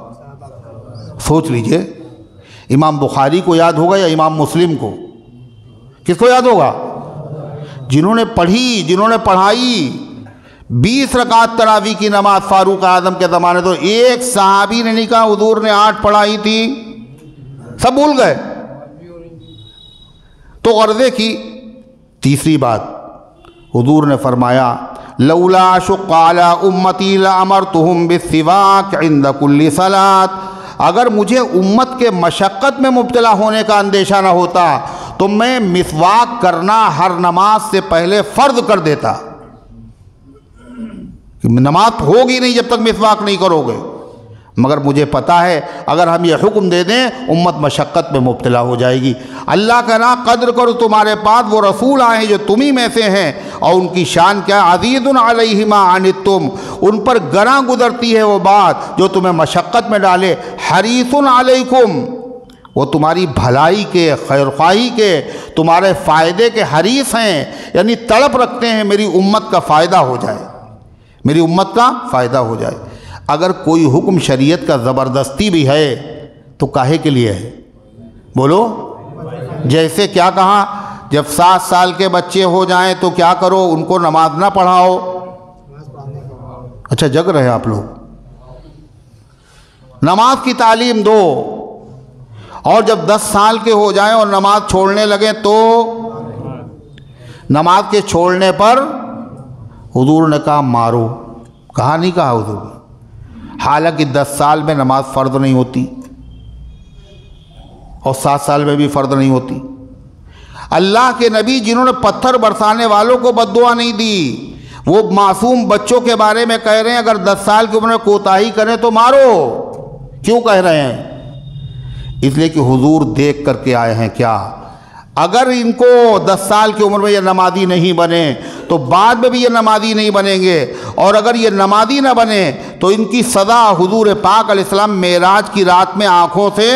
Speaker 1: سوچ لیجئے، امام بخاری کو یاد ہوگا یا امام مسلم کو؟ کس کو یاد ہوگا؟ جنہوں نے پڑھی، جنہوں نے پڑھائی۔ 20 رکعت تراویح کی نماز فاروق اعظم کے زمانے، تو ایک صحابی نے نہیں کہا حضور نے 8 پڑھائی تھی، سب بھول گئے۔ تو غرضے کی تیسری بات حضور نے فرمایا لولا شق علی امتی لامرتہم بالسواک عند کل صلاۃ، اگر مجھے امت کے مشقت میں مبتلا ہونے کا اندیشہ نہ ہوتا تو میں مسواک کرنا ہر نماز سے پہلے فرض کر دیتا، نماز ہوگی نہیں جب تک مسواک نہیں کرو گے، مگر مجھے پتا ہے اگر ہم یہ حکم دے دیں امت مشقت میں مبتلا ہو جائے گی۔ اللہ کہنا قدر کرو تمہارے پاس وہ رسول آئے ہیں جو تمہیں میں سے ہیں، اور ان کی شان کیا ہے، عزیز علیہ ما عنتم، ان پر گراں گزرتی ہے وہ بات جو تمہیں مشقت میں ڈالے، حریص علیکم، وہ تمہاری بھلائی کے، خیرخواہی کے، تمہارے فائدے کے حریص ہیں، یعنی تڑپ رکھتے ہیں میری امت کا فائدہ ہو جائے، میری امت کا فائدہ ہو جائے۔ اگر کوئی حکم شریعت کا زبردستی بھی ہے تو کاہے کے لیے ہے؟ بولو، جیسے کیا کہا، جب 7 سال کے بچے ہو جائیں تو کیا کرو، ان کو نماز نہ پڑھاؤ۔ اچھا جگ رہے آپ لوگ، نماز کی تعلیم دو، اور جب 10 سال کے ہو جائیں اور نماز چھوڑنے لگیں تو نماز کے چھوڑنے پر حضور نے کہا مارو، کہا نہیں کہا حضور نے، حالانکہ 10 سال میں نماز فرض نہیں ہوتی اور 7 سال میں بھی فرض نہیں ہوتی۔ اللہ کے نبی جنہوں نے پتھر برسانے والوں کو بد دعا نہیں دی، وہ معصوم بچوں کے بارے میں کہہ رہے ہیں اگر 10 سال کی عمر میں کوتاہی کریں تو مارو، کیوں کہہ رہے ہیں؟ اس لیے کہ حضور دیکھ کر کے آئے ہیں کیا، اگر ان کو 10 سال کی عمر میں یہ نمازی نہیں بنے تو بعد میں بھی یہ نمازی نہیں بنیں گے، اور اگر یہ نمازی نہ بنے تو ان کی سزا حضور پاک علیہ السلام معراج کی رات میں آنکھوں سے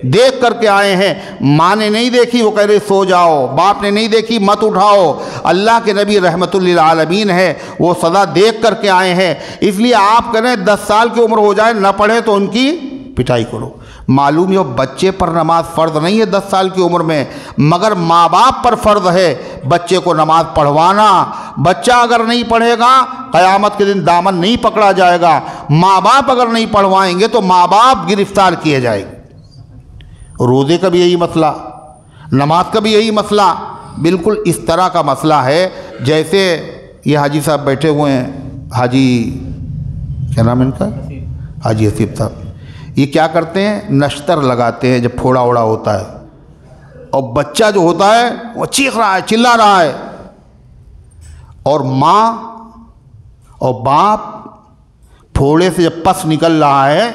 Speaker 1: دیکھ کر کے آئے ہیں۔ ماں نے نہیں دیکھی، وہ کہہ رہے سو جاؤ، باپ نے نہیں دیکھی مت اٹھاؤ، اللہ کے نبی رحمت للعالمین ہے، وہ سزا دیکھ کر کے آئے ہیں۔ اس لیے آپ کہہ رہے ہیں 10 سال کی عمر ہو جائے نہ پڑھے تو ان کی پٹائی کرو۔ معلوم ہے بچے پر نماز فرض نہیں ہے 10 سال کی عمر میں، مگر ماں باپ پر فرض ہے بچے کو نماز پڑھوانا۔ بچہ اگر نہیں پڑھے گا قیامت کے دن دامن نہیں پکڑا جائے گا، ماں باپ اگر نہیں پڑھوائیں گے تو ماں باپ گرفتار کیے جائیں گے۔ روزے کا بھی یہی مسئلہ، نماز کا بھی یہی مسئلہ، بالکل اس طرح کا مسئلہ ہے جیسے یہ حاجی صاحب بیٹھے ہوئے ہیں، حاجی کیا نام ہے ان کا، حاجی حسیب صاحب، یہ کیا کرتے ہیں، نشتر لگاتے ہیں جب پھوڑا اوڑا ہوتا ہے، اور بچہ جو ہوتا ہے وہ چیخ رہا ہے، چلا رہا ہے، اور ماں اور باپ پھوڑے سے جب پس نکل رہا ہے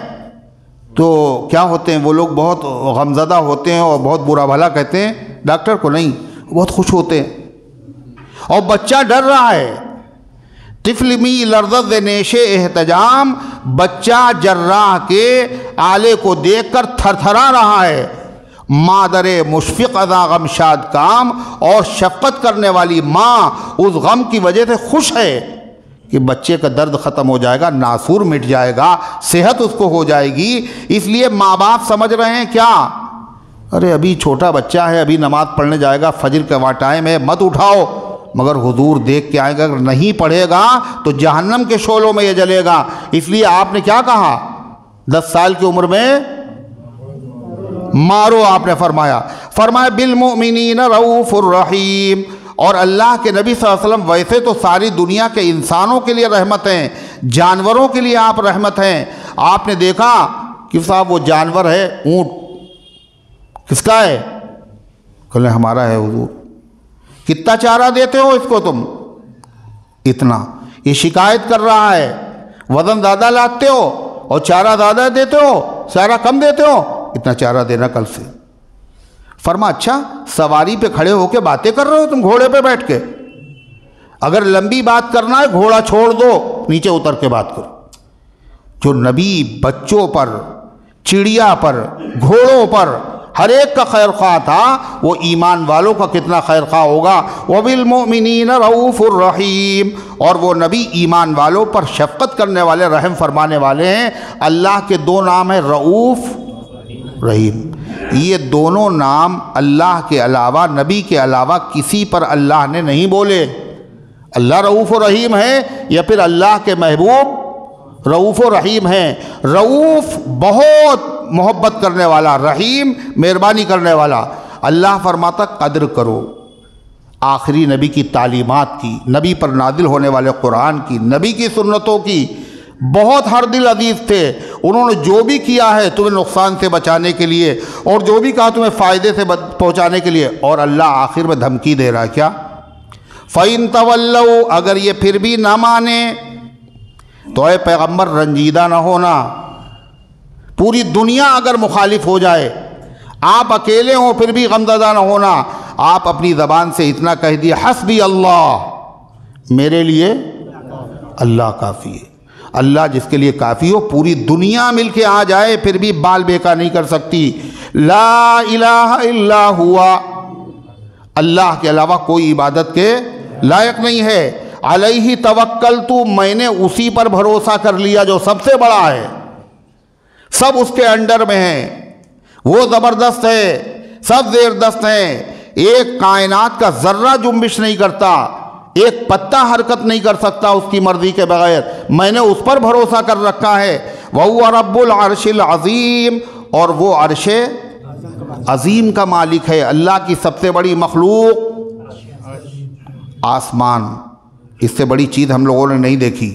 Speaker 1: تو کیا ہوتے ہیں وہ لوگ، بہت غمزدہ ہوتے ہیں اور بہت برا بھلا کہتے ہیں، ڈاکٹر کو نہیں، بہت خوش ہوتے ہیں، اور بچہ ڈر رہا ہے۔ طفل می لرزد نیش احتجام، بچہ جراح کے آلے کو دیکھ کر تھر تھرا رہا ہے۔ مادر مشفق ازا غم شاد کام، اور شفقت کرنے والی ماں اس غم کی وجہ سے خوش ہے کہ بچے کا درد ختم ہو جائے گا، ناسور مٹ جائے گا، صحت اس کو ہو جائے گی۔ اس لیے ماں باپ سمجھ رہے ہیں کیا، ارے ابھی چھوٹا بچہ ہے، ابھی نماز پڑھنے جائے گا، فجر کا ٹائم ہے، مت اٹھاؤ، مگر حضور دیکھ کے آئے گا اگر نہیں پڑھے گا تو جہنم کے شعلوں میں یہ جلے گا۔ اس لیے آپ نے کیا کہا، 10 سال کی عمر میں مارو، آپ نے فرمایا بالمؤمنین رؤوف الرحیم۔ اور اللہ کے نبی صلی اللہ علیہ وسلم ویسے تو ساری دنیا کے انسانوں کے لیے رحمت ہیں، جانوروں کے لیے آپ رحمت ہیں۔ آپ نے دیکھا کہ صاحب وہ جانور ہے اونٹ، کس کا ہے، کہنے ہمارا ہے حضور، کتنا چارہ دیتے ہو اس کو تم، اتنا، یہ شکایت کر رہا ہے وزن زیادہ لاتے ہو اور چارہ زیادہ دیتے ہو، چارہ کم دیتے ہو، اتنا چارہ دینا کل سے۔ فرما اچھا سواری پہ کھڑے ہو کے باتیں کر رہے ہو تم گھوڑے پہ بیٹھ کے، اگر لمبی بات کرنا ہے گھوڑا چھوڑ دو، نیچے اتر کے بات کرو۔ جو نبی بچوں پر، چڑیا پر، گھوڑوں پر ہر ایک کا خیر خواہ تھا، وہ ایمان والوں کا کتنا خیر خواہ ہوگا۔ وَبِالْمُؤْمِنِينَ رَؤُوفُ الرَّحِيمُ، اور وہ نبی ایمان والوں پر شفقت کرنے والے، رحم فرمانے والے ہیں۔ اللہ کے 2 نام ہیں، رؤوف، رحیم۔ یہ دونوں نام اللہ کے علاوہ، نبی کے علاوہ کسی پر اللہ نے نہیں بولے۔ اللہ رؤوف و رحیم ہے، یا پھر اللہ کے محبوب رؤوف و رحیم ہیں۔ رؤوف بہت محبت کرنے والا، رحیم مہربانی کرنے والا۔ اللہ فرماتا قدر کرو آخری نبی کی تعلیمات کی، نبی پر نازل ہونے والے قرآن کی، نبی کی سنتوں کی۔ بہت ہر دل عزیز تھے، انہوں نے جو بھی کیا ہے تمہیں نقصان سے بچانے کے لیے اور جو بھی کہا تمہیں فائدے سے پہنچانے کے لیے، اور اللہ آخر میں دھمکی دے رہا ہے کیا؟ فَإِن تَوَلَّوْا، اگر یہ پھر بھی نہ مانے تو اے پیغمبر رنجیدہ نہ ہونا، پوری دنیا اگر مخالف ہو جائے، آپ اکیلے ہوں پھر بھی غمزدہ نہ ہونا، آپ اپنی زبان سے اتنا کہہ دیے حسبی اللہ، میرے لیے اللہ کافی ہے۔ اللہ جس کے لیے کافی ہو، پوری دنیا مل کے آ جائے پھر بھی بال بیکا نہیں کر سکتی۔ لا الہ الا ہوا، اللہ کے علاوہ کوئی عبادت کے لائق نہیں ہے۔ علیہ توکلت، میں نے اسی پر بھروسہ کر لیا جو سب سے بڑا ہے، سب اس کے انڈر میں ہیں، وہ زبردست ہے، سب زیر دست ہیں، ایک کائنات کا ذرہ جنبش نہیں کرتا، ایک پتا حرکت نہیں کر سکتا اس کی مرضی کے بغیر، میں نے اس پر بھروسہ کر رکھا ہے۔ وَهُوَ رَبُّ الْعَرْشِ الْعَظِيمِ، اور وہ عرش عظیم کا مالک ہے۔ اللہ کی سب سے بڑی مخلوق آسمان، اس سے بڑی چیز ہم لوگوں نے نہیں دیکھی،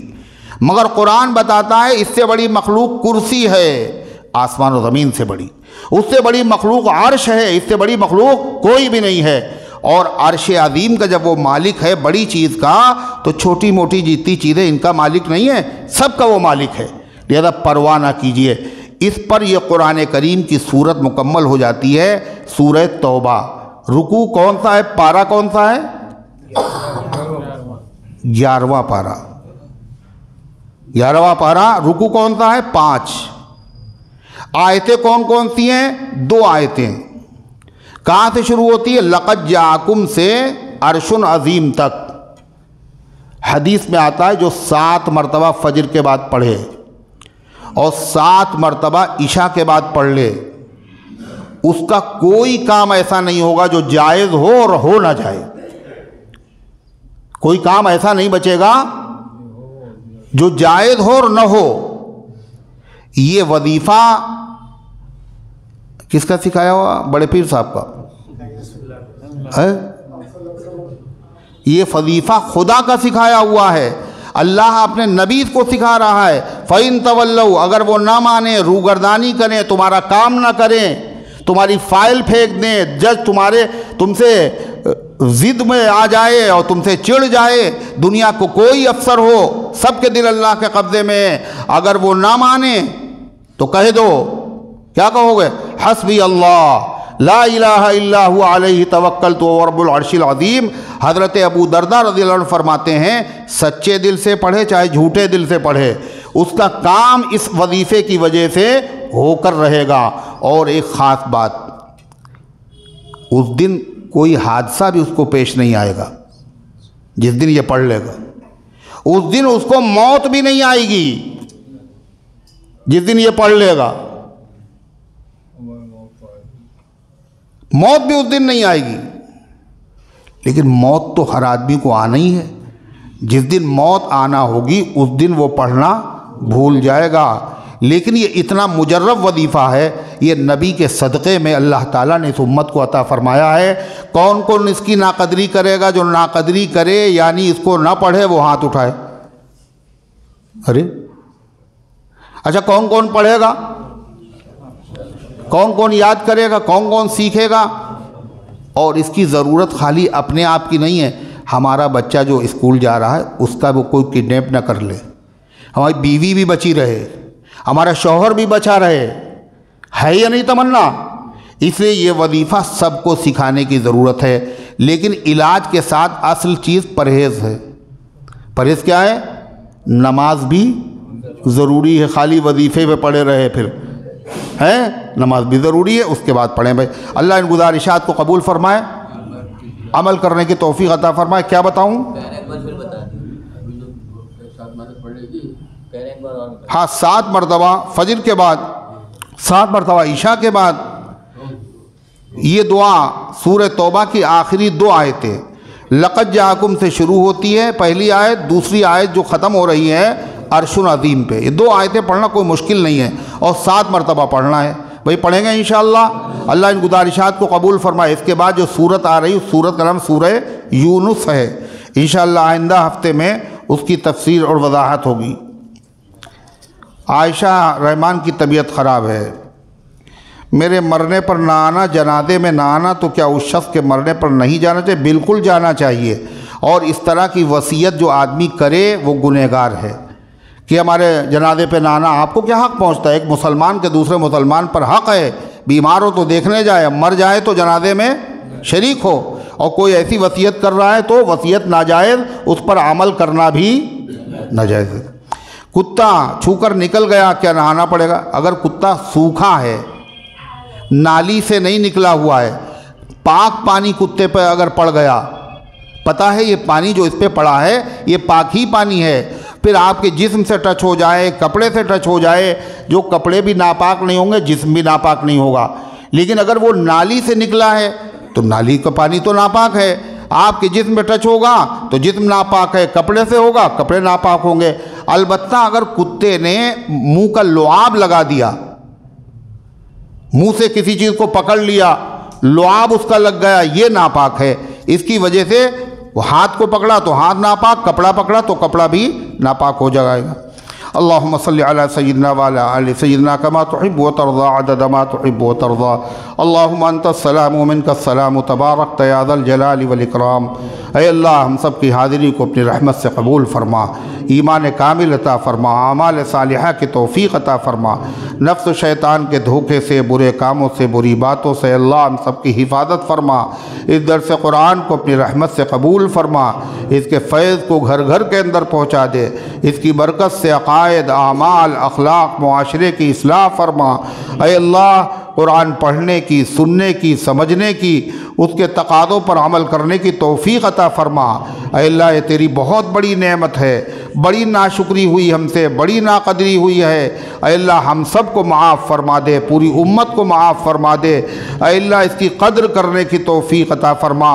Speaker 1: مگر قرآن بتاتا ہے اس سے بڑی مخلوق کرسی ہے، آسمان و زمین سے بڑی، اس سے بڑی مخلوق عرش ہے، اس سے بڑی مخلوق کوئی بھی نہیں ہے۔ اور عرش عظیم کا جب وہ مالک ہے بڑی چیز کا، تو چھوٹی موٹی جتنی چیزیں ان کا مالک نہیں ہے، سب کا وہ مالک ہے، لہذا پرواہ نہ کیجئے۔ اس پر یہ قرآن کریم کی صورت مکمل ہو جاتی ہے، سورہ توبہ۔ رکوع کون سا ہے، پارہ کون سا ہے؟ 11واں پارہ، 11واں پارہ۔ رکوع کون سا ہے؟ 5۔ آیتیں کون کون سی ہیں؟ 2 آیتیں۔ کہاں سے شروع ہوتی ہے؟ لقد جاءکم سے عرش عظیم تک۔ حدیث میں آتا ہے جو 7 مرتبہ فجر کے بعد پڑھے اور 7 مرتبہ عشاء کے بعد پڑھ لے، اس کا کوئی کام ایسا نہیں ہوگا جو جائز ہو اور ہو نہ جائے، کوئی کام ایسا نہیں بچے گا جو جائز ہو اور نہ ہو۔ یہ وظیفہ کس کا سکھایا ہوا؟ بڑے پیر صاحب کا ہے؟ یہ وظیفہ خدا کا سکھایا ہوا ہے، اللہ اپنے نبی کو سکھا رہا ہے۔ فَإِن تَوَلَّوْا، اگر وہ نہ مانے، روگردانی کریں، تمہارا کام نہ کریں، تمہاری فائل پھینک دیں، جج تم سے ضد میں آ جائے اور تم سے چڑ جائے، دنیا کو کوئی افسر ہو، سب کے دل اللہ کے قبضے میں ہے، اگر وہ نہ مانے تو کہہ دو، کیا کہو گے؟ حسبی اللہ لا الہ الا هو علیہ توکلت وهو رب العرش العظیم۔ حضرت ابو درداء رضی اللہ عنہ فرماتے ہیں سچے دل سے پڑھے چاہے جھوٹے دل سے پڑھے، اس کا کام اس وظیفے کی وجہ سے ہو کر رہے گا۔ اور ایک خاص بات، اس دن کوئی حادثہ بھی اس کو پیش نہیں آئے گا، جس دن یہ پڑھ لے گا اس دن اس کو موت بھی نہیں آئے گی، جس دن یہ پڑھ لے گا موت بھی اس دن نہیں آئے گی۔ لیکن موت تو ہر آدمی کو آنا ہی ہے، جس دن موت آنا ہوگی اس دن وہ پڑھنا بھول جائے گا۔ لیکن یہ اتنا مجرب وظیفہ ہے، یہ نبی کے صدقے میں اللہ تعالیٰ نے اس امت کو عطا فرمایا ہے۔ کون کون اس کی ناقدری کرے گا؟ جو ناقدری کرے یعنی اس کو نہ پڑھے وہ ہاتھ اٹھائے۔ ارے اچھا، کون کون پڑھے گا؟ کون کون یاد کرے گا؟ کون کون سیکھے گا؟ اور اس کی ضرورت خالی اپنے آپ کی نہیں ہے، ہمارا بچہ جو اسکول جا رہا ہے اس کا وہ کوئی کڈنیپ نہ کر لے، ہماری بیوی بھی بچی رہے، ہمارا شوہر بھی بچا رہے، ہے یا نہیں تمنا؟ اس لیے یہ وظیفہ سب کو سکھانے کی ضرورت ہے۔ لیکن علاج کے ساتھ اصل چیز پرہیز ہے۔ پرہیز کیا ہے؟ نماز بھی ضروری ہے، خالی وظیفے پہ پڑے رہے پھر ہے، نماز بھی ضروری ہے، اس کے بعد پڑھیں بھائی۔ اللہ ان گزارشات کو قبول فرمائے، عمل کرنے کی توفیق عطا فرمائے۔ کیا بتاؤں؟ ہاں، 7 مرتبہ فجر کے بعد، 7 مرتبہ عشاء کے بعد یہ دعا سورہ توبہ کی آخری 2 آیتیں لقد جاءکم سے شروع ہوتی ہے، پہلی آیت، دوسری آیت جو ختم ہو رہی ہے عرش عظیم پہ۔ یہ 2 آیتیں پڑھنا کوئی مشکل نہیں ہے اور 7 مرتبہ پڑھنا ہے۔ وہی پڑھیں گے انشاءاللہ۔ اللہ ان گزارشات کو قبول فرمائے۔ اس کے بعد جو سورت آ رہی اس سورت کا نام سورہ یونس ہے، انشاءاللہ آئندہ ہفتے میں اس کی تفسیر اور وضاحت ہوگی۔ عائشہ رحمان کی طبیعت خراب ہے، میرے مرنے پر نہ آنا، جنازے میں نہ آنا، تو کیا اس شخص کے مرنے پر نہیں جانا چاہیے؟ بالکل جانا چاہیے، اور اس طرح کی وصیت جو آدمی کرے وہ گنہگار ہے کہ ہمارے جنازے پہ نہ آنا۔ آپ کو کیا حق پہنچتا ہے؟ ایک مسلمان کے دوسرے مسلمان پر حق ہے، بیمار ہو تو دیکھنے جائے، مر جائے تو جنازے میں شریک ہو، اور کوئی ایسی وصیت کر رہا ہے تو وصیت ناجائز، اس پر عمل کرنا بھی ناجائز ہے۔ کتا چھو کر نکل گیا، کیا نہانا پڑے گا؟ اگر کتا سوکھا ہے، نالی سے نہیں نکلا ہوا ہے، پاک پانی کتے پہ اگر پڑ گیا، پتہ ہے یہ پانی جو اس پہ پڑا ہے یہ پاک ہی پانی ہے، پھر آپ کے جسم سے ٹچ ہو جائے، کپڑے سے ٹچ ہو جائے، جو کپڑے بھی ناپاک نہیں ہوں گے، جسم بھی ناپاک نہیں ہوگا۔ لیکن اگر وہ نالی سے نکلا ہے تو نالی کا پانی تو ناپاک ہے، آپ کے جسم پہ ٹچ ہوگا تو جسم ناپاک ہے، کپڑے سے ہوگا کپڑے ناپاک ہوں گے۔ البتہ اگر کتے نے منہ کا لعاب لگا دیا، منہ سے کسی چیز کو پکڑ لیا، لعاب اس کا لگ گیا، یہ ناپاک ہے، اس کی وجہ سے وہ ہاتھ کو پکڑا تو ہاتھ ناپاک، کپڑا پکڑا تو کپڑا بھی ناپاک ہو جائے گا۔ اللہم صلی علی سیدنا وعلی آل سیدنا کما تحب وترضى عدد ما تحب وترضى اللہم انت السلام ومنک السلام تبارکت یا ذا الجلال والاکرام۔ اے اللہ ہم سب کی حاضری کو اپنی رحمت سے قبول فرما، ایمان کامل عطا فرما، اعمال صالحہ کی توفیق عطا فرما، نفس و شیطان کے دھوکے سے، برے کاموں سے، بری باتوں سے اللہ ہم سب کی حفاظت فرما۔ اس درس قرآن کو اپنی رحمت سے قبول فرما، اس کے فیض کو گھر گھر کے اندر پہنچا دے، اس کی برکت سے عقائد، اعمال، اخلاق، معاشرے کی اصلاح فرما۔ اے اللہ قرآن پڑھنے کی، سننے کی، سمجھنے کی، اس کے تقاضوں پر عمل کرنے کی توفیق عطا فرما۔ اے اللہ یہ تیری بہت بڑی نعمت ہے، بڑی ناشکری ہوئی ہم سے، بڑی ناقدری ہوئی ہے۔ اے اللہ ہم سب کو معاف فرما دے، پوری امت کو معاف فرما دے۔ اے اللہ اس کی قدر کرنے کی توفیق عطا فرما۔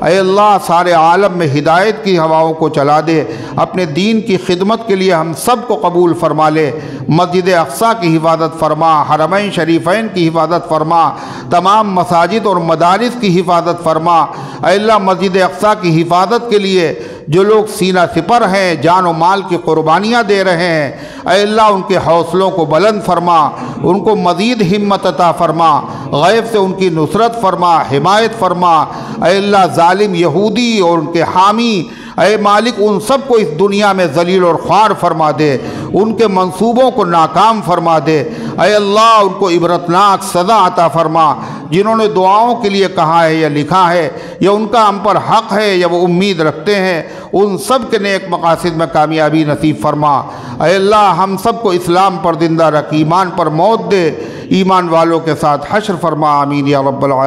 Speaker 1: اے اللہ سارے عالم میں ہدایت کی ہواؤں کو چلا دے، اپنے دین کی خدمت کے لیے ہم سب کو قبول فرما لے۔ مسجد اقصیٰ کی حفاظت فرما، حرمین شریفین کی حفاظت فرما، تمام مساجد اور مدارس کی حفاظت فرما۔ اے اللہ مسجد اقصیٰ کی حفاظت کے لیے جو لوگ سینہ سپر ہیں، جان و مال کی قربانیاں دے رہے ہیں، اے اللہ ان کے حوصلوں کو بلند فرما، ان کو مزید ہمت عطا فرما، غیب سے ان کی نصرت فرما، حمایت فرما۔ اے اللہ ظالم یہودی اور ان کے حامی، اے مالک ان سب کو اس دنیا میں ذلیل اور خوار فرما دے، ان کے منصوبوں کو ناکام فرما دے۔ اے اللہ ان کو عبرتناک سزا عطا فرما۔ جنہوں نے دعاؤں کے لیے کہا ہے یا لکھا ہے، یا ان کا ہم پر حق ہے یا وہ امید رکھتے ہیں، ان سب کے نیک مقاصد میں کامیابی نصیب فرما۔ اے اللہ ہم سب کو اسلام پر زندہ رکھ، ایمان پر موت دے، ایمان والوں کے ساتھ حشر فرما۔ آمین یا رب العالمین۔